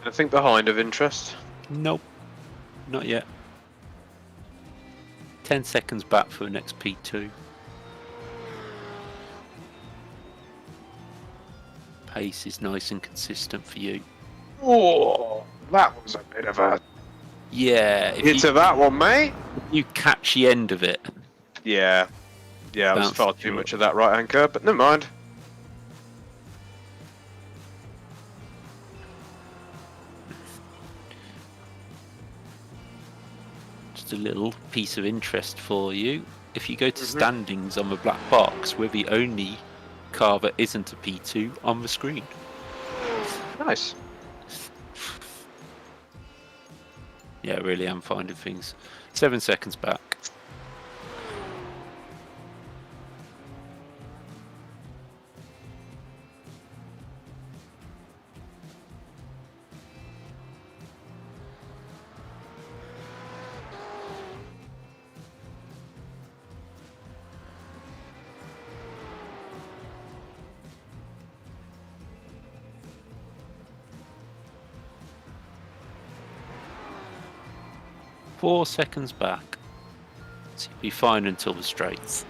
Anything behind of interest? Nope, not yet. 10 seconds back for the next P2. Pace is nice and consistent for you. Oh, that was a bit of a Yeah, hit to that one, mate. you catch the end of it. Yeah, it was Bounced far too through much of that right hand curve, but never mind. Just a little piece of interest for you. If you go to standings on the black box, we're the only car that isn't a P2 on the screen. Nice. Yeah, really am finding things. 7 seconds back. Four seconds back. So you'll be fine until the straights.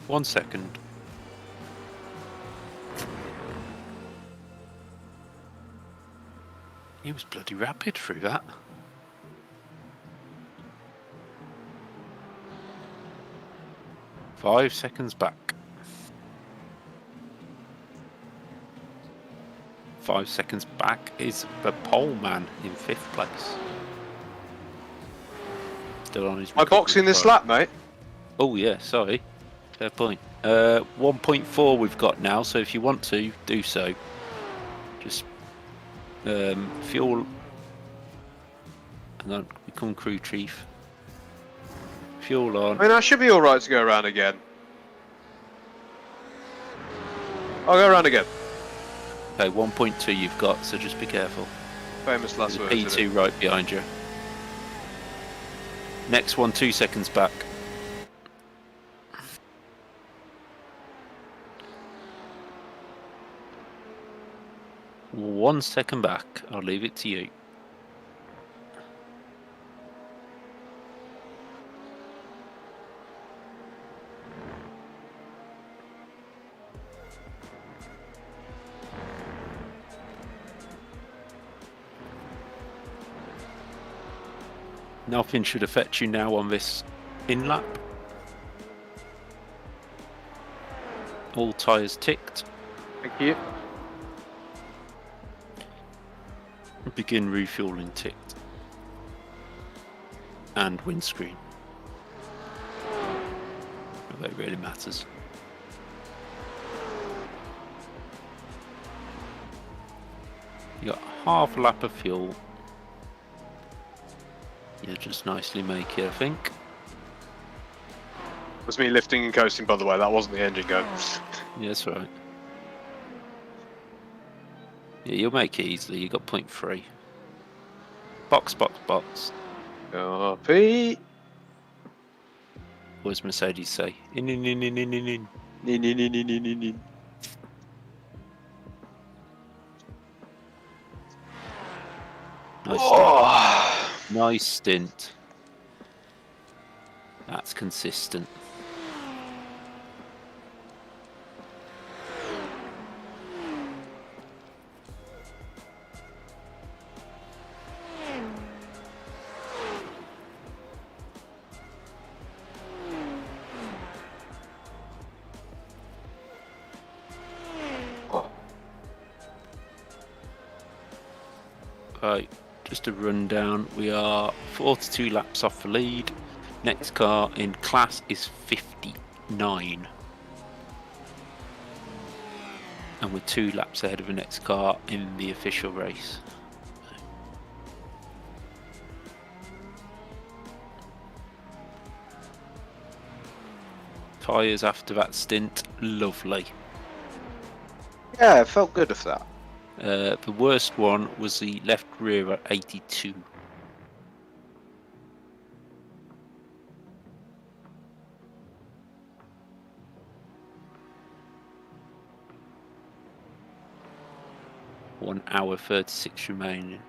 One second. He was bloody rapid through that. Five seconds back. 5 seconds back is the pole man in 5th place. Still on his. Am I boxing this lap, mate? Oh yeah, sorry. Fair point. 1.4 we've got now, so if you want to, do so. Just fuel, and then become crew chief. Fuel on. I mean, I should be alright to go around again. I'll go around again. Okay, 1.2 you've got, so just be careful. Famous last words. P2 right behind you. Next one, 2 seconds back. One second back. I'll leave it to you. Nothing should affect you now on this in lap. All tyres ticked. Thank you. Begin refueling ticked. And windscreen. That really matters. You got half a lap of fuel. You just nicely make it, I think. Was me lifting and coasting, by the way. That wasn't the engine going. Yeah, that's right. Yeah, you'll make it easily. You got 0.3. Box, box, box. Copy. What does Mercedes say? In, in, in, in, in, in, in. In, in, in, in, in, in, in. Nice Oh. stint. Nice stint. That's consistent. Right, just a rundown. We are 42 laps off the lead. Next car in class is 59. And we're 2 laps ahead of the next car in the official race. Tyres after that stint, lovely. Yeah, it felt good of that. The worst one was the left rear at 82. One hour 36 remaining.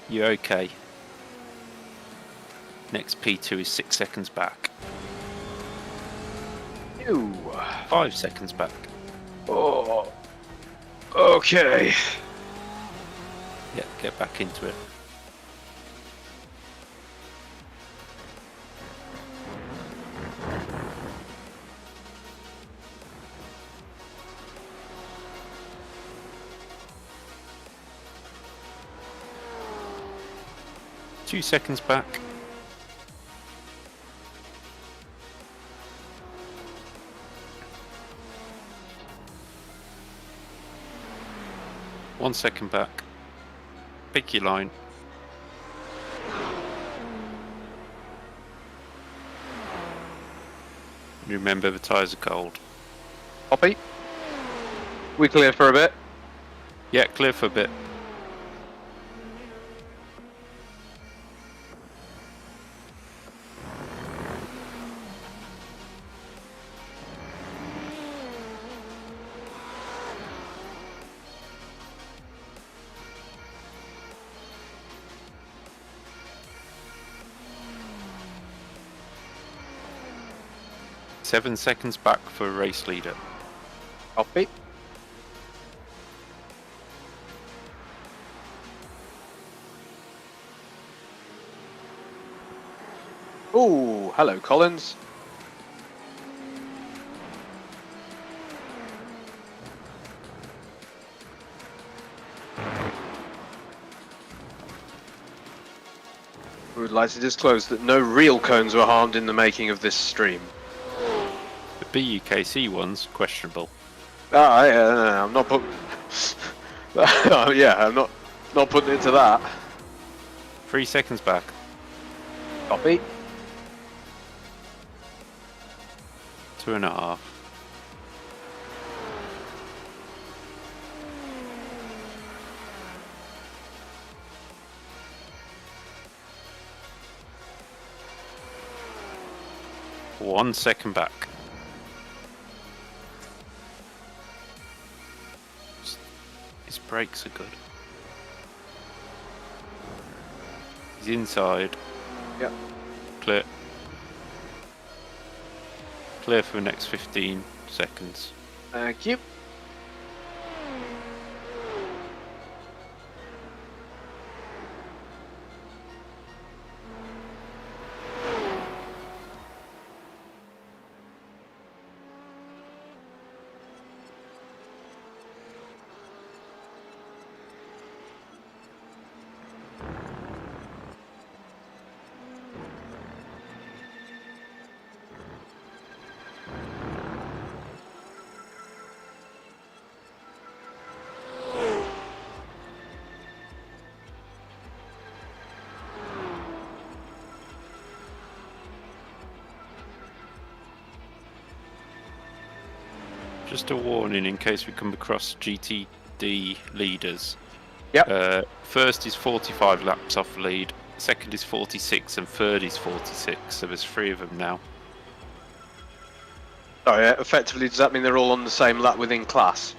You're okay. Next P2 is 6 seconds back. Ew. 5 seconds back. Oh. Okay. Yeah, get back into it. Two seconds back. One second back. Pick your line. Remember the tyres are cold. Copy. We clear for a bit. Yeah, clear for a bit. 7 seconds back for race leader. Copy. Oh, hello, Collins. We would like to disclose that no real cones were harmed in the making of this stream. The BUKC one's questionable. Ah, yeah, no, I'm not putting. Yeah, I'm not putting it to that. 3 seconds back. Copy. 2.5. One second back. His brakes are good. He's inside. Yep. Clear. Clear for the next 15 seconds. Thank you. Just a warning in case we come across GTD leaders. Yep. First is 45 laps off lead, second is 46, and third is 46. So there's 3 of them now. Sorry, effectively, does that mean they're all on the same lap within class?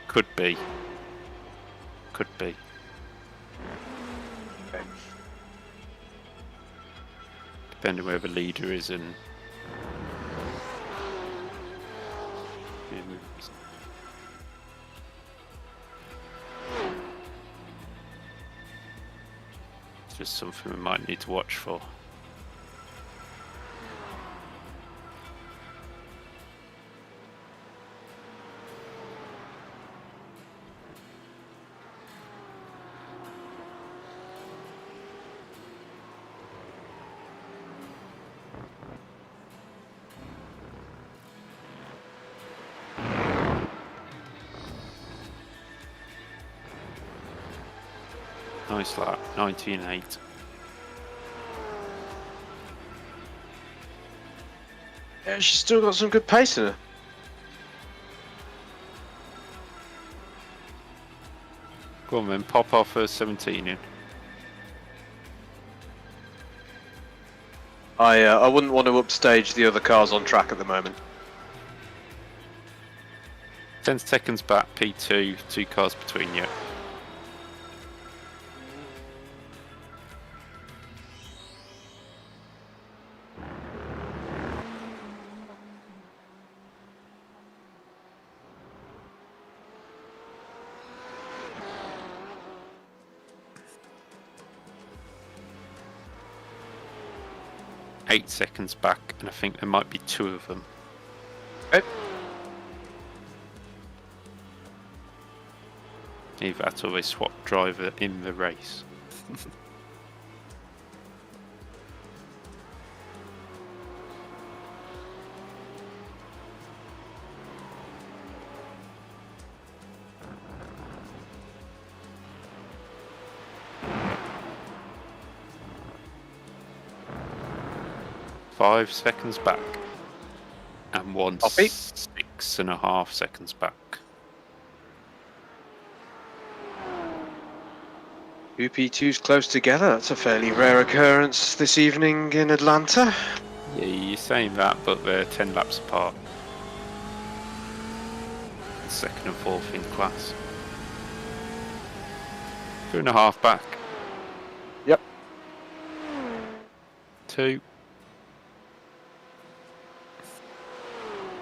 Could be. Could be. Okay. Depending where the leader is and. It's just something we might need to watch for. Nice lap, 19.8. Yeah, she's still got some good pace in her. Go on then, pop our first 17 in. I wouldn't want to upstage the other cars on track at the moment. 10 seconds back, P2, 2 cars between you. Eight seconds back, and I think there might be 2 of them. Okay. Either that or they swap driver in the race. Five seconds back, and one Copy. 6.5 seconds back. Two P2s close together, that's a fairly rare occurrence this evening in Atlanta. Yeah, you're saying that, but they're 10 laps apart. Second and fourth in class. 2.5 back. Yep. 2.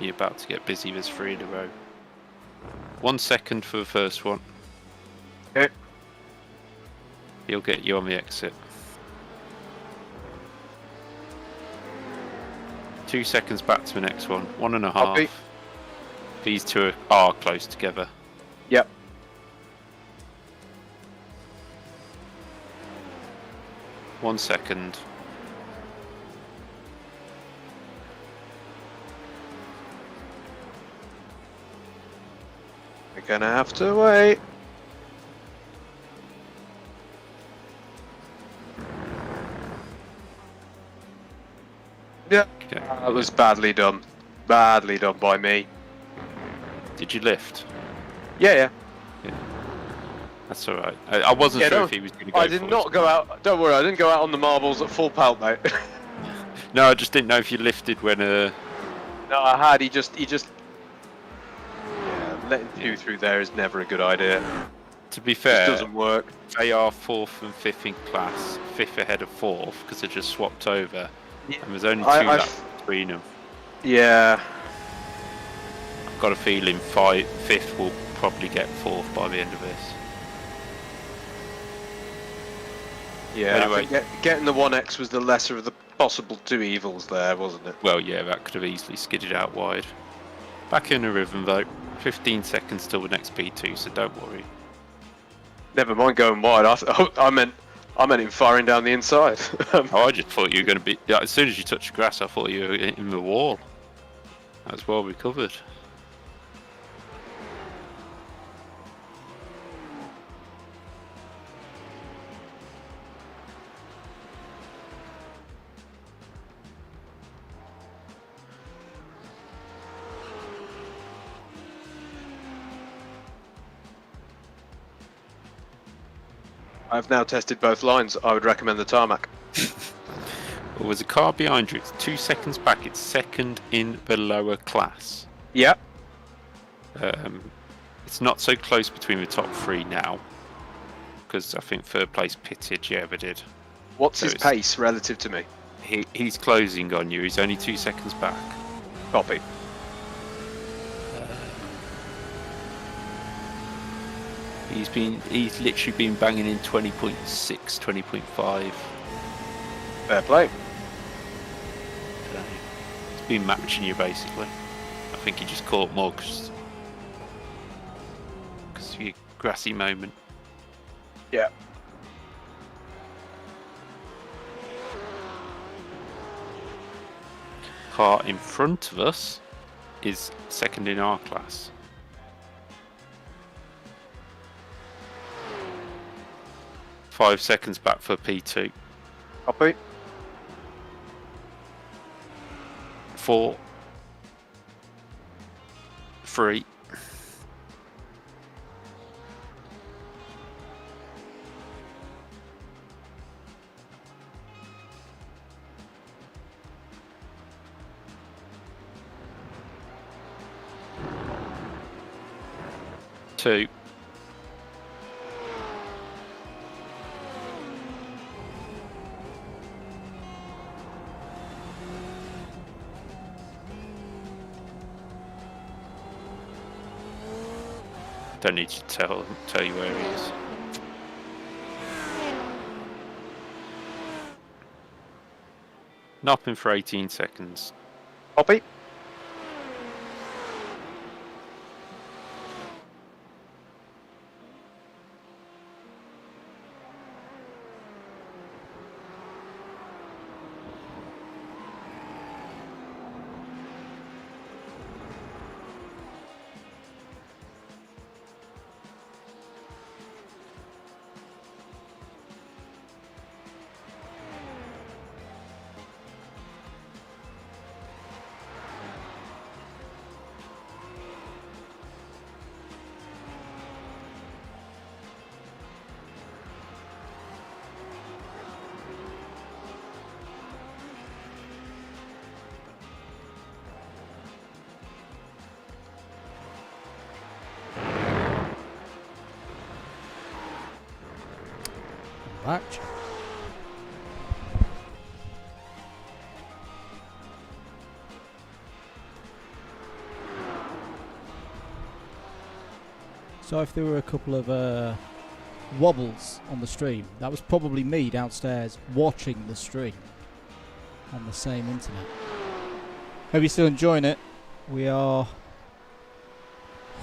You're about to get busy. There's 3 in a row. 1 second for the first one. Okay. He'll get you on the exit. 2 seconds back to the next one. 1.5. Copy. These two are close together. Yep. One second. We're gonna have to wait. Yeah. Okay. That was badly done. Badly done by me. Did you lift? Yeah. That's alright. I wasn't Yeah, sure no, if he was going to go I did for not it. go out. Don't worry, I didn't go out on the marbles at full pelt, mate. No, I just didn't know if you lifted when No, I had. He just. Yeah, letting two Yeah. through there is never a good idea. to be It fair, doesn't work. they are 4th and 5th in class, 5th ahead of 4th because they just swapped over, Yeah. and there's only 2 I laps between them. Yeah. I've got a feeling 5th will probably get 4th by the end of this. Yeah. Anyway. I think getting the 1X was the lesser of the possible 2 evils there, wasn't it? Well, yeah, that could have easily skidded out wide. Back in the rhythm though. 15 seconds till the next P2, so don't worry. Never mind going wide. I meant him firing down the inside. Oh, I just thought you were going to be. Yeah, as soon as you touched the grass, I thought you were in the wall. That's well recovered. I've now tested both lines. I would recommend the tarmac. Well, there's a car behind you. It's 2 seconds back. It's second in the lower class. Yeah. It's not so close between the top 3 now, because I think third place pitted. Yeah, they did. What's So his it's- pace relative to me? He's closing on you. He's only 2 seconds back. Copy. He's literally been banging in 20.6, 20.5. Fair play. He's been matching you basically. I think he just caught more because of your grassy moment. Yeah. Car in front of us is second in our class. Five seconds back for P2. Copy. 4, 3. Two. Don't need to tell you where he is. Nothing for 18 seconds. Copy. Back. So if there were a couple of wobbles on the stream, that was probably me downstairs watching the stream on the same internet. Hope you're still enjoying it. We are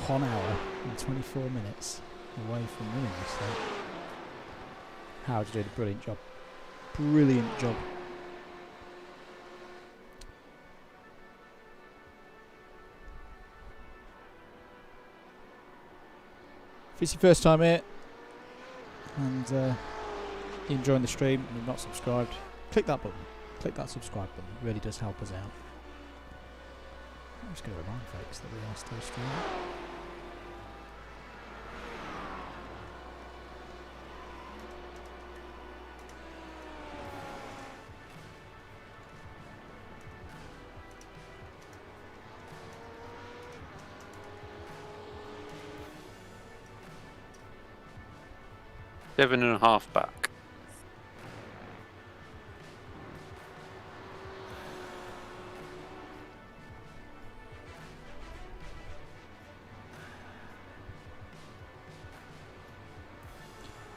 1 hour and 24 minutes away from winning this thing. Howard did a brilliant job. Brilliant job. If it's your first time here and you're enjoying the stream and you're not subscribed, click that button. Click that subscribe button. It really does help us out. I'm just going to remind folks that we are still streaming. Seven and a half back.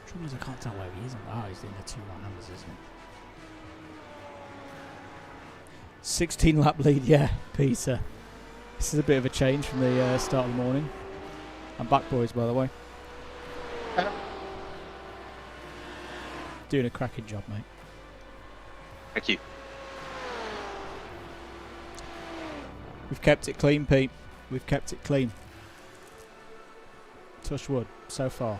Trouble is I can't tell where he is on the he's doing the 2 right handers, isn't it? 16 lap lead, yeah, Peter. This is a bit of a change from the start of the morning. I'm back, boys, by the way. Doing a cracking job, mate. Thank you. We've kept it clean, Pete. We've kept it clean. Touch wood, so far.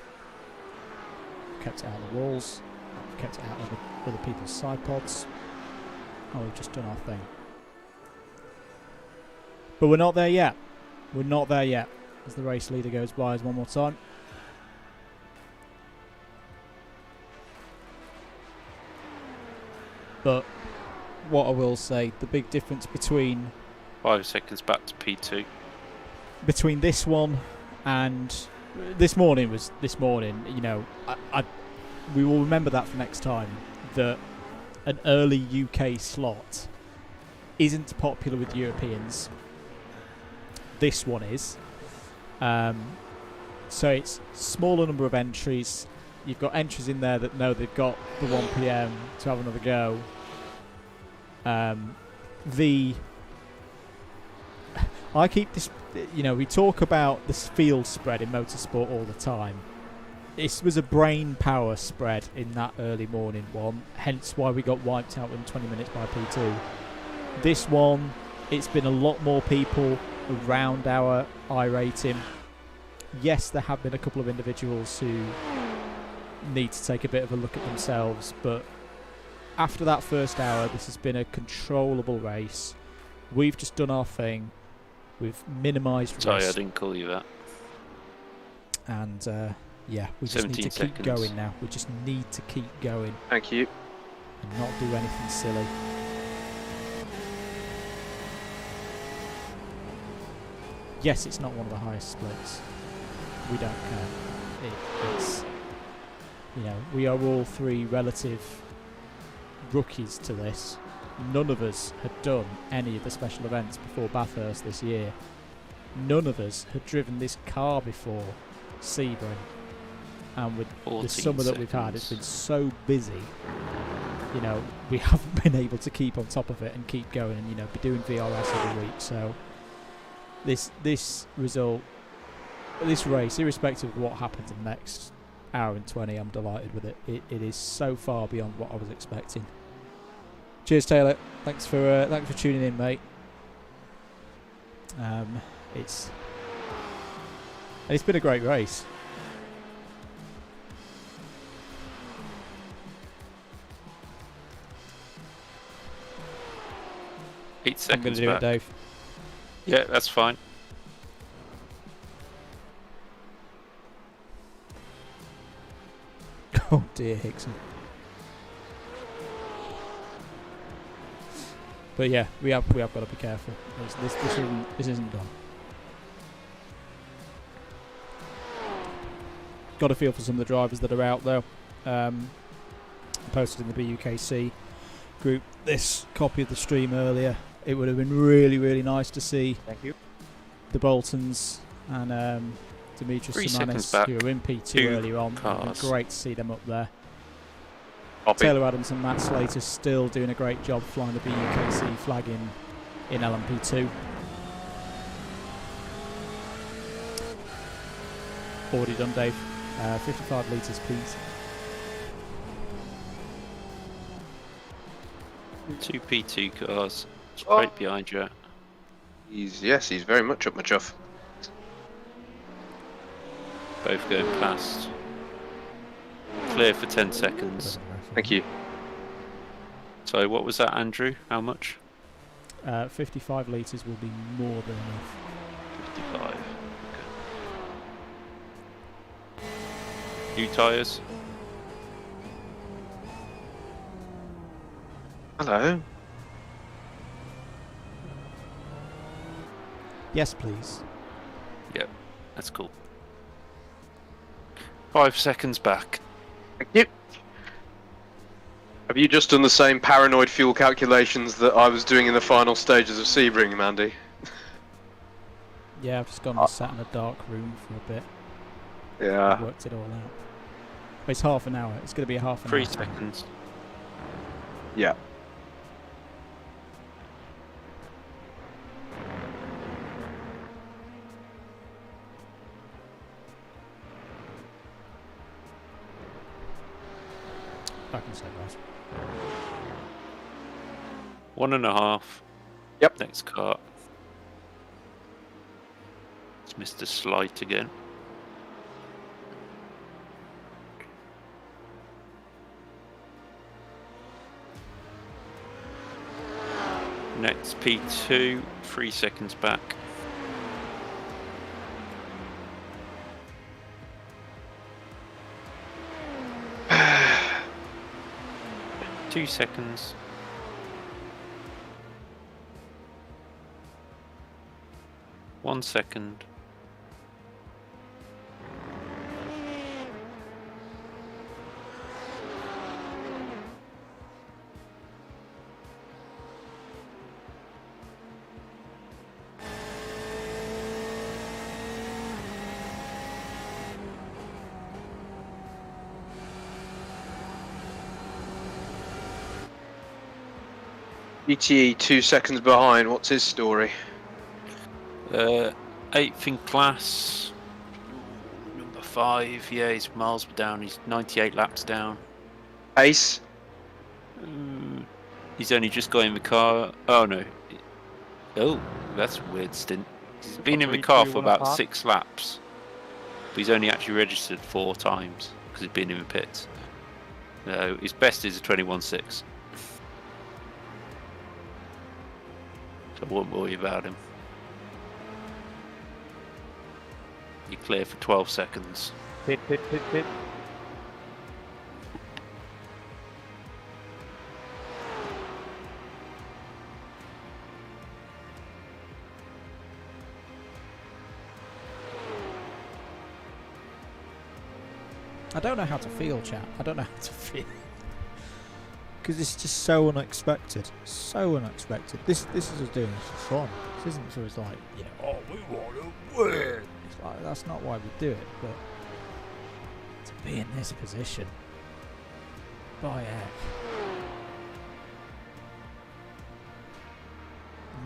We've kept it out of the walls. We've kept it out of other people's side pods. Oh, we've just done our thing. But we're not there yet. We're not there yet. As the race leader goes by us one more time. But what I will say, the big difference between 5 seconds back to P2. Between this one and this morning was this morning, you know, we will remember that for next time, that an early UK slot isn't popular with Europeans. This one is. So it's smaller number of entries. You've got entries in there that know they've got the 1 PM to have another go. I keep this, you know, we talk about this field spread in motorsport all the time. This was a brain power spread in that early morning one, hence why we got wiped out in 20 minutes by P2. This one, it's been a lot more people around our iRating. Yes, there have been a couple of individuals who need to take a bit of a look at themselves, but after that first hour, this has been a controllable race. We've just done our thing. We've minimised risk. Sorry, I didn't call you that. And yeah, we just need to keep going now. We just need to keep going. Thank you. And not do anything silly. Yes, it's not one of the highest splits. We don't care. It's, you know, we are all 3 relative rookies to this. None of us had done any of the special events before Bathurst this year. None of us had driven this car before Sebring. And with the summer that we've had, it's been so busy. You know, we haven't been able to keep on top of it and keep going and, you know, be doing VRS every week. So this result, this race, irrespective of what happens in the next hour and 20, I'm delighted with it. It is so far beyond what I was expecting. Cheers, Taylor. Thanks for tuning in, mate. It's been a great race. Eight seconds I'm going to do back. it, Dave. Yeah, that's fine. Oh dear, Hickson. But yeah, we have got to be careful. This isn't done. Got a feel for some of the drivers that are out there. Posted in the BUKC group this copy of the stream earlier. It would have been really, really nice to see Thank you. the Boltons and Demetrius 3 seconds Simonis, back. who were in P2 Two earlier on. cars. Great to see them up there. Poppy. Taylor Adams and Matt Slater still doing a great job flying the BUKC flag in LMP2. Already done, Dave. 55 litres, please. 2 P2 cars Oh. straight behind you. He's very much up my chuff. Both going past. Clear for 10 seconds. Thank you. So what was that, Andrew? How much? 55 litres will be more than enough. 55. Okay. New tyres? Hello. Yes, please. Yep, that's cool. 5 seconds back. Thank you. Have you just done the same paranoid fuel calculations that I was doing in the final stages of Sebring, Mandy? Yeah, I've just gone and sat in a dark room for a bit. Yeah. And worked it all out. But it's half an hour. It's going to be a half an 3 hour. seconds. Yeah. I can say that. 1.5. Yep. Next car. It's Mr. Slight again. Next P2, 3 seconds back. Two seconds. 1 second. ETE 2 seconds behind. What's his story? 8th in class. Number 5. Yeah, he's miles down. He's 98 laps down. Ace. He's only just got in the car. Oh no. Oh, that's a weird stint. He's been in the car for about 6 laps. But he's only actually registered 4 times because he's been in the pits. No, his best is a 21.6. So I won't worry about him. You clear for 12 seconds. Pit. I don't know how to feel, chat. I don't know how to feel. Because it's just so unexpected. So unexpected. This is us doing this for fun. This isn't so it's like, you know, oh, we want to win. It's like, that's not why we do it, but to be in this position. By heck.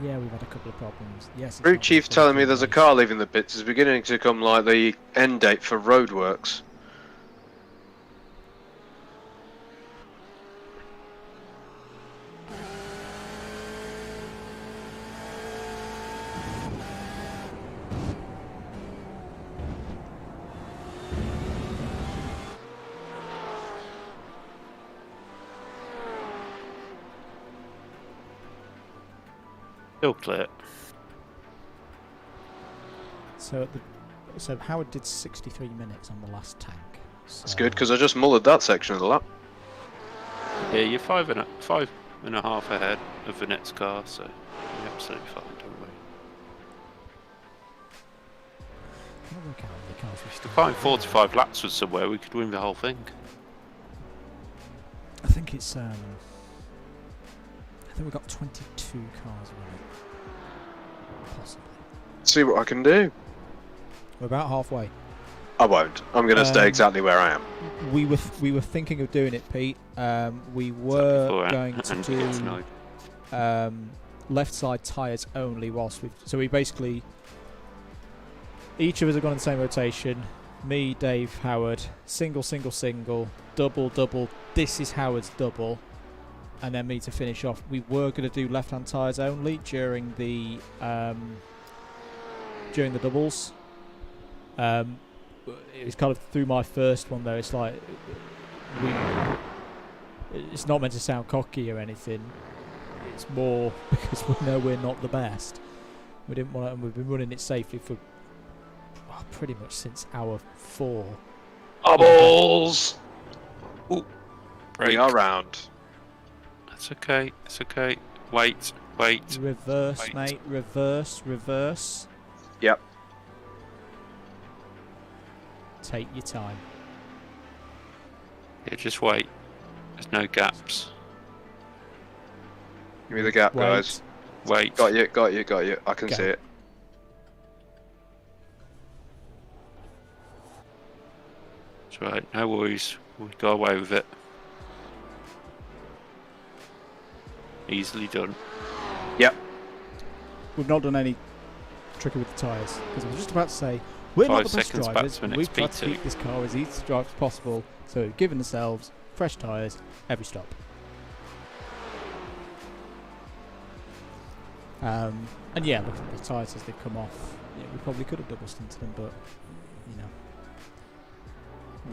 Yeah, we've had a couple of problems. Yes. it's Crew not chief just telling me one there's a race. car leaving the pits. It's beginning to come like the end date for roadworks. Still clear. So Howard did 63 minutes on the last tank. That's good because I just mullered that section of the lap. Yeah, you're 5.5 ahead of the next car, so you're absolutely fine, don't worry. Can't work out how many cars we If still we find have. 45 laps was somewhere, we could win the whole thing. I think it's I think we've got 22 cars running. Possibly. See what I can do. We're about halfway. I won't. I'm going to stay exactly where I am. We were thinking of doing it, Pete. We were going to do left side tyres only whilst we basically each of us have gone in the same rotation. Me, Dave, Howard, single, single, single, double, double. This is Howard's double, and then me to finish off. We were going to do left-hand tyres only during the doubles. It was kind of through my first one though. It's like it's not meant to sound cocky or anything. It's more because we know we're not the best. We didn't want to, and we've been running it safely for pretty much since hour 4. Bubbles! Ooh, Break. we are round. That's okay. It's okay. Wait. Reverse, Wait. mate. Reverse. Yep. Take your time. Yeah, just wait. There's no gaps. Give me the gap, Wait. guys. Wait. Got you. I can Go. see it. It's right. No worries. We'll go away with it. Easily done. Yep. We've not done any tricky with the tyres because I was just about to say we're 5 not the best seconds back drivers. to the next We've tried to P2. keep this car as easy to drive as possible, so we've given ourselves fresh tyres every stop. And yeah, look at the tyres as they come off. Yeah, we probably could have double stinted them, but you know,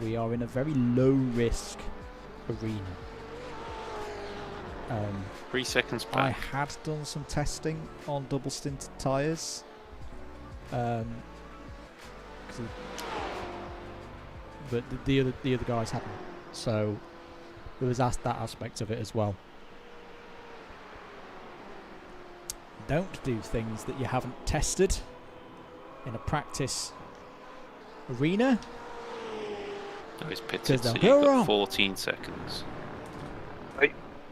we are in a very low risk arena. 3 seconds I back. had done some testing on double stinted tyres. But the other guys hadn't, so there was that aspect of it as well. Don't do things that you haven't tested in a practice arena. No, it's pitted, Because so they'll you've go got wrong. 14 seconds.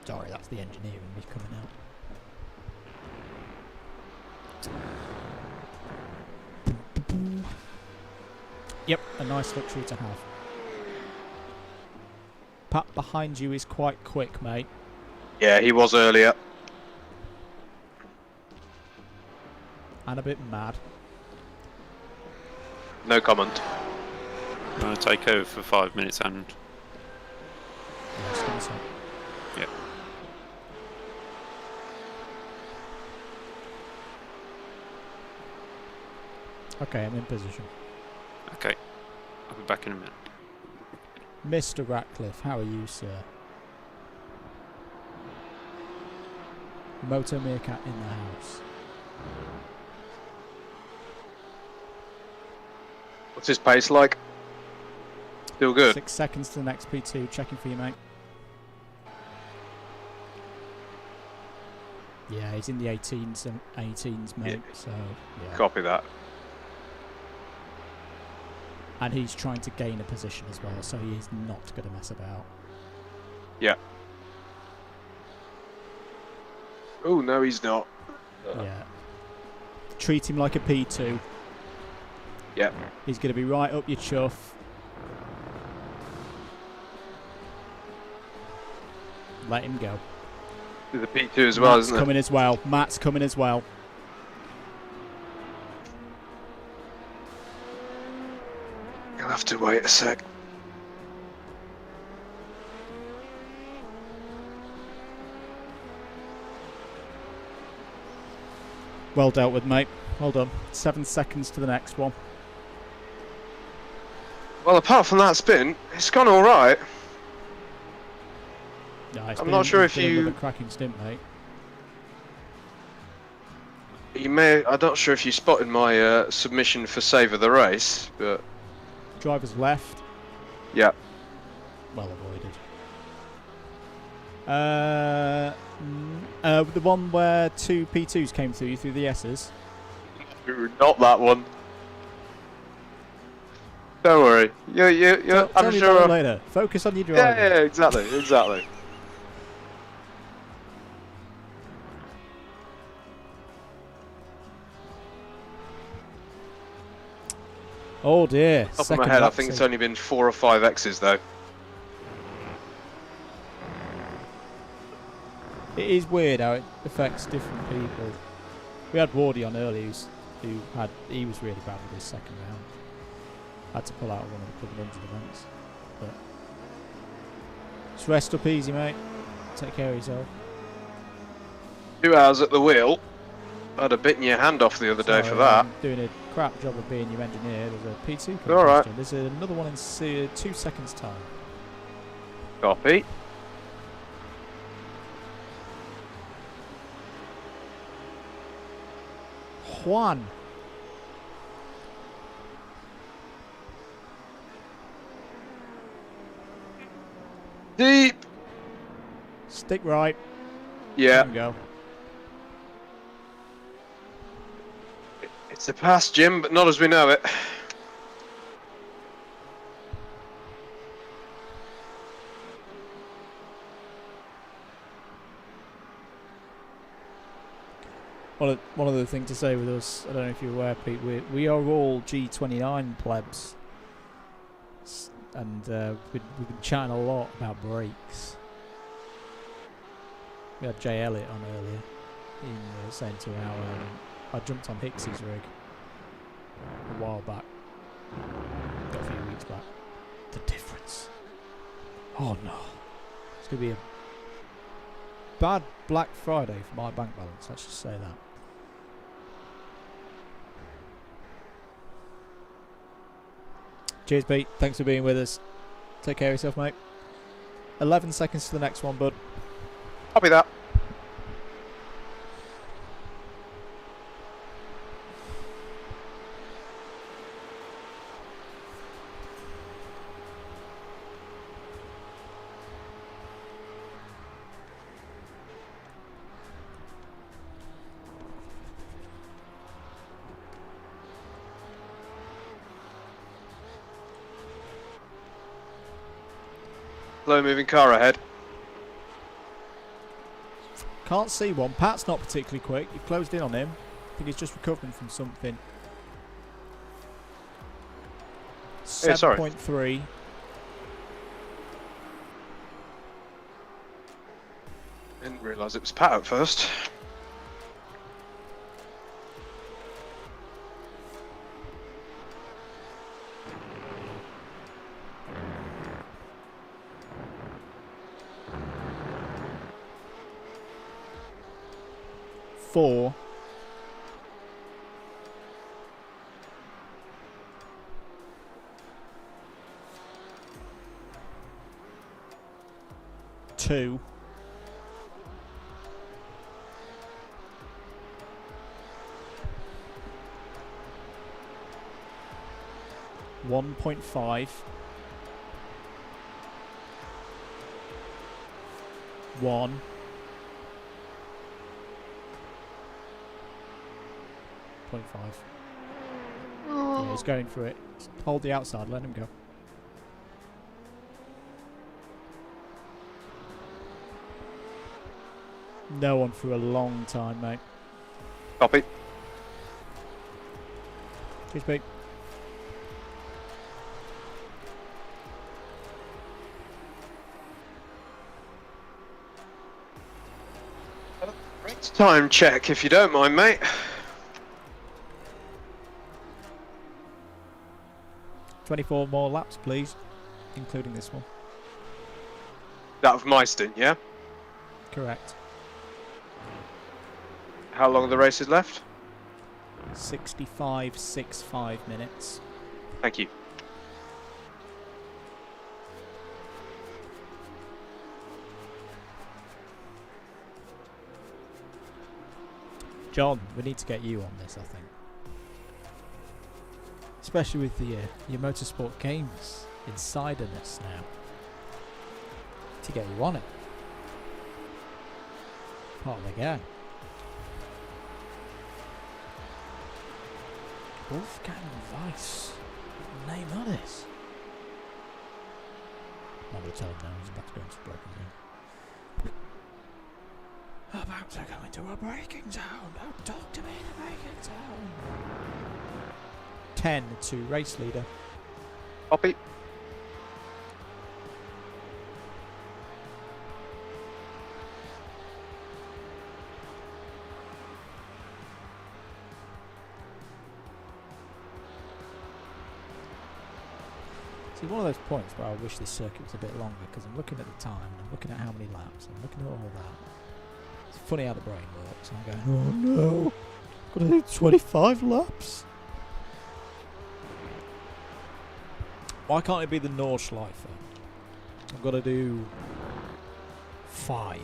Sorry, that's the engineering me coming out. Yep, a nice luxury to have. Pat behind you is quite quick, mate. Yeah, he was earlier. And a bit mad. No comment. I'm going to take over for 5 minutes and Yeah, just gonna say. Yep. Okay, I'm in position. okay. I'll be back in a minute. Mr. Ratcliffe, how are you, sir? Moto Meerkat in the house. What's his pace like? Still good. 6 seconds to the next P2. Checking for you, mate. Yeah, he's in the 18s, mate. Yeah. So, yeah. Copy that. And he's trying to gain a position as well, so he is not going to mess about. Yeah. Oh, no, he's not. Yeah. Treat him like a P2. Yeah. He's going to be right up your chuff. Let him go. There's a P2 as well, Matt's isn't coming as well. Matt's coming as well. You'll have to wait a sec. Well dealt with, mate. Hold on. 7 seconds to the next one. Well, apart from that spin, it's gone all right. Yeah, I'm not sure if it's been you- another cracking stint, mate. You may. I'm not sure if you spotted my submission for save of the race, but Driver's left. yeah. Well avoided. The one where 2 P2s came through you through the S's. Not that one. Don't worry. Tell I'm me sure. about it later. Focus on your driving. Yeah, exactly. Oh dear. Top of Second my head, I lap think it's save. only been 4 or 5 X's though. It is weird how it affects different people. We had Wardy on earlier he was really bad with his second round. Had to pull out of one of the Club 100 events. But just rest up easy, mate. Take care of yourself. 2 hours at the wheel. I'd have bitten your hand off the other day for Sorry, that. I'm doing a crap job of being your engineer. There's a P2 All right. question. There's another one in 2 seconds time. Copy. Juan. Deep. Stick right. Yeah. There we go. It's a pass, Jim, but not as we know it. One other thing to say with us, I don't know if you're aware, Pete, we are all G29 plebs. And we've been chatting a lot about brakes. We had Jay Elliott on earlier, in saying to how I jumped on Hicks's rig a while back, a few weeks back. The difference. Oh no, it's gonna be a bad Black Friday for my bank balance. Let's just say that. Cheers, Pete. Thanks for being with us. Take care of yourself, mate. 11 seconds to the next one, bud. Copy that. Slow moving car ahead. Can't see one. Pat's not particularly quick. You've closed in on him. I think he's just recovering from something. Hey, sorry. 7.3. Didn't realise it was Pat at first. Four. Two. $1.5. One. 0.5. Yeah, he's going for it. Just hold the outside, let him go. No one for a long time, mate. Copy. Cheers, Pete. Time check, if you don't mind, mate. 24 more laps, please, including this one. That of my stint, yeah? Correct. How long are the races left? 65 minutes. Thank you. John, we need to get you on this, I think. Especially with the your Motorsport Games insiderness now. To get you on it. Part of the gang. Wolfgang Weiss. What the name of this? I'm going to tell him now, he's about to go into broken zone. About to go into a braking zone. Don't talk to me in a braking zone. 10 to race leader. Copy. See, one of those points where I wish this circuit was a bit longer, because I'm looking at the time, and I'm looking at how many laps, and I'm looking at all that. It's funny how the brain works. I'm going, oh no, I've got to do 25 laps. Why can't it be the Nordschleife? I've got to do 5.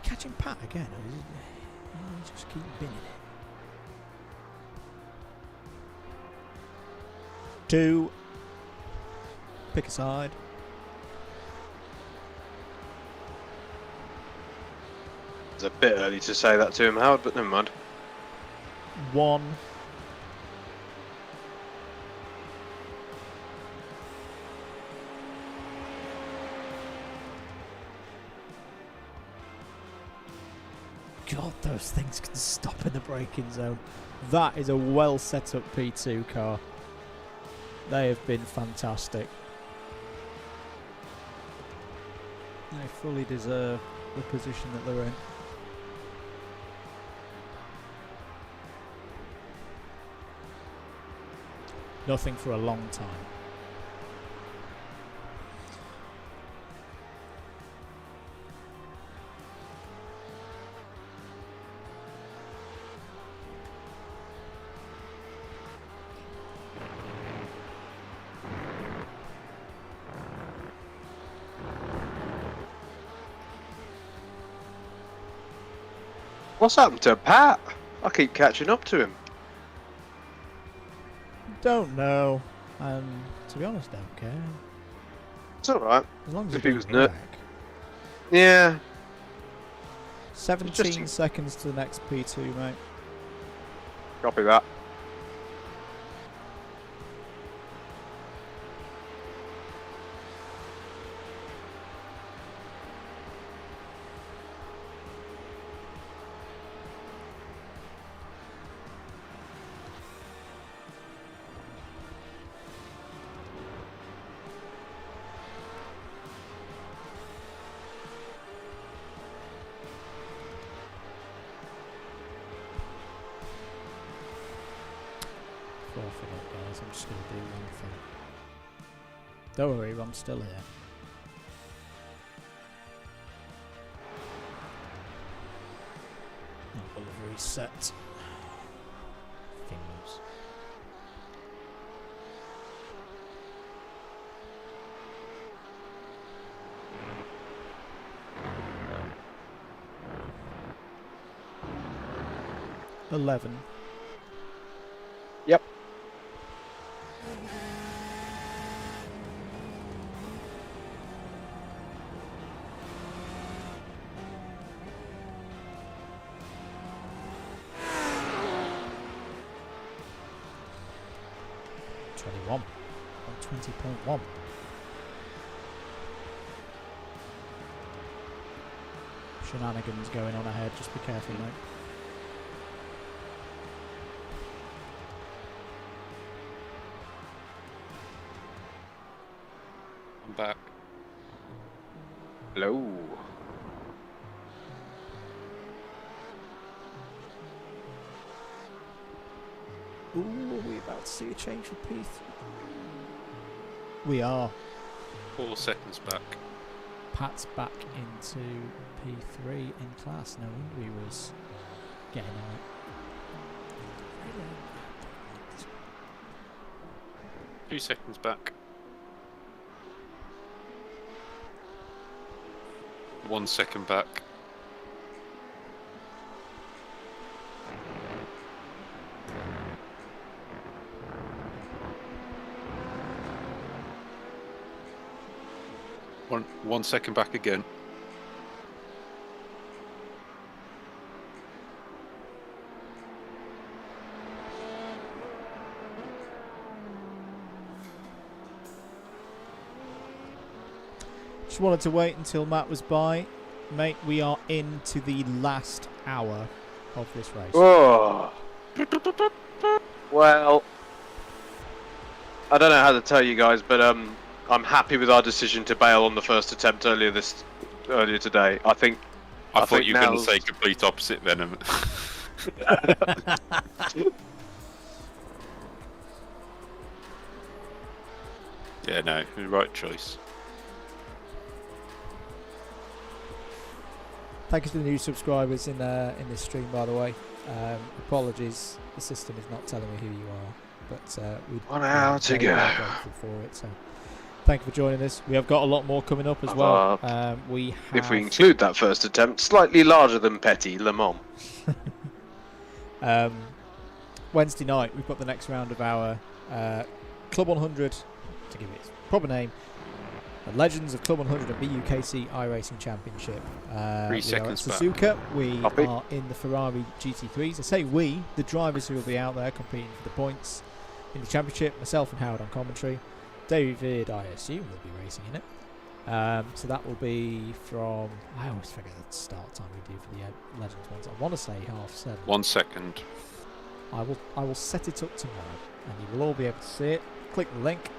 Catching Pat again, or is it? Oh, just keep binning it. 2. Pick a side. It's a bit early to say that to him, Howard, but never mind. 1. God, those things can stop in the braking zone. That is a well set up P2 car. They have been fantastic. They fully deserve the position that they're in. Nothing for a long time. What's happened to Pat? I keep catching up to him. Don't know. To be honest, don't care. It's alright. As long as If he he was doesn't nut. wreck. Yeah. 17 seconds to the next P2, mate. Copy that. Guys, I'm just going to do one thing. Don't worry, I'm still here. I will have reset things. $11. Yep. $21. 20.1. Shenanigans going on ahead, just be careful, mate. I'm back. Hello. Ooh, are we about to see a change for P3? We are. 4 seconds back. Pat's back into P3 in class. No wonder he was getting on it. 2 seconds back. 1 second back. One second back again. Just wanted to wait until Matt was by mate, we are into the last hour of this race. Oh. Well, I don't know how to tell you guys, but I'm happy with our decision to bail on the first attempt earlier today. I think. I thought you were going to now's- say complete opposite, Venom. Yeah, no, right choice. Thank you to the new subscribers in this stream, by the way. Apologies, the system is not telling me who you are, but we 1 hour to go. grateful for it. So, thank you for joining us. We have got a lot more coming up as well. We have, If we include that first attempt, slightly larger than Petit Le Mans. Wednesday night, we've got the next round of our Club 100, to give it its proper name, the Legends of Club 100 and BUKC iRacing Championship. 3 we are at seconds back. Suzuka. We Copy. are in the Ferrari GT3s. I say we, the drivers who will be out there competing for the points in the championship. Myself and Howard on commentary. David, I assume, will be racing in it. So that will be from, I always forget the start time we do for the Legends ones. I want to say 7:30. 1 second. I will set it up tomorrow, and you will all be able to see it. Click the link.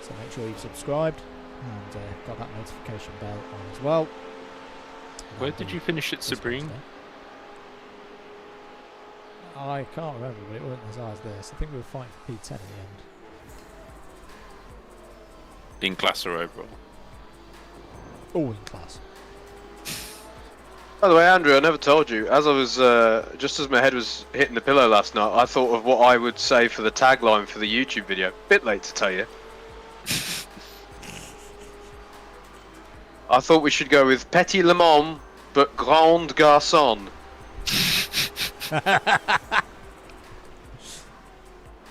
So make sure you've subscribed and got that notification bell on as well. Where did you finish at Sabrine? I can't remember, but it wasn't as high as this. I think we were fighting for P10 in the end. In class or overall? Oh, in class. By the way, Andrew, I never told you. As I was, just as my head was hitting the pillow last night, I thought of what I would say for the tagline for the YouTube video. Bit late to tell you. I thought we should go with Petit Le Mans, but Grand Garçon.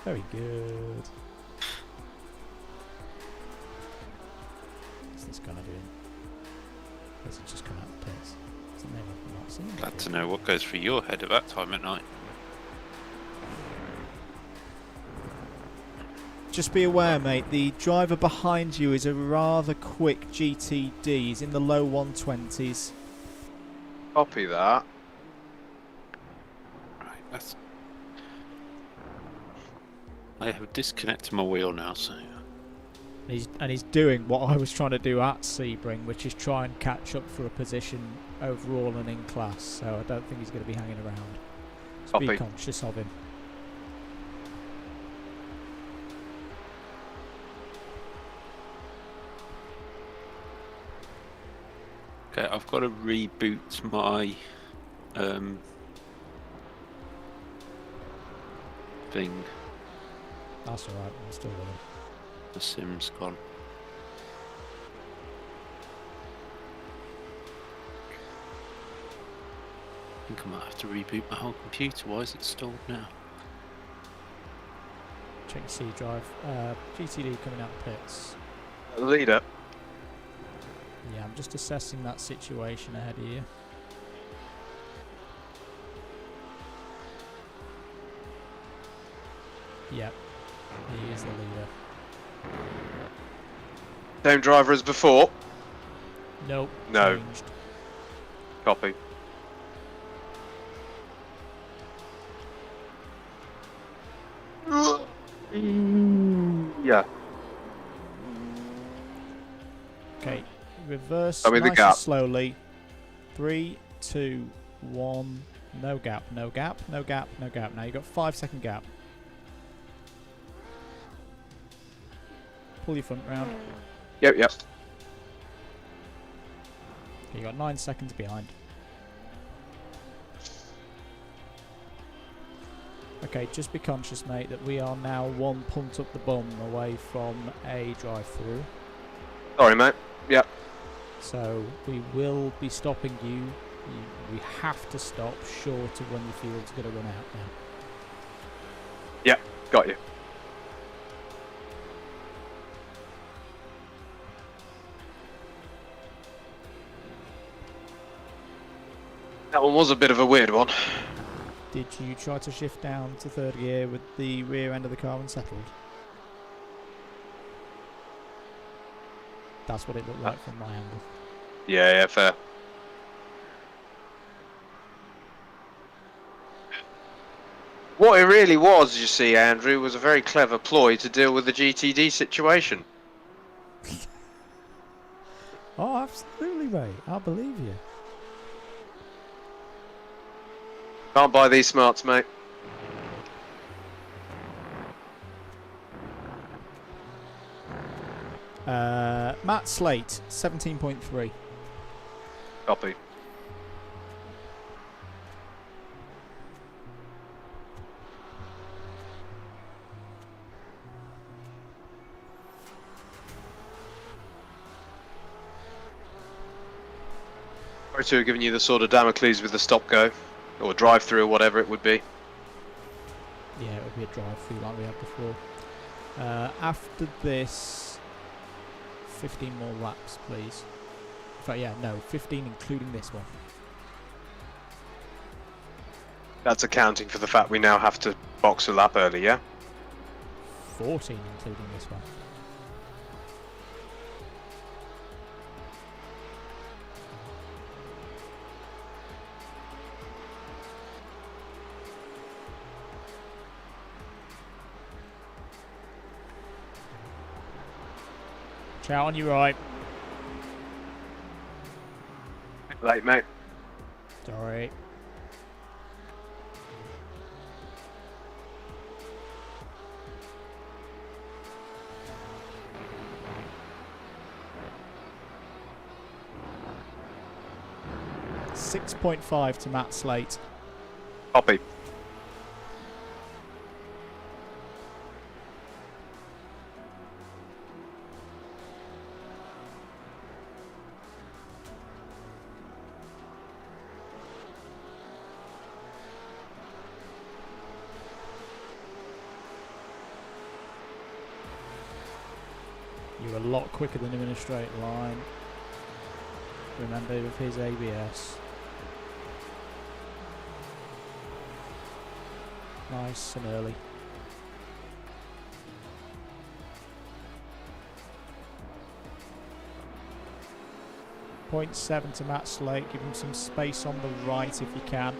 Very good. What's this guy doing? Has he just come out of the pits? It's a name I've not seen. Glad to before. know what goes through your head at that time at night. Just be aware, mate, the driver behind you is a rather quick GTD. He's in the low 120s. Copy that. Right, that's... I have disconnected my wheel now, so... He's doing what I was trying to do at Sebring, which is try and catch up for a position overall and in class. So I don't think he's going to be hanging around. So be Copy. conscious of him. Okay, I've got to reboot my thing. That's alright, I'm still with him. The sim's gone. I think I might have to reboot my whole computer. Why is it stalled now? Check your C drive. GTD coming out the pits. Leader. Yeah, I'm just assessing that situation ahead of you. Yep, he is the leader. Same driver as before. Nope. No. Changed. Copy. Yeah. Okay, reverse I mean the nice gap. and slowly. 3, 2, 1. No gap, no gap, no gap, no gap. Now you've got 5-second gap. Pull your front round. Yep, yep. You got 9 seconds behind. Okay, just be conscious, mate, that we are now 1 punt up the bum away from a drive-through. Sorry, mate. Yep. So we will be stopping you. We have to stop short of when your field's going to run out now. Yep. Got you. That one was a bit of a weird one. Did you try to shift down to third gear with the rear end of the car unsettled? That's what it looked like from my angle. Yeah, yeah, fair. What it really was, you see, Andrew, was a very clever ploy to deal with the GTD situation. Oh, absolutely, mate. I believe you. Can't buy these smarts, mate. Matt Slate, 17.3. Copy. Or two giving you the sort of Damocles with the stop go, or drive through, or whatever it would be. Yeah, it would be a drive-through like we had before. After this, 15 more laps, please. In fact, yeah, no, 15 including this one. That's accounting for the fact we now have to box a lap early, yeah? 14 including this one. Chow on your right. Late, mate. Sorry. .5 to Matt Slate. Copy. You're a lot quicker than him in a straight line. Remember with his ABS. Nice and early. .7 to Matt Slate. Give him some space on the right if you can.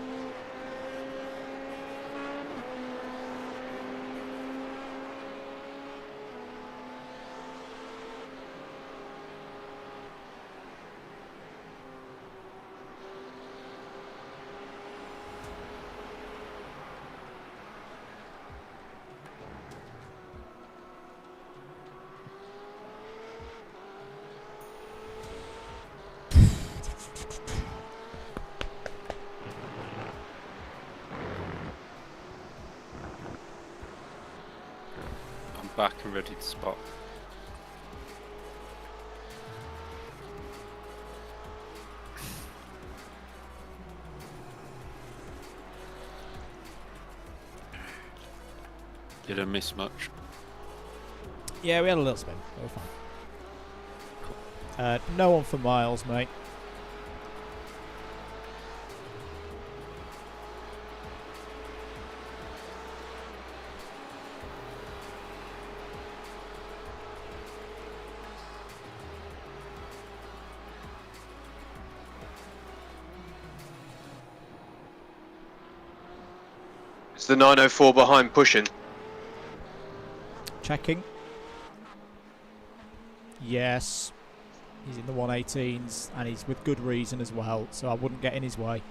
Back and ready to spot. Didn't miss much. Yeah, we had a little spin. We were fine. No one for Miles, mate. It's the 904 behind pushing. Checking. Yes. He's in the 118s and he's with good reason as well, so I wouldn't get in his way.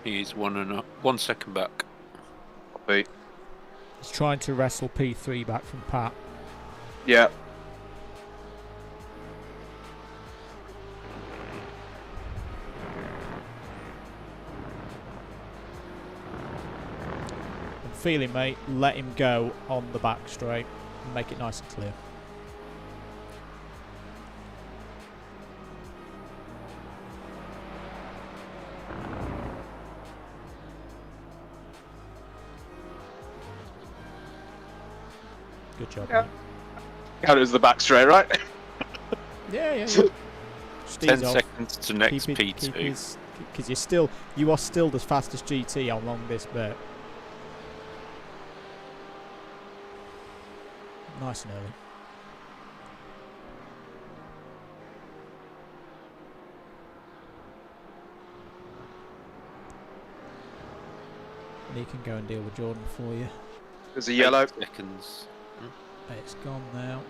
He's 1 second back. Copy. He's trying to wrestle P3 back from Pat. Yeah. Feeling, mate, let him go on the back straight and make it nice and clear. Good job, Yeah. mate. Count it as the back straight, right? Yeah. 10 seconds to next P2. Because you are still the fastest GT along this bit. Nice and early. He can go and deal with Jordan for you. There's a yellow. 8 seconds. It's gone now.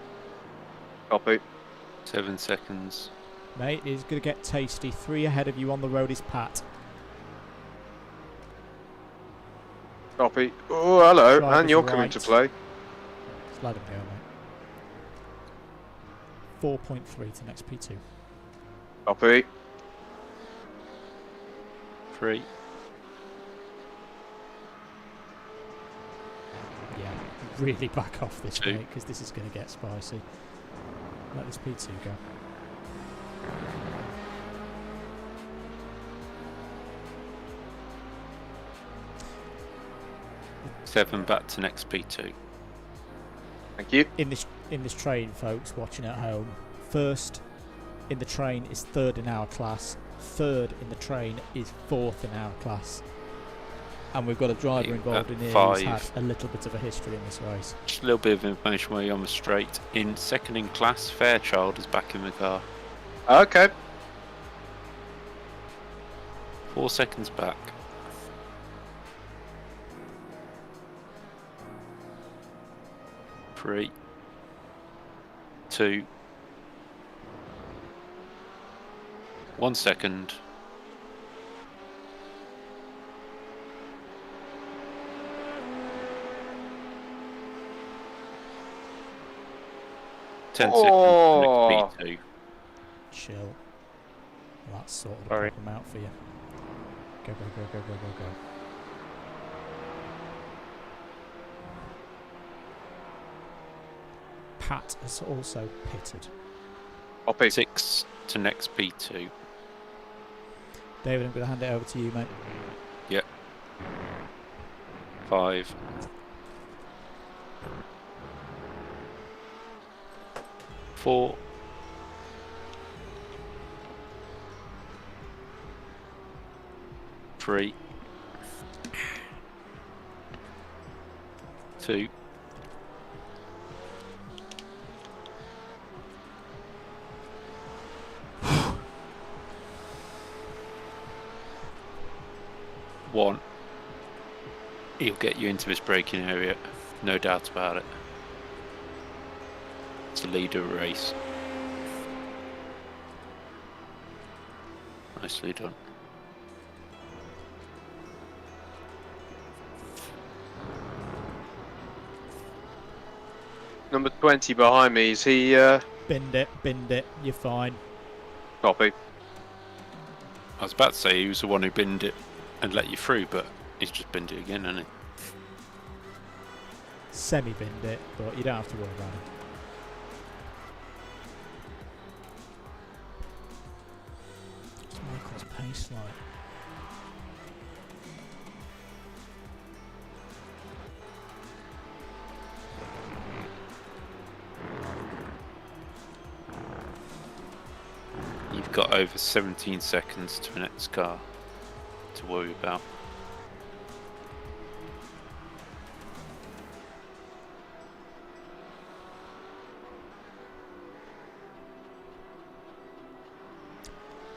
Copy. 7 seconds. Mate, he's going to get tasty. 3 ahead of you on the road is Pat. Copy. Oh, hello. Driver's And you're coming right. to play. Just let him go, mate. 4.3 to next P2. Copy. 3. Yeah, really back off this, 2. mate, because this is going to get spicy. Let this P2 go. Seven back to next P2. Thank you. In this train, folks, watching at home, first in the train is third in our class. Third in the train is fourth in our class. And we've got a driver involved in here who's had a little bit of a history in this race. Just a little bit of information while you're on the straight. In second in class, Fairchild is back in the car. Okay. 4 seconds back. 3, 2, 1 second. Ten Oh. seconds to next P2. Chill. That's sort of the Sorry. problem out for you. Go, go, go, go, go, go, go. Pat has also pitted. Copy. 6 to next P2. David, I'm going to hand it over to you, mate. 5, 4, 3, 2, 1. He'll get you into this braking area, no doubt about it. It's a leader race. Nicely done. Number 20 behind me. Is he? Binned it, you're fine. Copy. I was about to say he was the one who binned it and let you through, but he's just binned it again, hasn't he? Semi-binned it, but you don't have to worry about it. What's Michael's pace like? You've got over 17 seconds to the next car to worry about.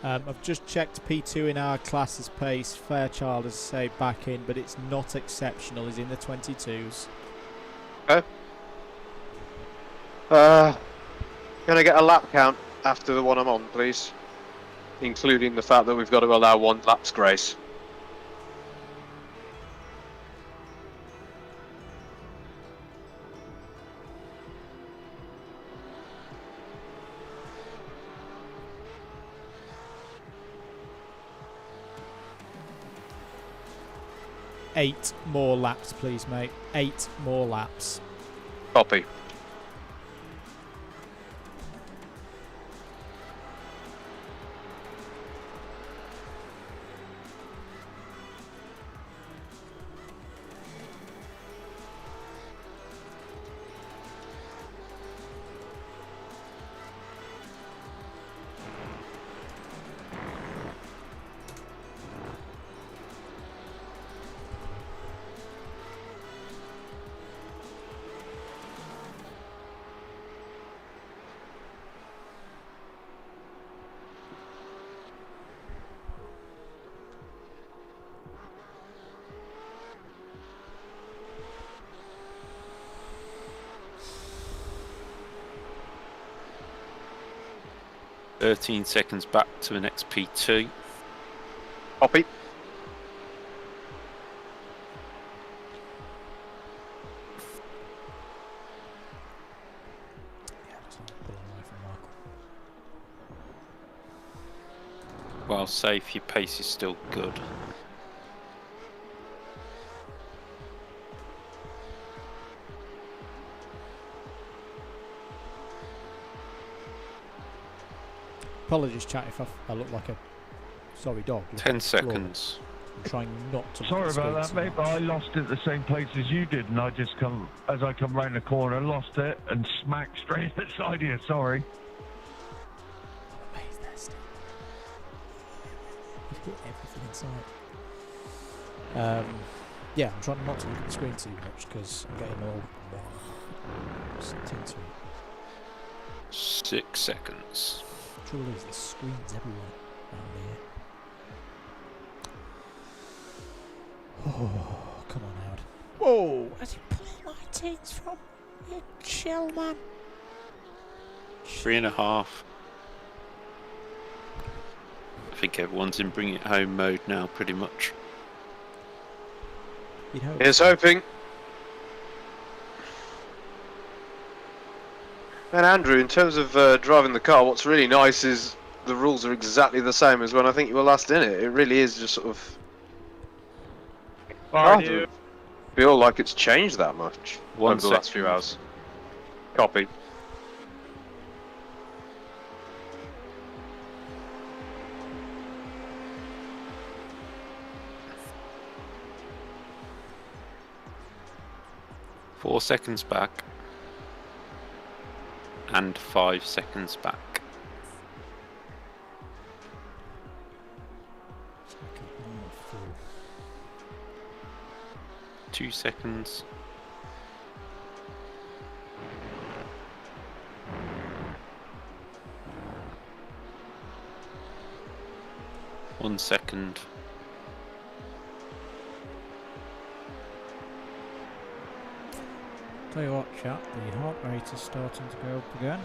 I've just checked P2 in our class's pace. Fairchild is say back in, but it's not exceptional. He's in the 22s. Can I get a lap count after the one I'm on, please? Including the fact that we've got to allow 1 lap's grace. Eight more laps, please, mate. 8 more laps. Copy. 13 seconds back to the next P2. Copy. Yeah, just not pull away from Michael. While safe, your pace is still good. Apologies, chat, if I look like a sorry dog. 10 seconds. I'm trying not to. Sorry look at the about that, screen mate, so but much. I lost it the same place as you did, and I just as I come round the corner, lost it and smacked straight inside you. Sorry. I'm amazed there still. You've hit everything inside. Yeah, I'm trying not to look at the screen too much because I'm getting all sucked into it. 6 seconds. The trouble is, there's screens everywhere around here. Oh, come on, Howard. Whoa! Where's he pulling my teeth from? You chill, man. 3.5. I think everyone's in bring it home mode now, pretty much. You'd hope. Here's hoping. And Andrew, in terms of driving the car, what's really nice is the rules are exactly the same as when I think you were last in it. It really is just sort of hard to feel like it's changed that much over the last few hours. Copy. Four seconds back. And 5 seconds back. It's like a normal fool. 2 seconds. One second. Tell you what, chat, the heart rate is starting to go up again.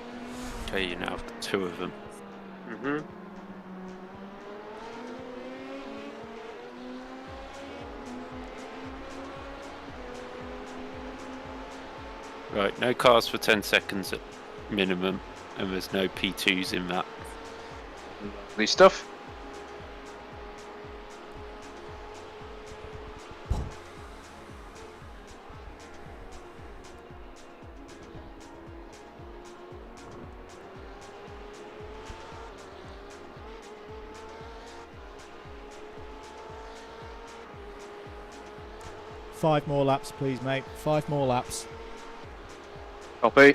Okay, you now have got 2 of them. Mm-hmm. Right, no cars for 10 seconds at minimum, and there's no P2s in that. Lovely stuff. Five more laps, please, mate. 5 more laps. Copy.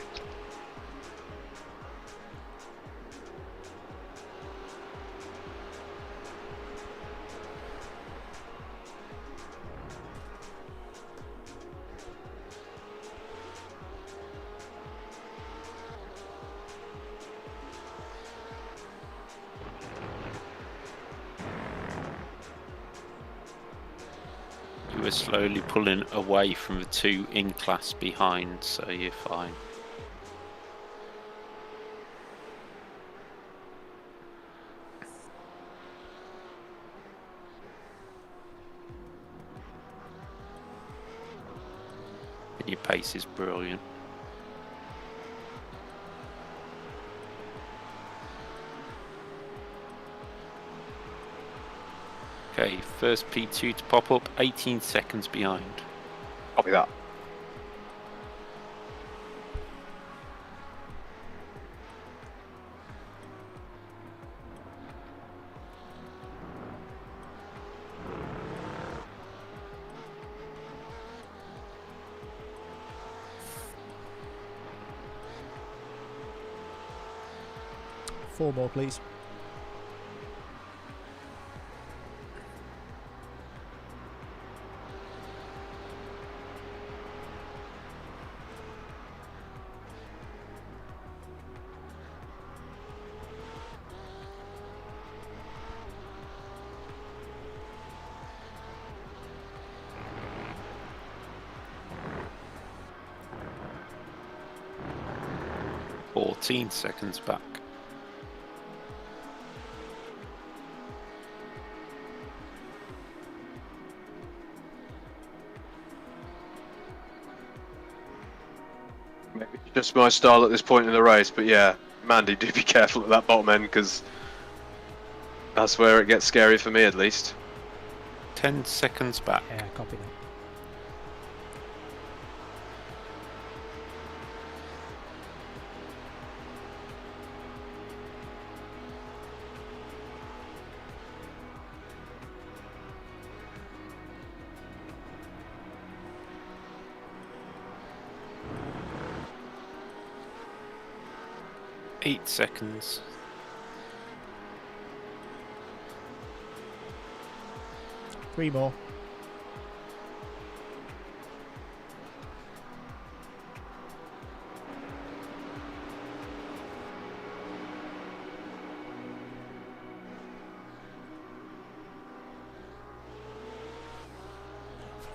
You were slowly pulling away from the 2 in class behind, so you're fine. And your pace is brilliant. Okay, first P2 to pop up, 18 seconds behind. Copy that. Four more, please. .14 seconds back. just my style at this point in the race. But yeah, Mandy, do be careful at that bottom end because that's where it gets scary for me, at least. 10 seconds back. Yeah, copy that. Eight seconds. Three more.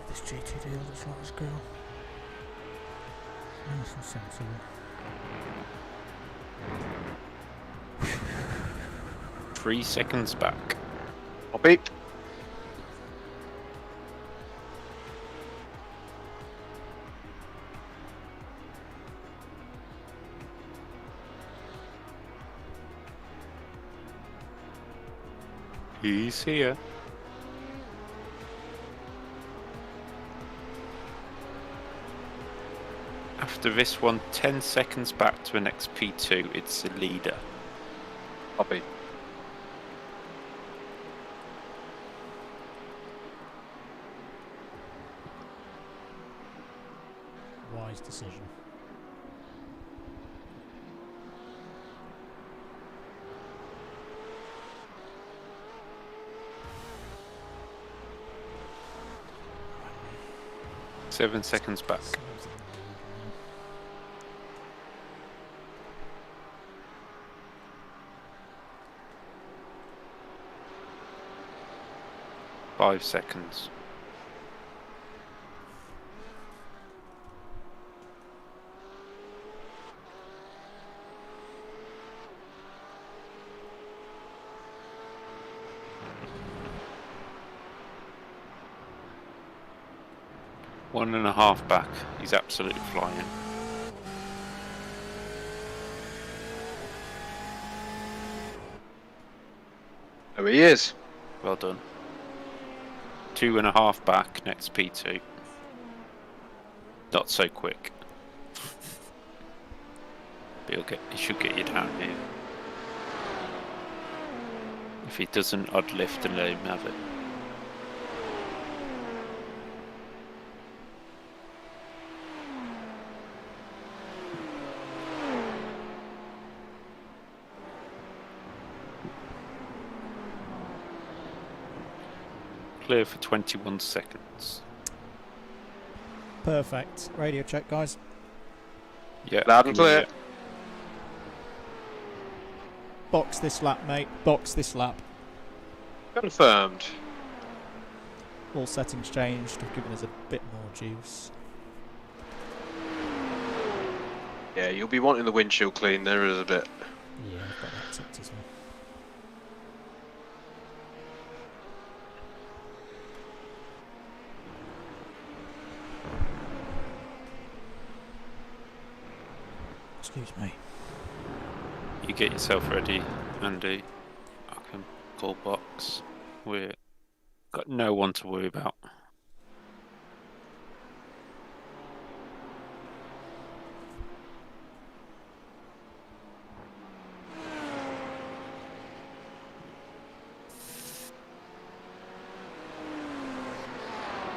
This GT deal just let us go. Nice and sensible. 3 seconds back. Copy. He's here. After this one, 10 seconds back to an XP2, it's the leader. Copy. Wise decision. Seven seconds back. 5 seconds. One and a half back. He's absolutely flying. There he is. Well done. 2.5 back, next P2. Not so quick. But he should get you down here. If he doesn't, I'd lift and let him have it. Clear for 21 seconds. Perfect. Radio check, guys. Yeah, Loud and clear. Box this lap, mate. Box this lap. Confirmed. All settings changed. Have given us a bit more juice. Yeah, you'll be wanting the windshield clean. There is a bit. Yeah, I've got that ticked as well. Excuse me. You get yourself ready, Andy. I can call box. We've got no one to worry about.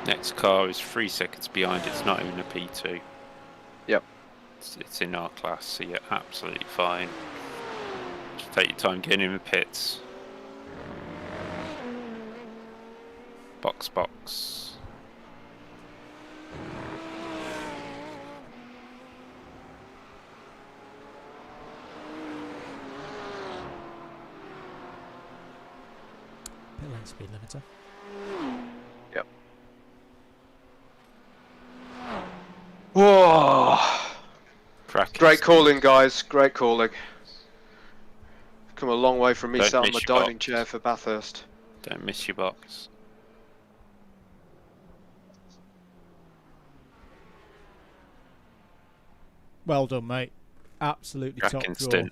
Next car is 3 seconds behind. It's not even a P2. Yep. It's in our class, so you're absolutely fine. Just take your time getting in the pits. Box, box. Pit lane speed limiter. Yep. Whoa! Practice. Great calling, guys. Great calling. Come a long way from me Don't sat on miss the your dining box. chair for Bathurst. Don't miss your box. Well done, mate. Absolutely top Cracking draw. stint.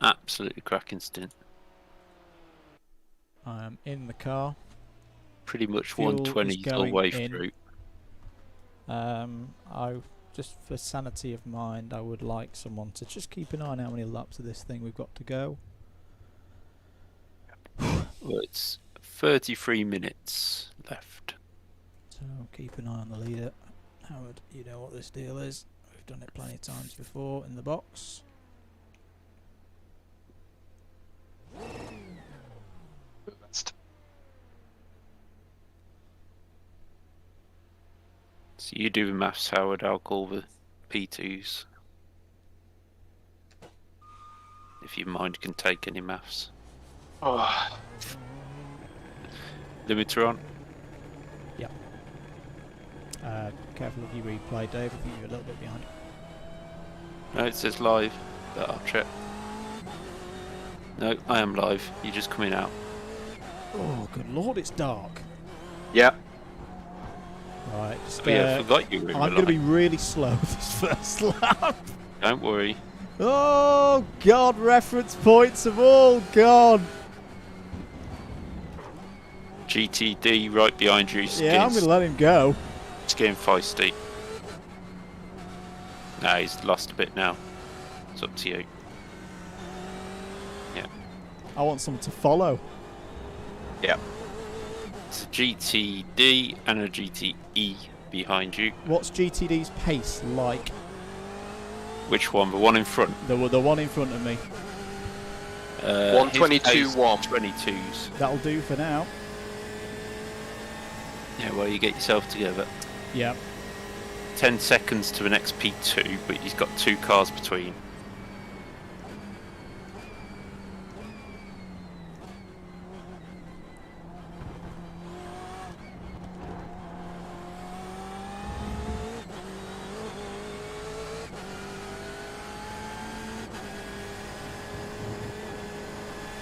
Absolutely cracking stint. I am in the car. Pretty much Fuel is 120 the going way in. through. I just for sanity of mind, I would like someone to just keep an eye on how many laps of this thing we've got to go. Well, it's 33 minutes left. So keep an eye on the leader. Howard, you know what this deal is. We've done it plenty of times before in the box. So you do the maths, Howard. I'll call the P2s. If your mind can take any maths. Oh, Limiter on. Careful of your replay, Dave. I think you're a little bit behind. No, it says live, but I'll check. No, I am live. You're just coming out. Oh, good lord, it's dark. yeah. Right, just, Oh, yeah, I forgot you were in I'm the going to be line. really slow this first lap. Don't worry. Oh, God, reference points have all gone. GTD right behind you. Yeah, I'm going to let him go. It's getting feisty. Nah, he's lost a bit now. It's up to you. Yeah. I want someone to follow. Yeah. It's a GTD and a GTE behind you. What's GTD's pace like? Which one? The one in front? The one in front of me. 122.1. 22s. That'll do for now. Yeah, well, you get yourself together. Yeah. 10 seconds to the next P2, but he's got 2 cars between.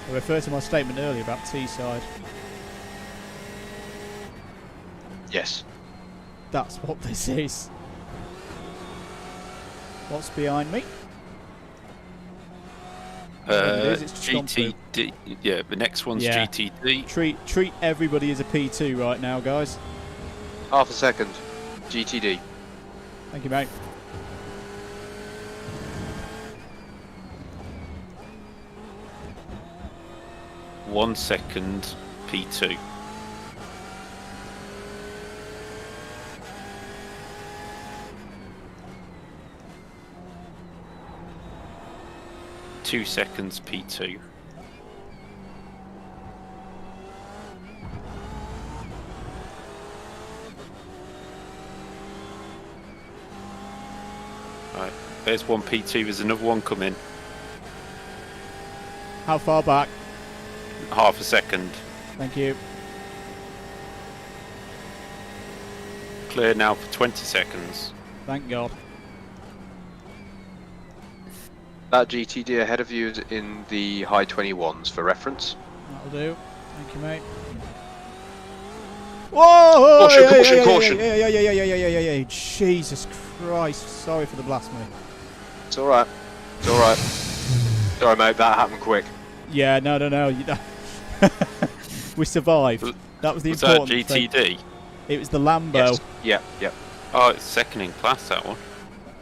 I referred to my statement earlier about T-side. Yes. That's what this is. What's behind me? It is, it's just gone through. GTD. Yeah, the next one's Yeah. GTD. Treat everybody as a P2 right now, guys. Half a second. GTD. Thank you, mate. One second P2. Two seconds P2. Right, there's one P2, there's another one coming. How far back? Half a second. Thank you. Clear now for 20 seconds. Thank God. That GTD ahead of you is in the high 21s for reference. That'll do. Thank you, mate. Whoa! Caution, yeah, caution, yeah, caution. Yeah. Jesus Christ. Sorry for the blasphemy. It's alright. It's alright. Sorry, mate, that happened quick. Yeah, no. We survived. That was the Was that important thing. GTD? It was the Lambo. Yes. Yeah, yeah. Oh, it's second in class, that one.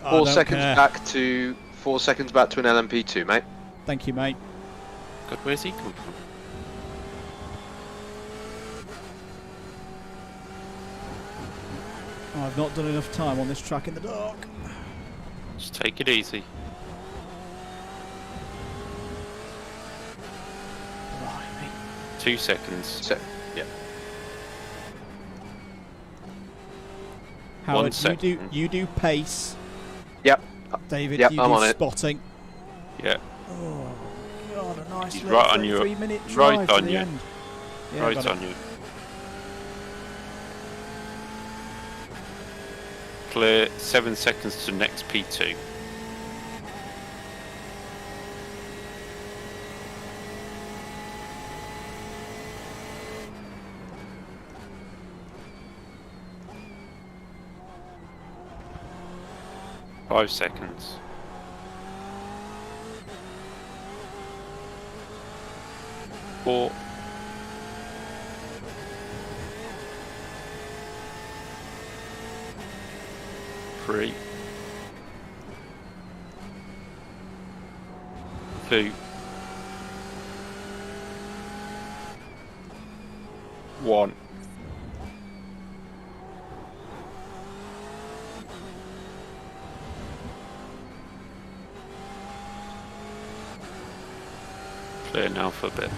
I 4 don't seconds care. back to 4 seconds back to an LMP2, mate. Thank you, mate. God, where's he come from? I've not done enough time on this track in the dark. Just take it easy. Right, mate. 2 seconds. So, yeah. Howard, second. you do pace. Yep. David, Yep, you I'm do on it. spotting. Yeah, Oh God, a nice He's little right on you. 3-minute Right drive to on the you. end. Yeah, right got it. on you. Clear 7 seconds to next P2. 5 seconds. Four. 3. 2. 1. Clear now for a bit.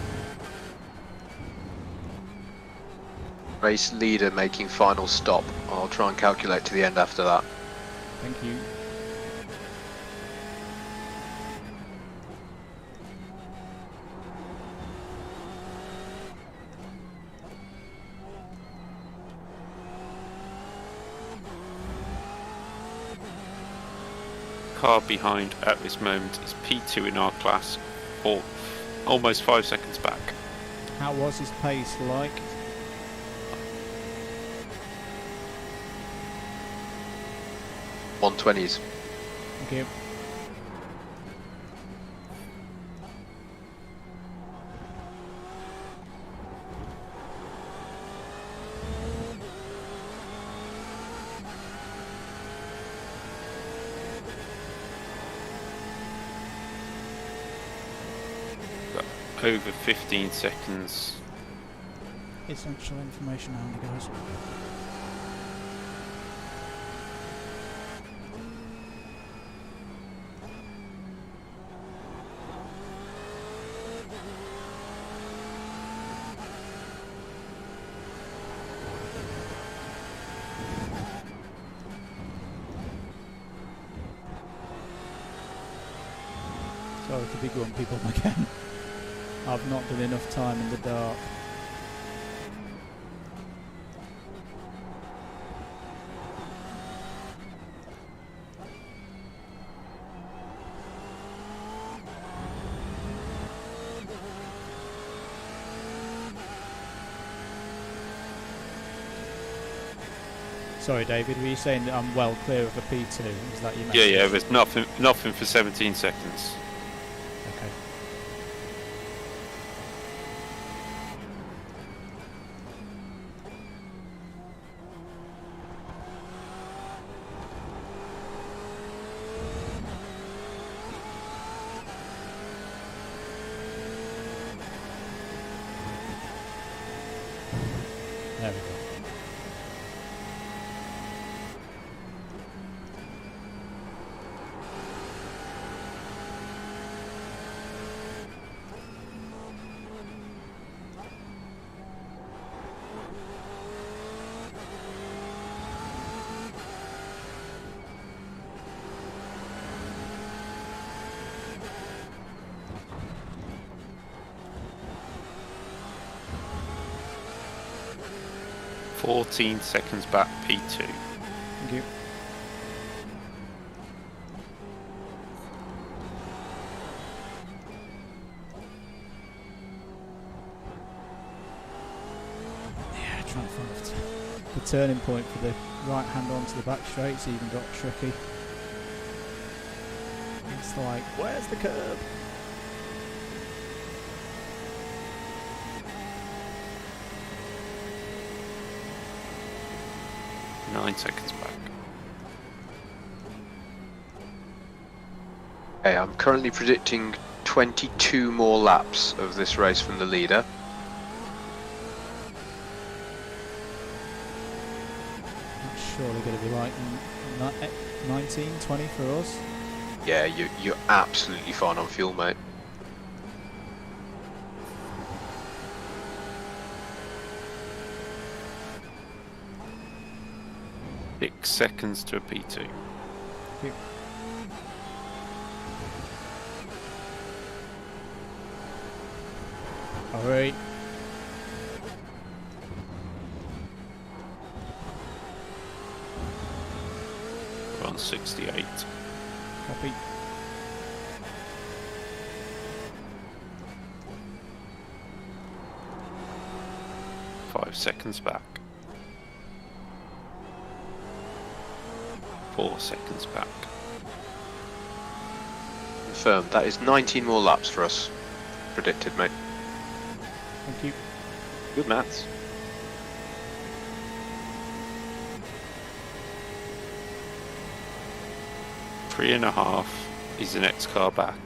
Race leader making final stop. I'll try and calculate to the end after that. Thank you. Car behind at this moment is P2 in our class, or almost 5 seconds back. How was his pace like? $120s. Thank you. Over 15 seconds. Essential information handy, guys. Sorry to big one people again. I've not done enough time in the dark. Sorry, David, were you saying that I'm well clear of a P2? Is that your message? Yeah, there's nothing for 17 seconds. Okay. There we go. Fourteen seconds back, P2. Thank you. Yeah, trying to find the turning point for the right hand onto the back straights even got tricky. It's like, where's the curb? Nine seconds back. Okay, I'm currently predicting 22 more laps of this race from the leader. That's surely going to be like 19, 20 for us. Yeah, you're absolutely fine on fuel, mate. Six seconds to a P2. Yep. Alright. We're on 68. Copy. Five seconds back. 4 seconds back. confirmed. That is 19 more laps for us. Predicted, mate. Thank you. Good maths. Three and a half is the next car back.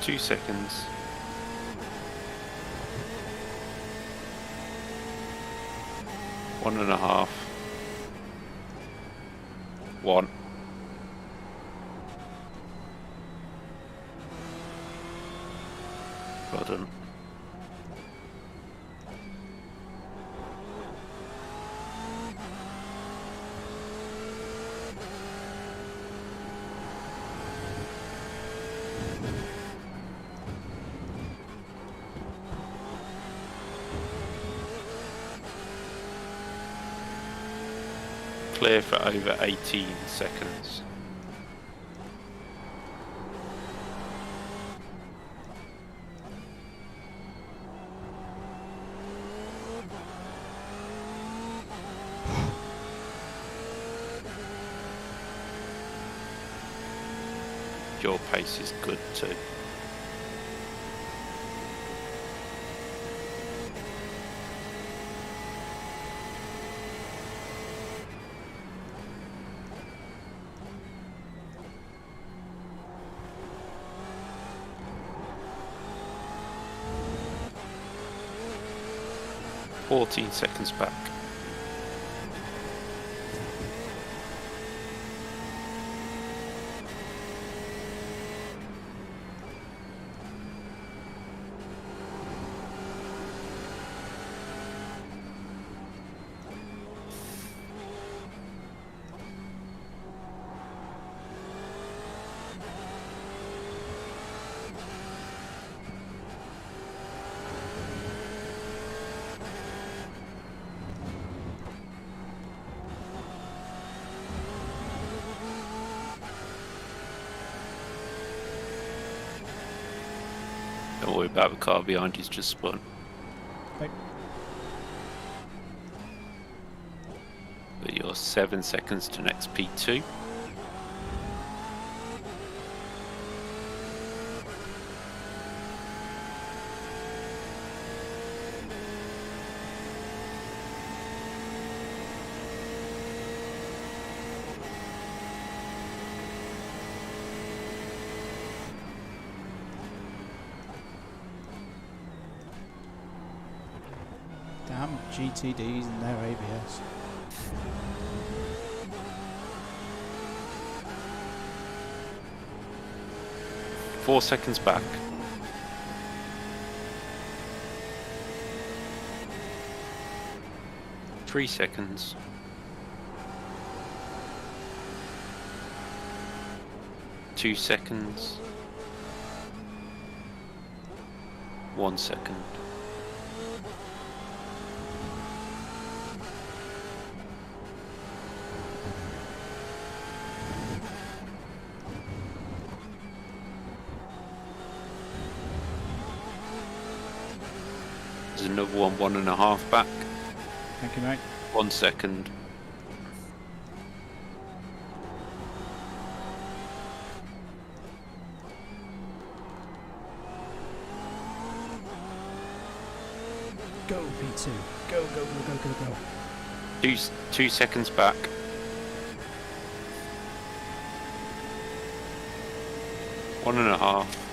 Two seconds. One and a half. One. Well done. Clear for over 18 seconds. Your pace is good too. Fourteen seconds back. Don't worry about the car behind you's just spun. Okay. But you're 7 seconds to next P2. Damn GTDs and their ABS. Four seconds back. Three seconds. Two seconds. 1 second. There's another one, 1.5 back. Thank you, mate. 1 second. Go, P2. Go, go, go, go, go, go. 2 seconds back. One and a half.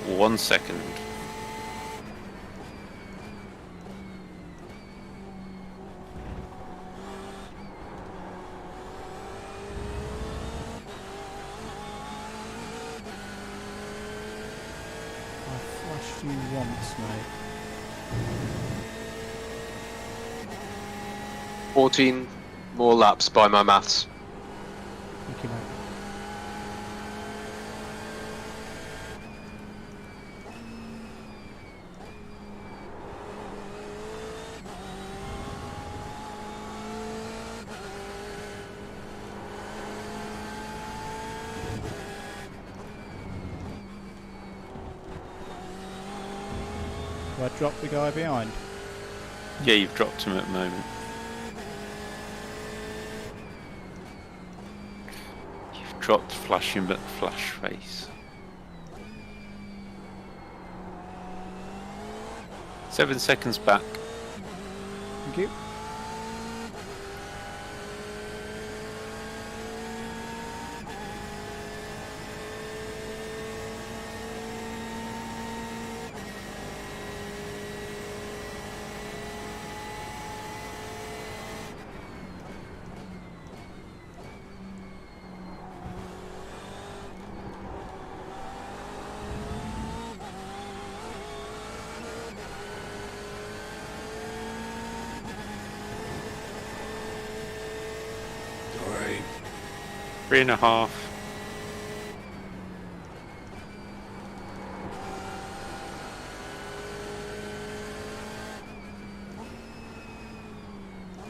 1 second. I flashed you once, mate. 14 more laps by my maths. Thank you, mate. I dropped the guy behind? Yeah, you've dropped him at the moment. You've dropped Flashing but Flash Face. 7 seconds back. Thank you. Alright. 3.5.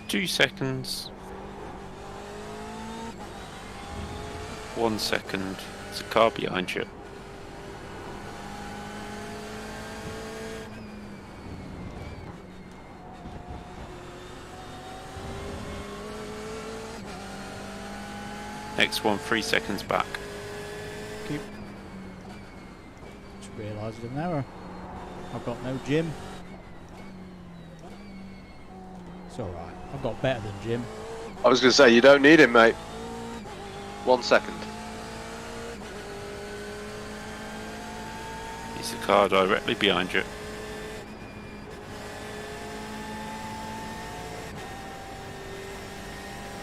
Two seconds. 1 second. There's a car behind you. Next one, 3 seconds back. Thank you. Just realised an error. I've got no Jim. It's alright. I've got better than Jim. I was going to say, you don't need him, mate. 1 second. There's a car directly behind you.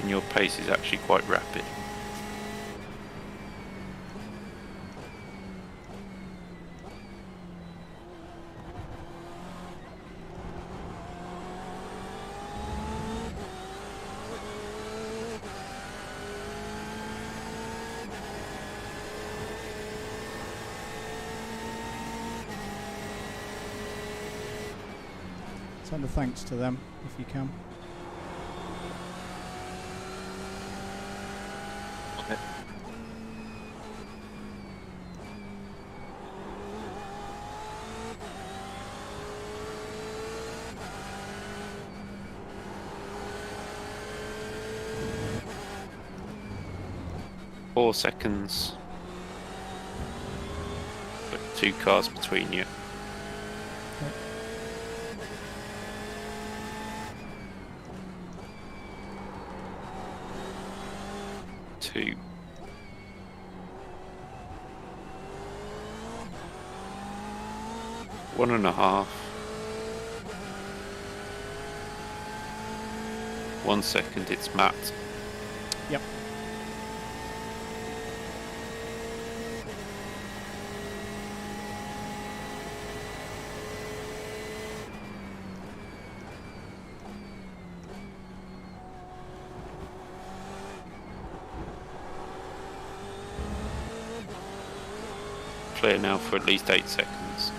And your pace is actually quite rapid. Send a thanks to them if you can. Okay. Four seconds. Put 2 cars between you. Two. 1.5. 1 second, it's Matt. Yep. Clear now for at least 8 seconds.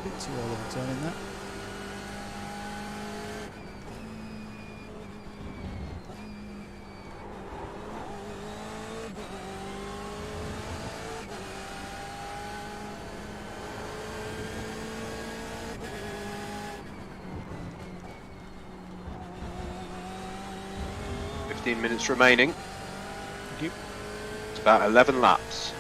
Bit too early to turn in that. Minutes remaining. Thank you. It's about 11 laps.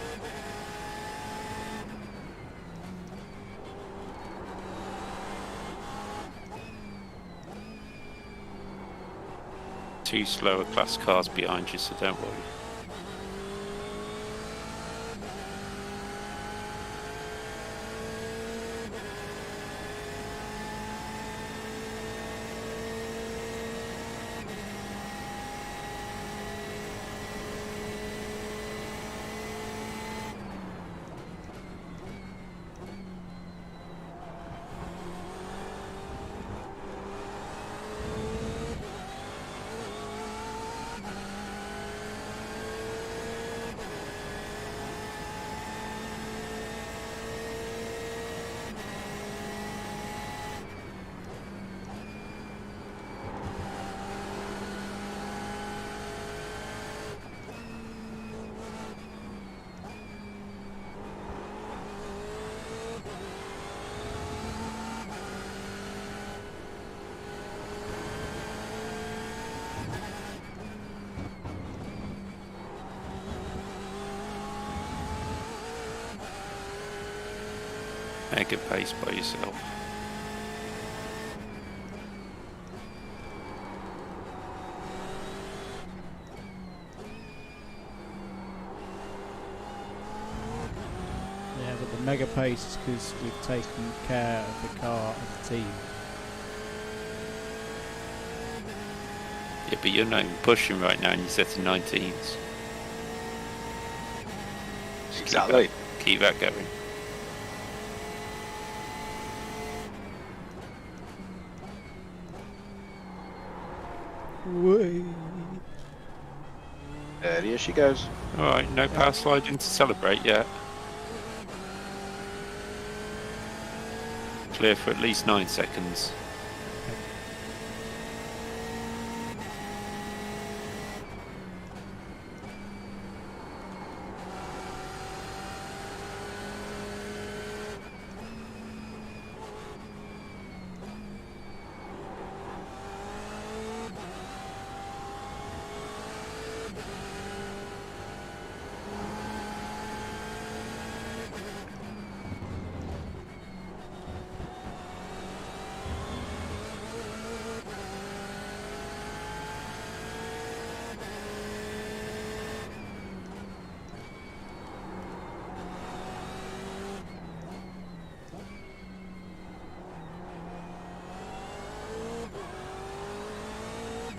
Two slower class cars behind you, so don't worry. Mega pace by yourself. Yeah, but the mega pace is because we've taken care of the car of the team. Yeah, but you're not even pushing right now and you're setting 19s. Exactly. Keep that going. There she goes. Alright, no power sliding to celebrate yet. Clear for at least 9 seconds.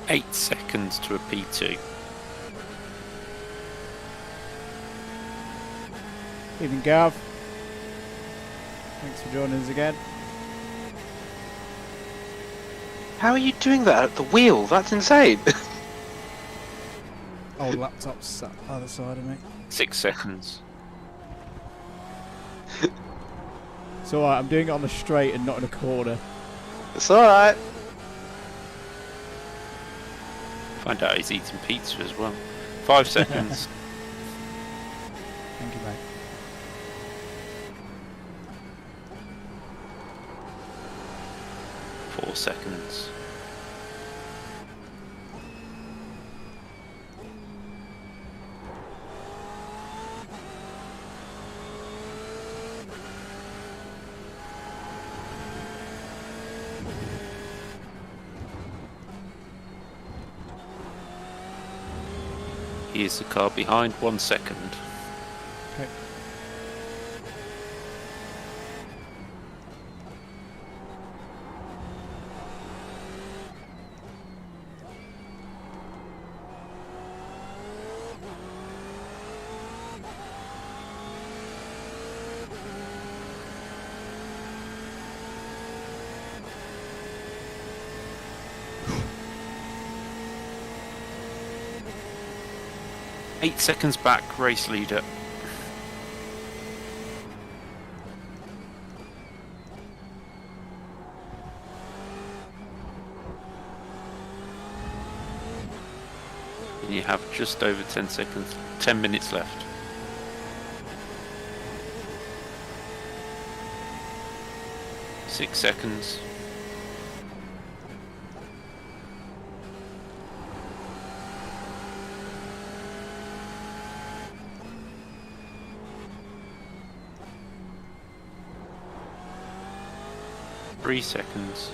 Eight seconds to a P2. Evening, Gav. Thanks for joining us again. How are you doing that at the wheel? That's insane. Old laptop's sat either side of me. 6 seconds. It's alright, I'm doing it on the straight and not in a corner. It's alright. Find out he's eating pizza as well. 5 seconds. Thank you, mate. Four seconds. Here's the car behind, 1 second. Okay. Eight seconds back, race leader. And you have just over 10 seconds, 10 minutes left. Six seconds. 3 seconds.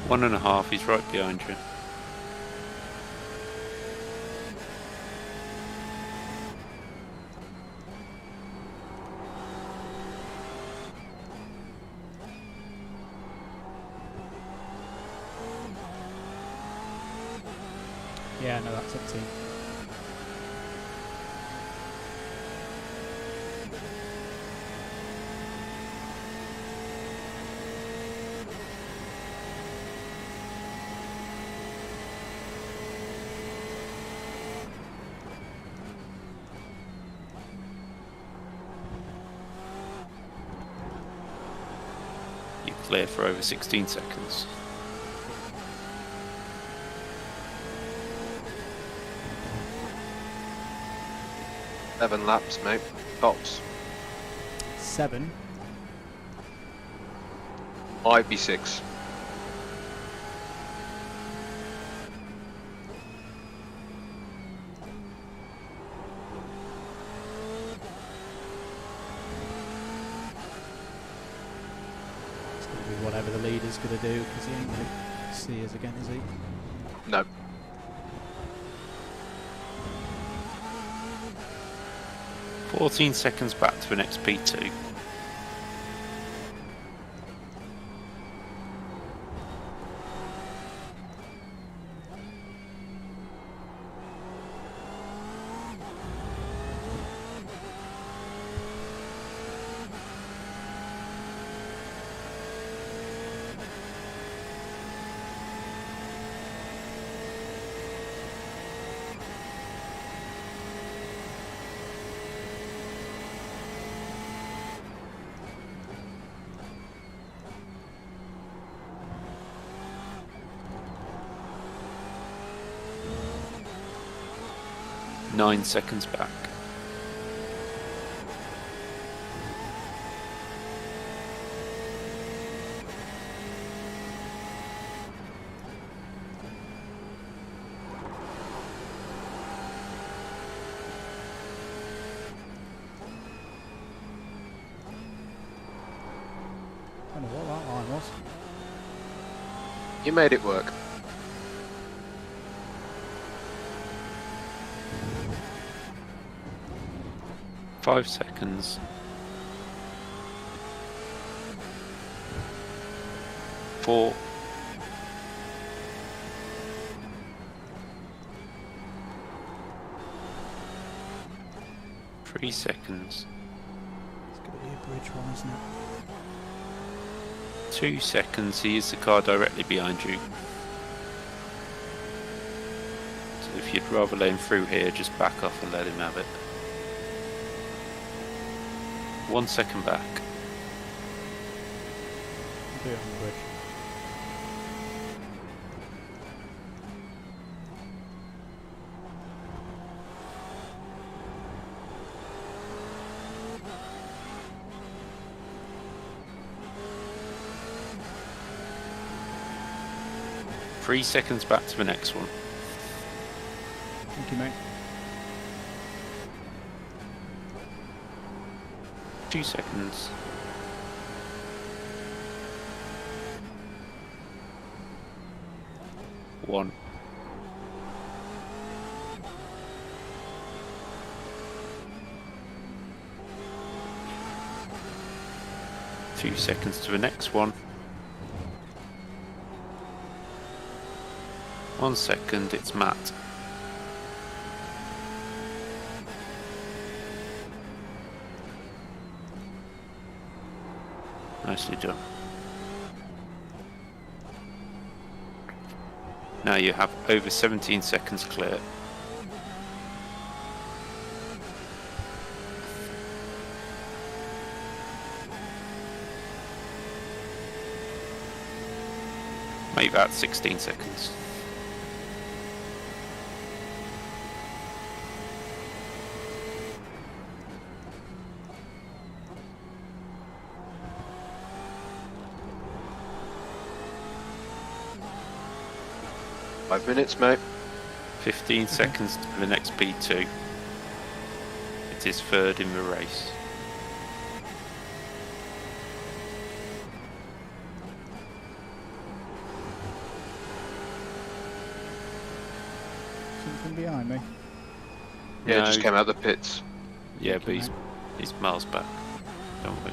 One and a half, he's right behind you. Yeah, no, that's up to you. You clear for over 16 seconds. Seven laps, mate. Tops. 7. Might be 6. leader's going to do, because he ain't going to see us again, is he? No. – 14 seconds back to the next P2. Nine seconds back. I don't know what that line was. You made it work. Five seconds. 4. 3 seconds. It's going to be a bridge one, isn't it? 2 seconds. He is the car directly behind you. So if you'd rather let him through here, just back off and let him have it. 1 second back. Do it on the bridge. Three seconds back to the next one. Thank you, mate. 2 seconds. 1. Few seconds to the next one. 1 second, it's Matt. Nicely done. Now you have over 17 seconds clear. Make that 16 seconds. Five minutes, mate. 15 seconds to the next P2. It is third in the race. Something behind me. Yeah, No. just came out the pits. Yeah, Thank but you, he's miles back. Don't we?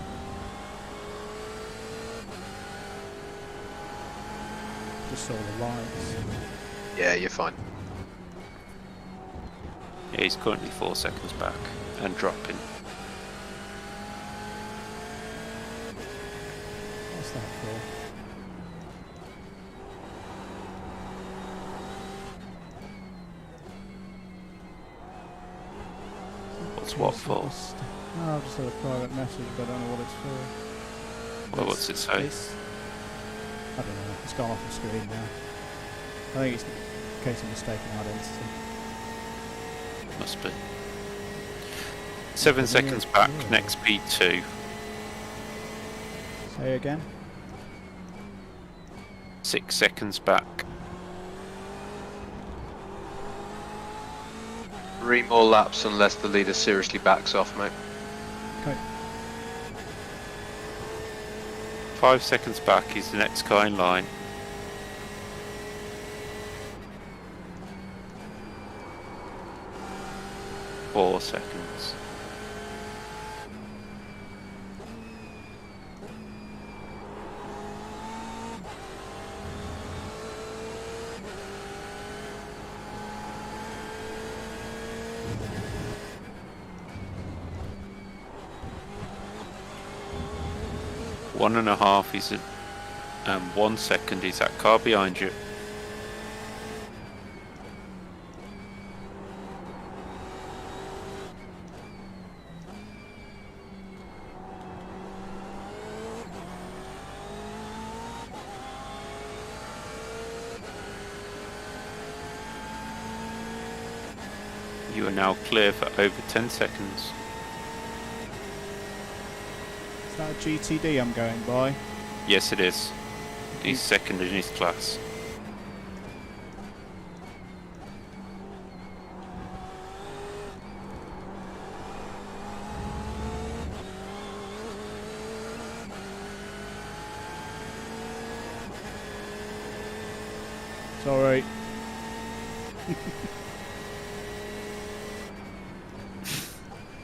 Just saw the lights. Yeah, you're fine. Yeah, he's currently 4 seconds back and dropping. What's that for? What's what for? No, I've just had a private message, but I don't know what it's for. Well, what's it say? I don't know. It's gone off the screen now. I think it's a case of mistaken identity. Must be. 7 seconds back, next P2. Say again. 6 seconds back. 3 more laps unless the leader seriously backs off, mate. Okay. 5 seconds back is the next car in line. Four seconds. One and a half is 1 second is that car behind you. You are now clear for over 10 seconds. Is that a GTD I'm going by? Yes, it is. He's second in his class. Sorry.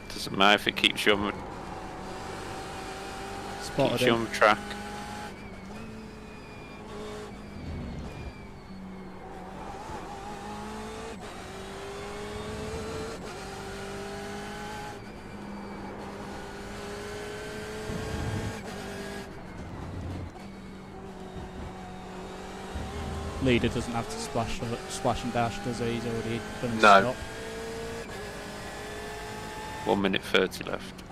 Doesn't matter if it keeps you on, Spotted keeps you him. on track. Leader doesn't have to splash and dash, does he? He's already done his No. stop. 1 minute 30 left.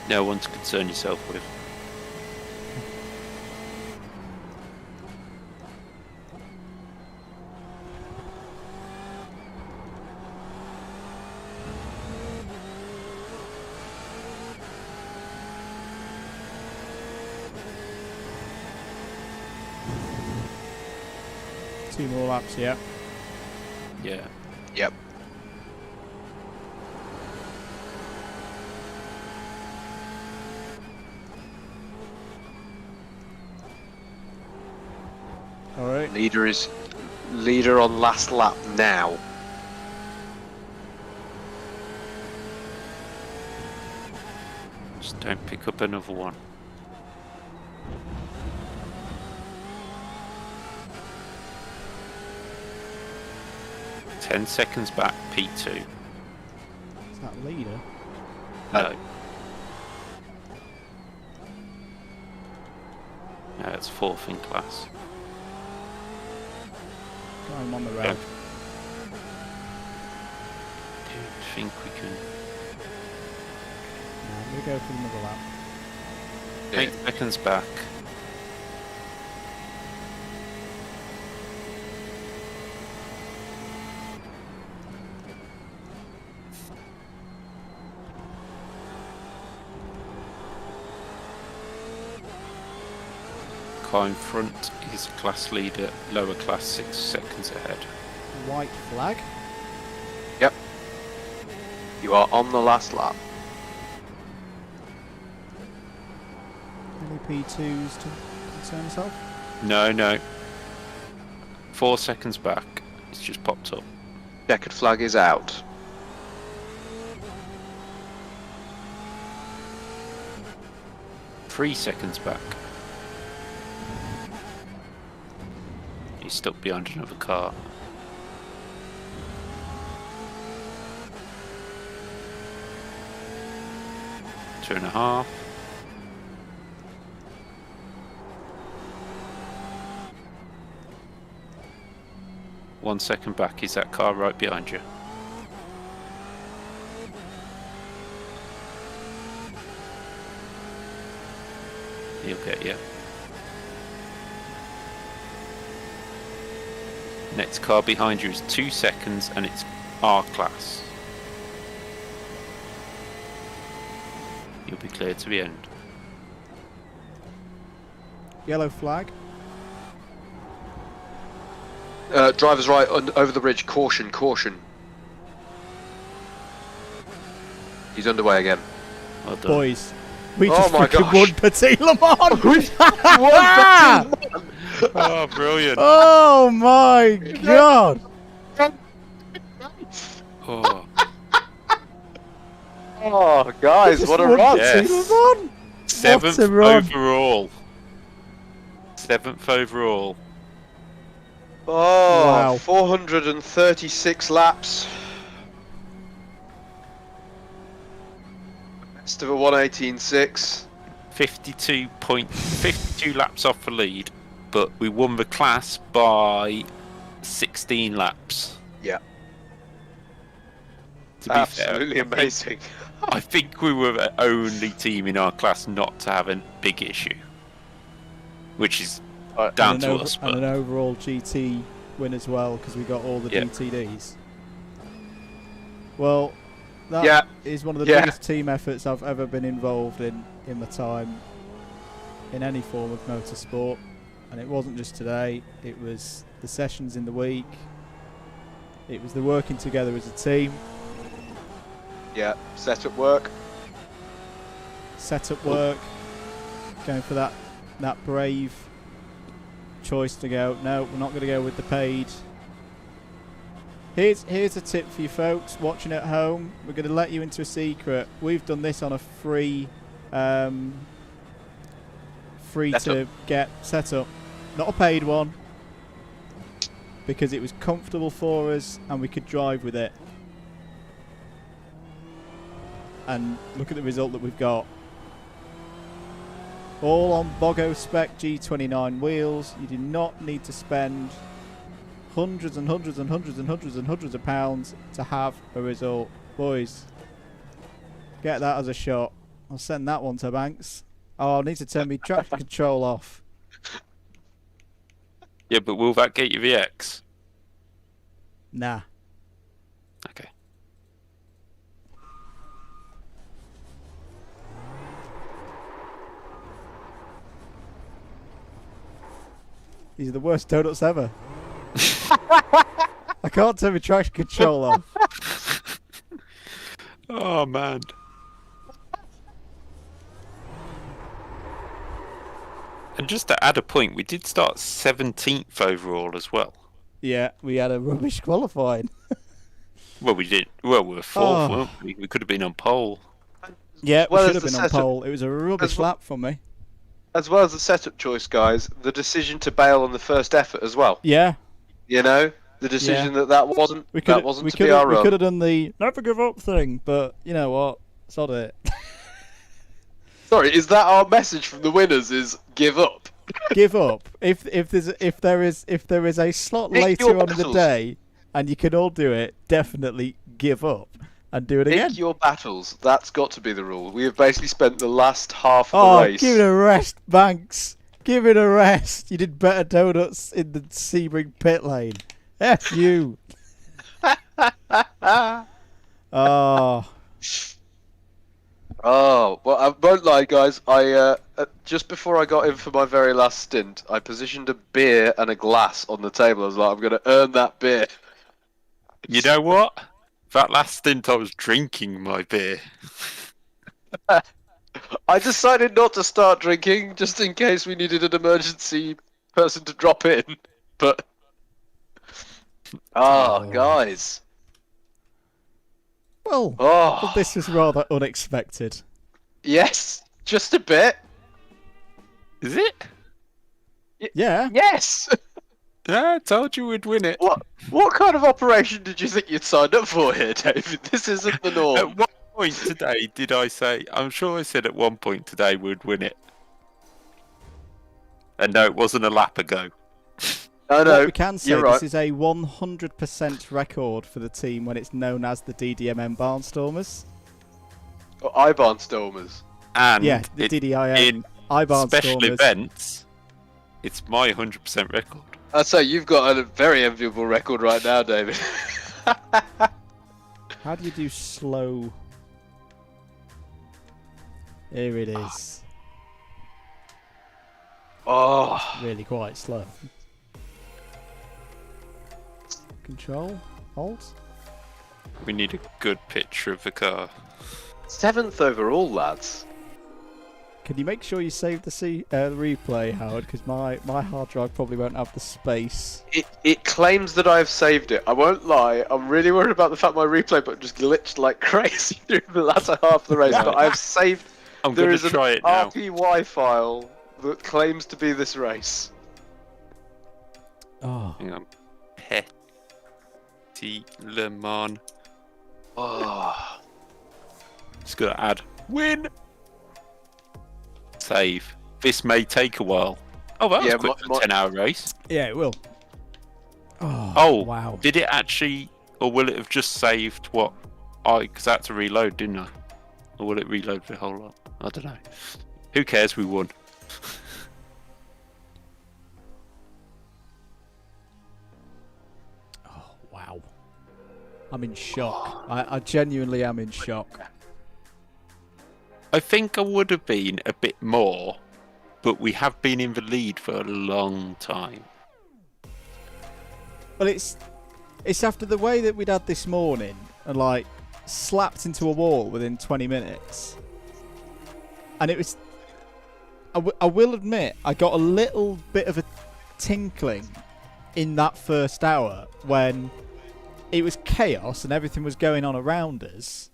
No one to concern yourself with. Two more laps, yeah. Yeah. Yep. Alright. Leader on last lap now. Just don't pick up another one. Ten seconds back, P2. Is that leader? No. No, it's fourth in class. Got him on the road. Yeah. Do you think we can... No, I'm going to go for another lap. 8 seconds back. Car in front is class leader, lower class 6 seconds ahead. White flag. Yep. You are on the last lap. Any P2s to concern yourself? No, no. 4 seconds back. It's just popped up. Checkered flag is out. Three seconds back. He's stuck behind another car. Two and a half. One second back is that car right behind you. He'll get you. Next car behind you is 2 seconds and it's our class, you'll be clear to the end. Yellow flag. Driver's right over the bridge. Caution, caution. He's underway again. Well done. Boys, we Oh just my freaking gosh. won Petit Le Mans! Oh, brilliant! Oh my god! Oh, Oh, guys, what a Just won run! Yes. Petit Le Mans! seventh a run. overall. 7th overall. Oh, Wow. 436 laps. Best of a 118.6. 52 laps off the lead, but we won the class by 16 laps. Yeah. To be Absolutely fair, amazing. I think we were the only team in our class not to have a big issue, which is down And to an us. and an But overall GT win as well, because we got all the Yeah. GTDs. Well, that Yeah. is one of the Yeah. biggest team efforts I've ever been involved in my time in any form of motorsport. And it wasn't just today, it was the sessions in the week, it was the working together as a team, Yeah, setup work. setup work, going for that brave choice to go, no, we're not going to go with the paid. Here's a tip for you folks watching at home. We're going to let you into a secret. We've done this on a free to get setup, not a paid one, because it was comfortable for us and we could drive with it. And look at the result that we've got. All on Bogo spec G29 wheels. You do not need to spend hundreds and hundreds and hundreds and hundreds and hundreds of pounds to have a result. Boys, get that as a shot. I'll send that one to Banks. Oh, I need to turn my traction control off. yeah, but will that get you the X? Nah. Okay. These are the worst donuts ever. I can't turn my traction control off. Oh man. And just to add a point, we did start 17th overall as well. Yeah, we had a rubbish qualifying. Well, we did. Well, we were 4th, Oh. weren't we? We could have been on pole. Yeah, Well, we should as have the been on setup- pole. It was a rubbish well- lap for me. As well as the setup choice, guys, the decision to bail on the first effort as well. Yeah, You know, the decision that wasn't we could to be our we run. could have done the never give up thing, but you know what? Sod it. Sorry, is that our message from the winners? Is give up? Give up. If there is a slot Pick later your on in the battles. day, and you can all do it, definitely give up and do it again. Pick your battles. That's got to be the rule. We have basically spent the last half of Oh, the race. give it a rest, Banks. Give it a rest. You did better donuts in the Sebring pit lane. F you. Oh, Oh, well, I won't lie, guys. I just before I got in for my very last stint, I positioned a beer and a glass on the table. I was like, I'm going to earn that beer. You know what? That last stint I was drinking my beer. I decided not to start drinking just in case we needed an emergency person to drop in. But guys. well, Oh, this was rather unexpected. yes, just a bit. Is it? Yeah. Yes. Yeah, I told you we'd win it. What kind of operation did you think you'd signed up for here, David? This isn't the norm. At what point today did I say? I'm sure I said at one point today we'd win it. And no, it wasn't a lap ago. I What know. we can say, you're right. this is a 100% record for the team when it's known as the DDMM Barnstormers. Or Barnstormers. And Yeah, the it- DDIM in special Barnstormers. events, it's my 100% record. I'd say you've got a very enviable record right now, David. How do you do slow? Here it is. Oh, Really quite slow. Control, Alt. We need a good picture of the car. 7th overall, lads. Can you make sure you save the replay, Howard? Because my hard drive probably won't have the space. It claims that I've saved it. I won't lie. I'm really worried about the fact my replay button just glitched like crazy through the latter half of the race. But I've saved. I'm There going is to an try it now. RPY file that claims to be this race. Oh, Hang on. Petit Le Mans. Oh. Just got to add win. Save. This may take a while. Oh, that was quick for a 10-hour race. yeah, it will. Oh, Oh, wow. Did it actually, or will it have just saved what? Because I had to reload, didn't I? Or will it reload the whole lot? I don't know. Who cares? We won. Oh, wow. I'm in shock. I genuinely am in shock. I think I would have been a bit more, but we have been in the lead for a long time. Well, it's after the way that we'd had this morning and like slapped into a wall within 20 minutes. And it was... I will admit, I got a little bit of a tinkling in that first hour when it was chaos and everything was going on around us.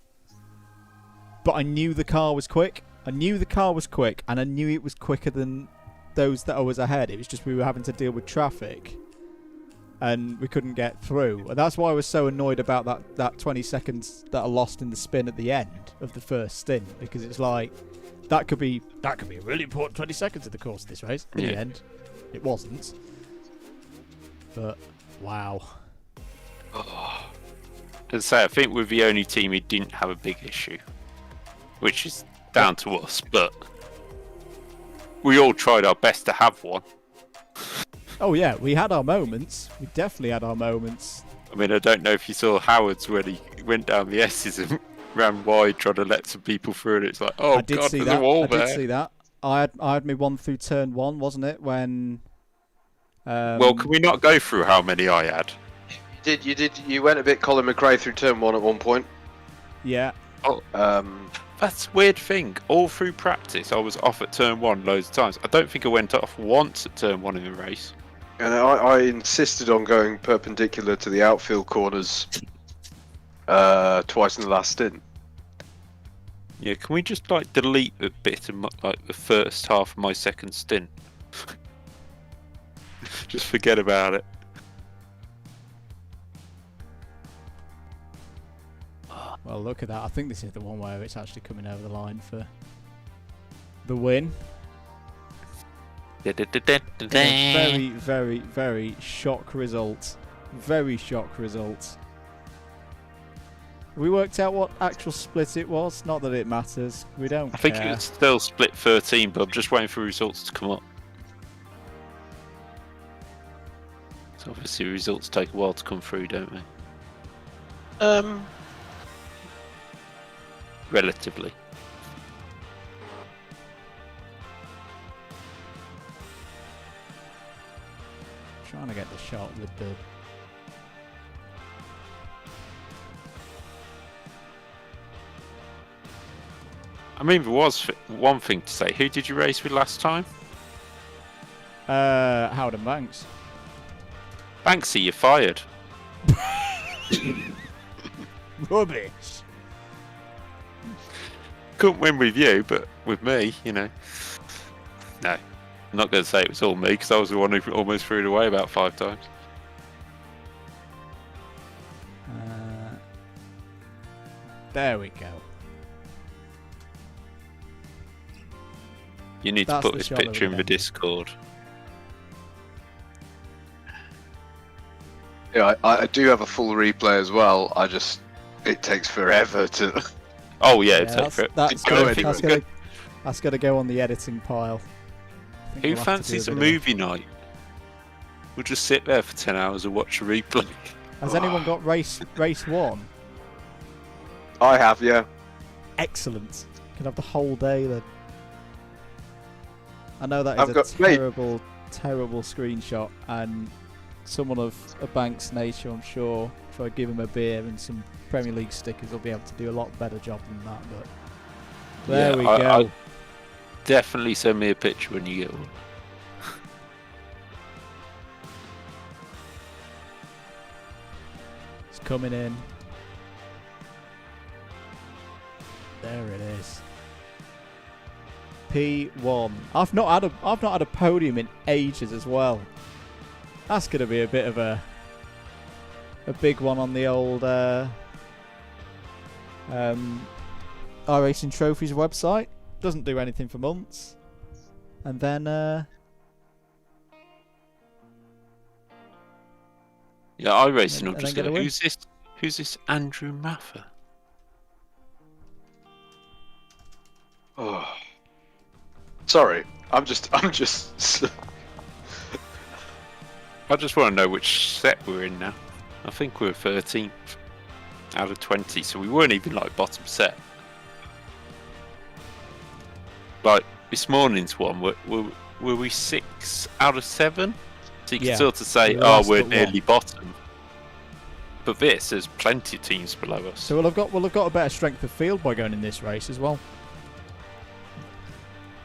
But I knew the car was quick. I knew the car was quick, and I knew it was quicker than those that I was ahead. It was just we were having to deal with traffic, and we couldn't get through. And that's why I was so annoyed about that 20 seconds that I lost in the spin at the end of the first stint, because it's like that could be a really important 20 seconds of the course of this race. In the end, it wasn't. But wow. As I say, I think we're the only team who didn't have a big issue, which is down to us, but we all tried our best to have one. Oh yeah, we had our moments. We definitely had our moments. I mean, I don't know if you saw Howard's when he went down the S's and ran wide trying to let some people through, and it's like, oh I did god, see there's that. a wall I there. did see that. I had me one through turn one, wasn't it? When Well, can we not go through how many I had? You went a bit Colin McRae through turn 1 at one point. Yeah. That's a weird thing. All through practice, I was off at turn 1 loads of times. I don't think I went off once at turn 1 in the race. And I insisted on going perpendicular to the outfield corners twice in the last stint. Yeah, can we just like delete a bit of like the first half of my second stint? Just forget about it. Well, look at that. I think this is the one where it's actually coming over the line for the win. Very, very, very shock result. Very shock result. We worked out what actual split it was. Not that it matters. We don't I think care. it's still split 13, but I'm just waiting for results to come up. So obviously results take a while to come through, don't they? Relatively. Trying to get the shot with the... I mean, there was one thing to say. Who did you race with last time? Howard and Banks. Banksy, you're fired. Rubbish. Couldn't win with you, but with me, you know. No, I'm not going to say it was all me, because I was the one who almost threw it away about 5 times. There we go. You need That's to put the this shot that picture we in the done. Discord. Yeah, I do have a full replay as well. It takes forever to. Oh yeah, Yeah, it's over. that's got to go on the editing pile. I think Who we'll have to do fancies a bit of movie night? We'll just sit there for 10 hours and watch a replay. Has anyone got race 1? I have, yeah. Excellent. You can have the whole day then. I know that I've is got- a mate. terrible, terrible screenshot, and someone of a Banks nature, I'm sure, if I give him a beer and some Premier League stickers, will be able to do a lot better job than that. But there Yeah, we I- go. Definitely send me a picture when you get one. It's coming in. There it is. P1. I've not had a podium in ages as well. That's gonna be a bit of a big one on the old iRacing Trophies website. Doesn't do anything for months, and then Yeah, iRacing will And just then get go, a win. who's this Andrew Maffer? Oh. Sorry, I'm just. I just want to know which set we're in now. I think we're 13th out of 20, so we weren't even like bottom set. Like this morning's one, were we 6 out of 7? So you can Yeah, sort of say, we were oh, last we're but nearly bottom. But this, there's plenty of teams below us. so we'll have got a better strength of field by going in this race as well.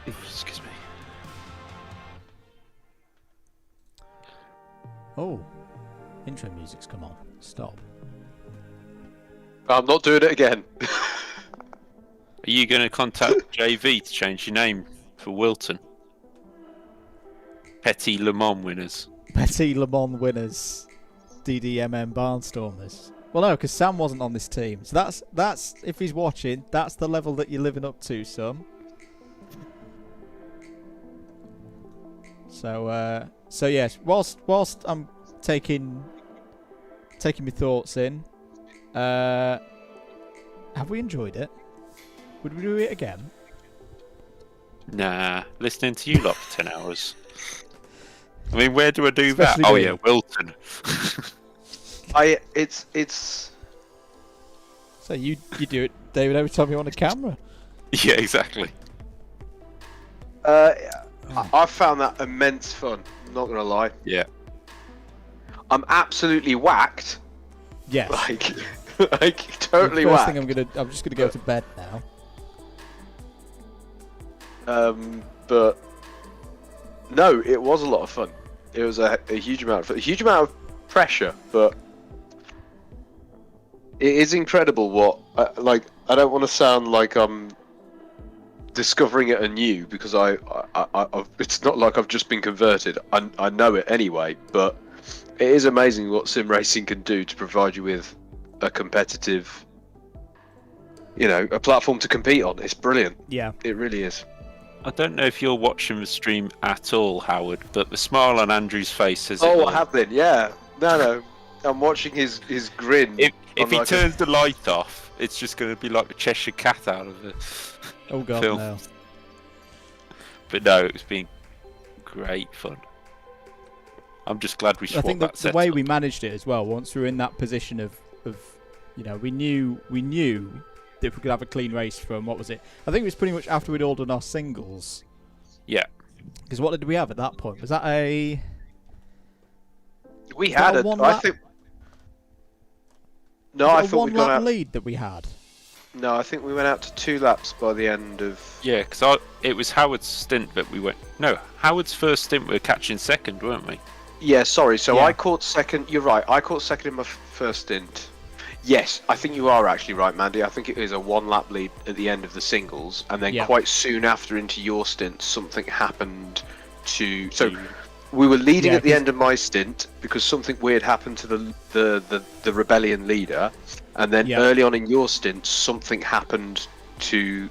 Excuse me. Oh, intro music's come on. Stop. I'm not doing it again. Are you going to contact JV to change your name for Wilton? Petit Le Mans winners. Petit Le Mans winners, DDMM Barnstormers. Well, no, because Sam wasn't on this team. So that's if he's watching, that's the level that you're living up to, son. So yes, whilst I'm taking my thoughts in, have we enjoyed it? Would we do it again? Nah, listening to you lot for 10 hours. I mean, where do I do Especially that? Oh going- yeah, Wilton. It's. So you do it, David, every time you're on a camera. Yeah, exactly. I found that immense fun. I'm not gonna lie. Yeah. I'm absolutely whacked. Yes. Like totally The first whacked. thing I'm just gonna go to bed now. But no, it was a lot of fun. It was a huge amount of fun, a huge amount of pressure, but it is incredible what I don't want to sound like I'm discovering it anew, because I've, it's not like I've just been converted. I know it anyway, but it is amazing what sim racing can do to provide you with a competitive, a platform to compete on. It's brilliant. Yeah. It really is. I don't know if you're watching the stream at all, Howard, but the smile on Andrew's face says it Oh, all. I have been. Yeah. No. I'm watching his grin. If on he like turns the light off, it's just going to be like the Cheshire Cat out of it. Oh god, Film. no. But no, it's been great fun. I'm just glad we I swapped think that the set way up. we managed it as well, once we were in that position of we knew that if we could have a clean race from, what was it? I think it was pretty much after we'd all done our singles. Yeah. Because what did we have at that point? Was that a... we was that had a it. one I lap- think. No, was I it a thought we'd gone one-lap out. lead that we had? No, I think we went out to 2 laps by the end of. Yeah, because it was Howard's stint that we went... No, Howard's first stint we were catching second, weren't we? Yeah, sorry. So Yeah. I caught second. You're right. I caught second in my first stint. Yes, I think you are actually right, Mandy. I think it is a 1-lap lead at the end of the singles, and then Yeah. quite soon after into your stint, something happened to. So we were leading Yeah, at the 'cause- end of my stint because something weird happened to the rebellion leader, and then Yeah. early on in your stint, something happened to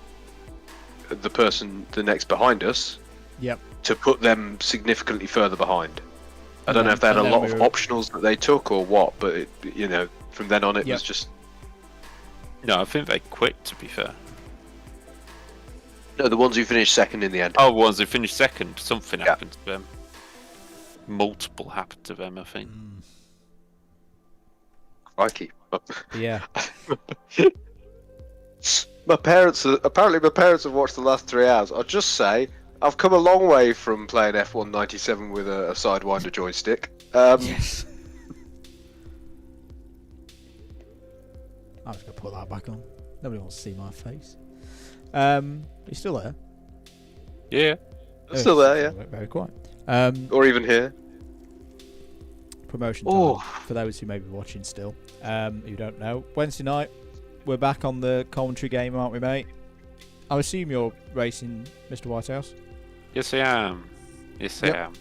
the person the next behind us Yep. to put them significantly further behind. I don't know Yeah, if they had a and then lot we of were- optionals that they took or what, but from then on it Yep. was just No, I think they quit, to be fair. no, the ones who finished second in the end. Oh, the ones who finished second, something Yeah. happened to them. Multiple happened to them, I think. Crikey. Yeah. My parents have watched the last 3 hours. I'll just say I've come a long way from playing F1 97 with a Sidewinder joystick. Yes. I'm just gonna put that back on. Nobody wants to see my face. You still there? Yeah. Still there, yeah. Very quiet. Or even here. Promotion time for those who may be watching still, who don't know. Wednesday night, we're back on the commentary game, aren't we, mate? I assume you're racing, Mr. Whitehouse. Yes, I am. Yes, Yep.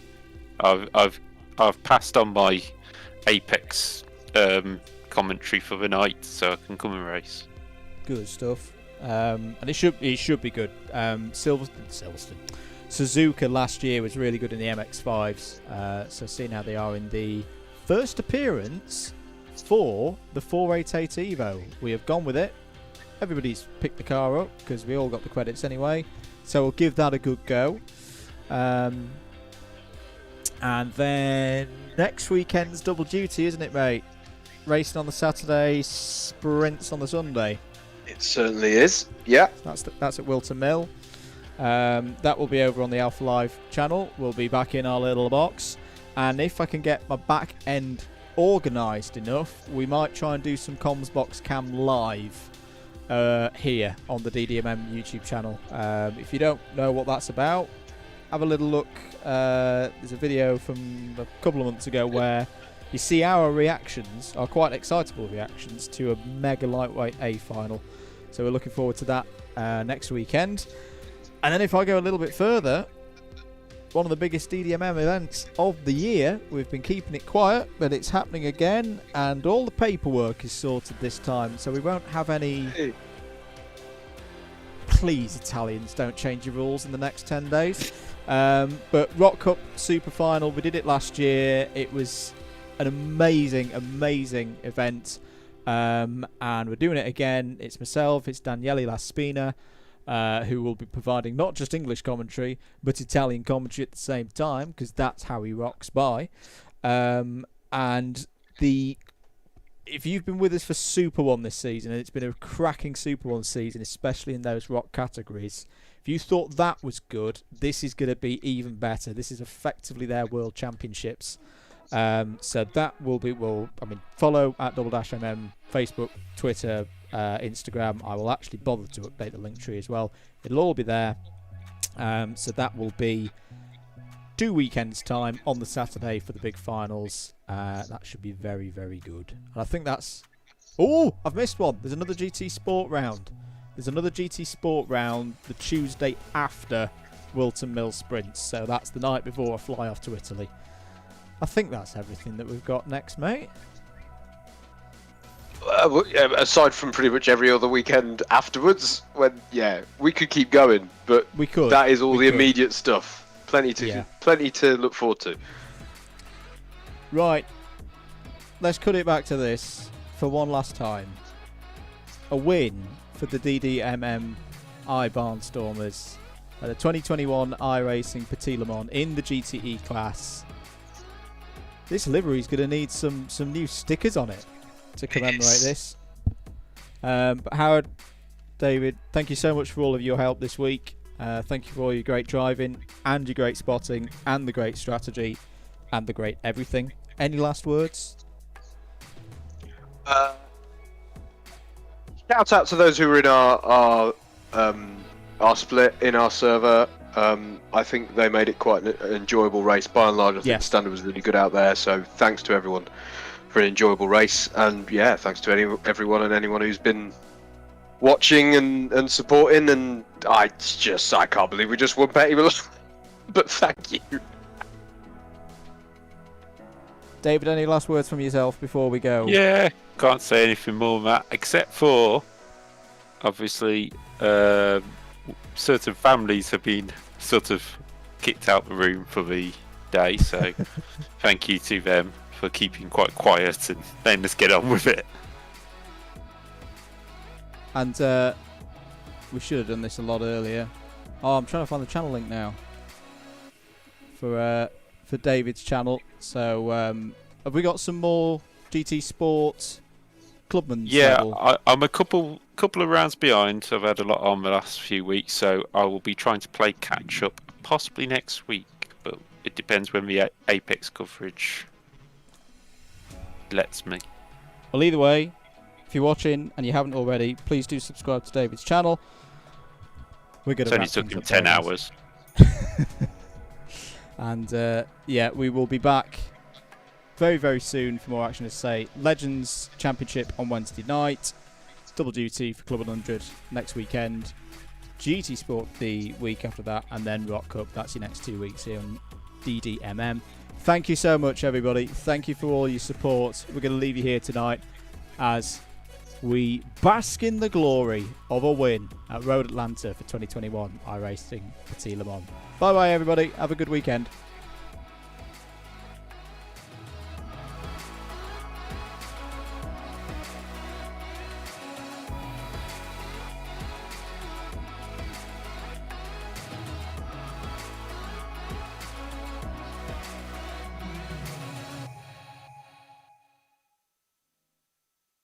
I am. I've passed on my Apex commentary for the night, so I can come and race. Good stuff. And it should be good. Silverstone. Suzuka last year was really good in the MX-5s. So seeing how they are in the first appearance for the 488 Evo, we have gone with it. Everybody's picked the car up because we all got the credits anyway. So we'll give that a good go. And then next weekend's double duty, isn't it, mate? Racing on the Saturday, sprints on the Sunday. It certainly is. Yeah. That's at Wilton Mill. That will be over on the Alpha Live channel. We'll be back in our little box. And if I can get my back end organised enough, we might try and do some Comms Box Cam live here on the DDMM YouTube channel. If you don't know what that's about, have a little look. There's a video from a couple of months ago where you see our reactions, our quite excitable reactions to a mega lightweight A final. So we're looking forward to that next weekend. And then if I go a little bit further, one of the biggest DDMM events of the year. We've been keeping it quiet, but it's happening again, and all the paperwork is sorted this time, so we won't have any... Hey. Please, Italians, don't change your rules in the next 10 days. But Rock Cup Super Final, we did it last year. It was an amazing, amazing event. And we're doing it again. It's myself, it's Daniele Laspina, who will be providing not just English commentary, but Italian commentary at the same time, because that's how he rocks by. If you've been with us for Super 1 this season, and it's been a cracking Super 1 season, especially in those rock categories, if you thought that was good, this is going to be even better. This is effectively their World Championships. So that will be, follow at @MM, Facebook, Twitter, Instagram. I will actually bother to update the link tree as well. It'll all be there. So that will be 2 weekends time on the Saturday for the big finals. That should be very, very good. And I think that's... Oh, I've missed one. There's another GT Sport round. There's another GT Sport round the Tuesday after Wilton Mill Sprints. So that's the night before I fly off to Italy. I think that's everything that we've got next, mate. Aside from pretty much every other weekend afterwards, we could keep going, but we could. That is all the immediate stuff. Plenty to look forward to. Right, let's cut it back to this for one last time. A win for the DDMM Barnstormers at the 2021 iRacing Petit Le Mans in the GTE class. This livery is going to need some new stickers on it to commemorate this. But Howard, David, thank you so much for all of your help this week. Thank you for all your great driving and your great spotting and the great strategy and the great everything. Any last words? Shout out to those who were in our split in our server. I think they made it quite an enjoyable race. By and large, I think the standard was really good out there. So thanks to everyone for an enjoyable race, and thanks to everyone and anyone who's been watching and supporting. And I can't believe we just won Petit. But thank you. David, any last words from yourself before we go? Yeah, can't say anything more than that, except for obviously certain families have been sort of kicked out the room for the day, so thank you to them for keeping quite quiet and letting us get on with it. And we should have done this a lot earlier. Oh, I'm trying to find the channel link now for David's channel. So have we got some more GT Sport Clubman's level? I'm a couple couple of rounds behind. I've had a lot on the last few weeks, so I will be trying to play catch up possibly next week, but it depends when the Apex coverage lets me. Well, either way, if you're watching and you haven't already, please do subscribe to David's channel. We're going to It's only took him 10 hours. And yeah, we will be back very, very soon for more action. As say, Legends Championship on Wednesday night, Double Duty for Club 100 next weekend, GT Sport the week after that, and then Rock Cup. That's your next 2 weeks here on DDMM. Thank you so much, everybody. Thank you for all your support. We're going to leave you here tonight as we bask in the glory of a win at Road Atlanta for 2021 iRacing Petit Le Mans. Bye bye, everybody. Have a good weekend.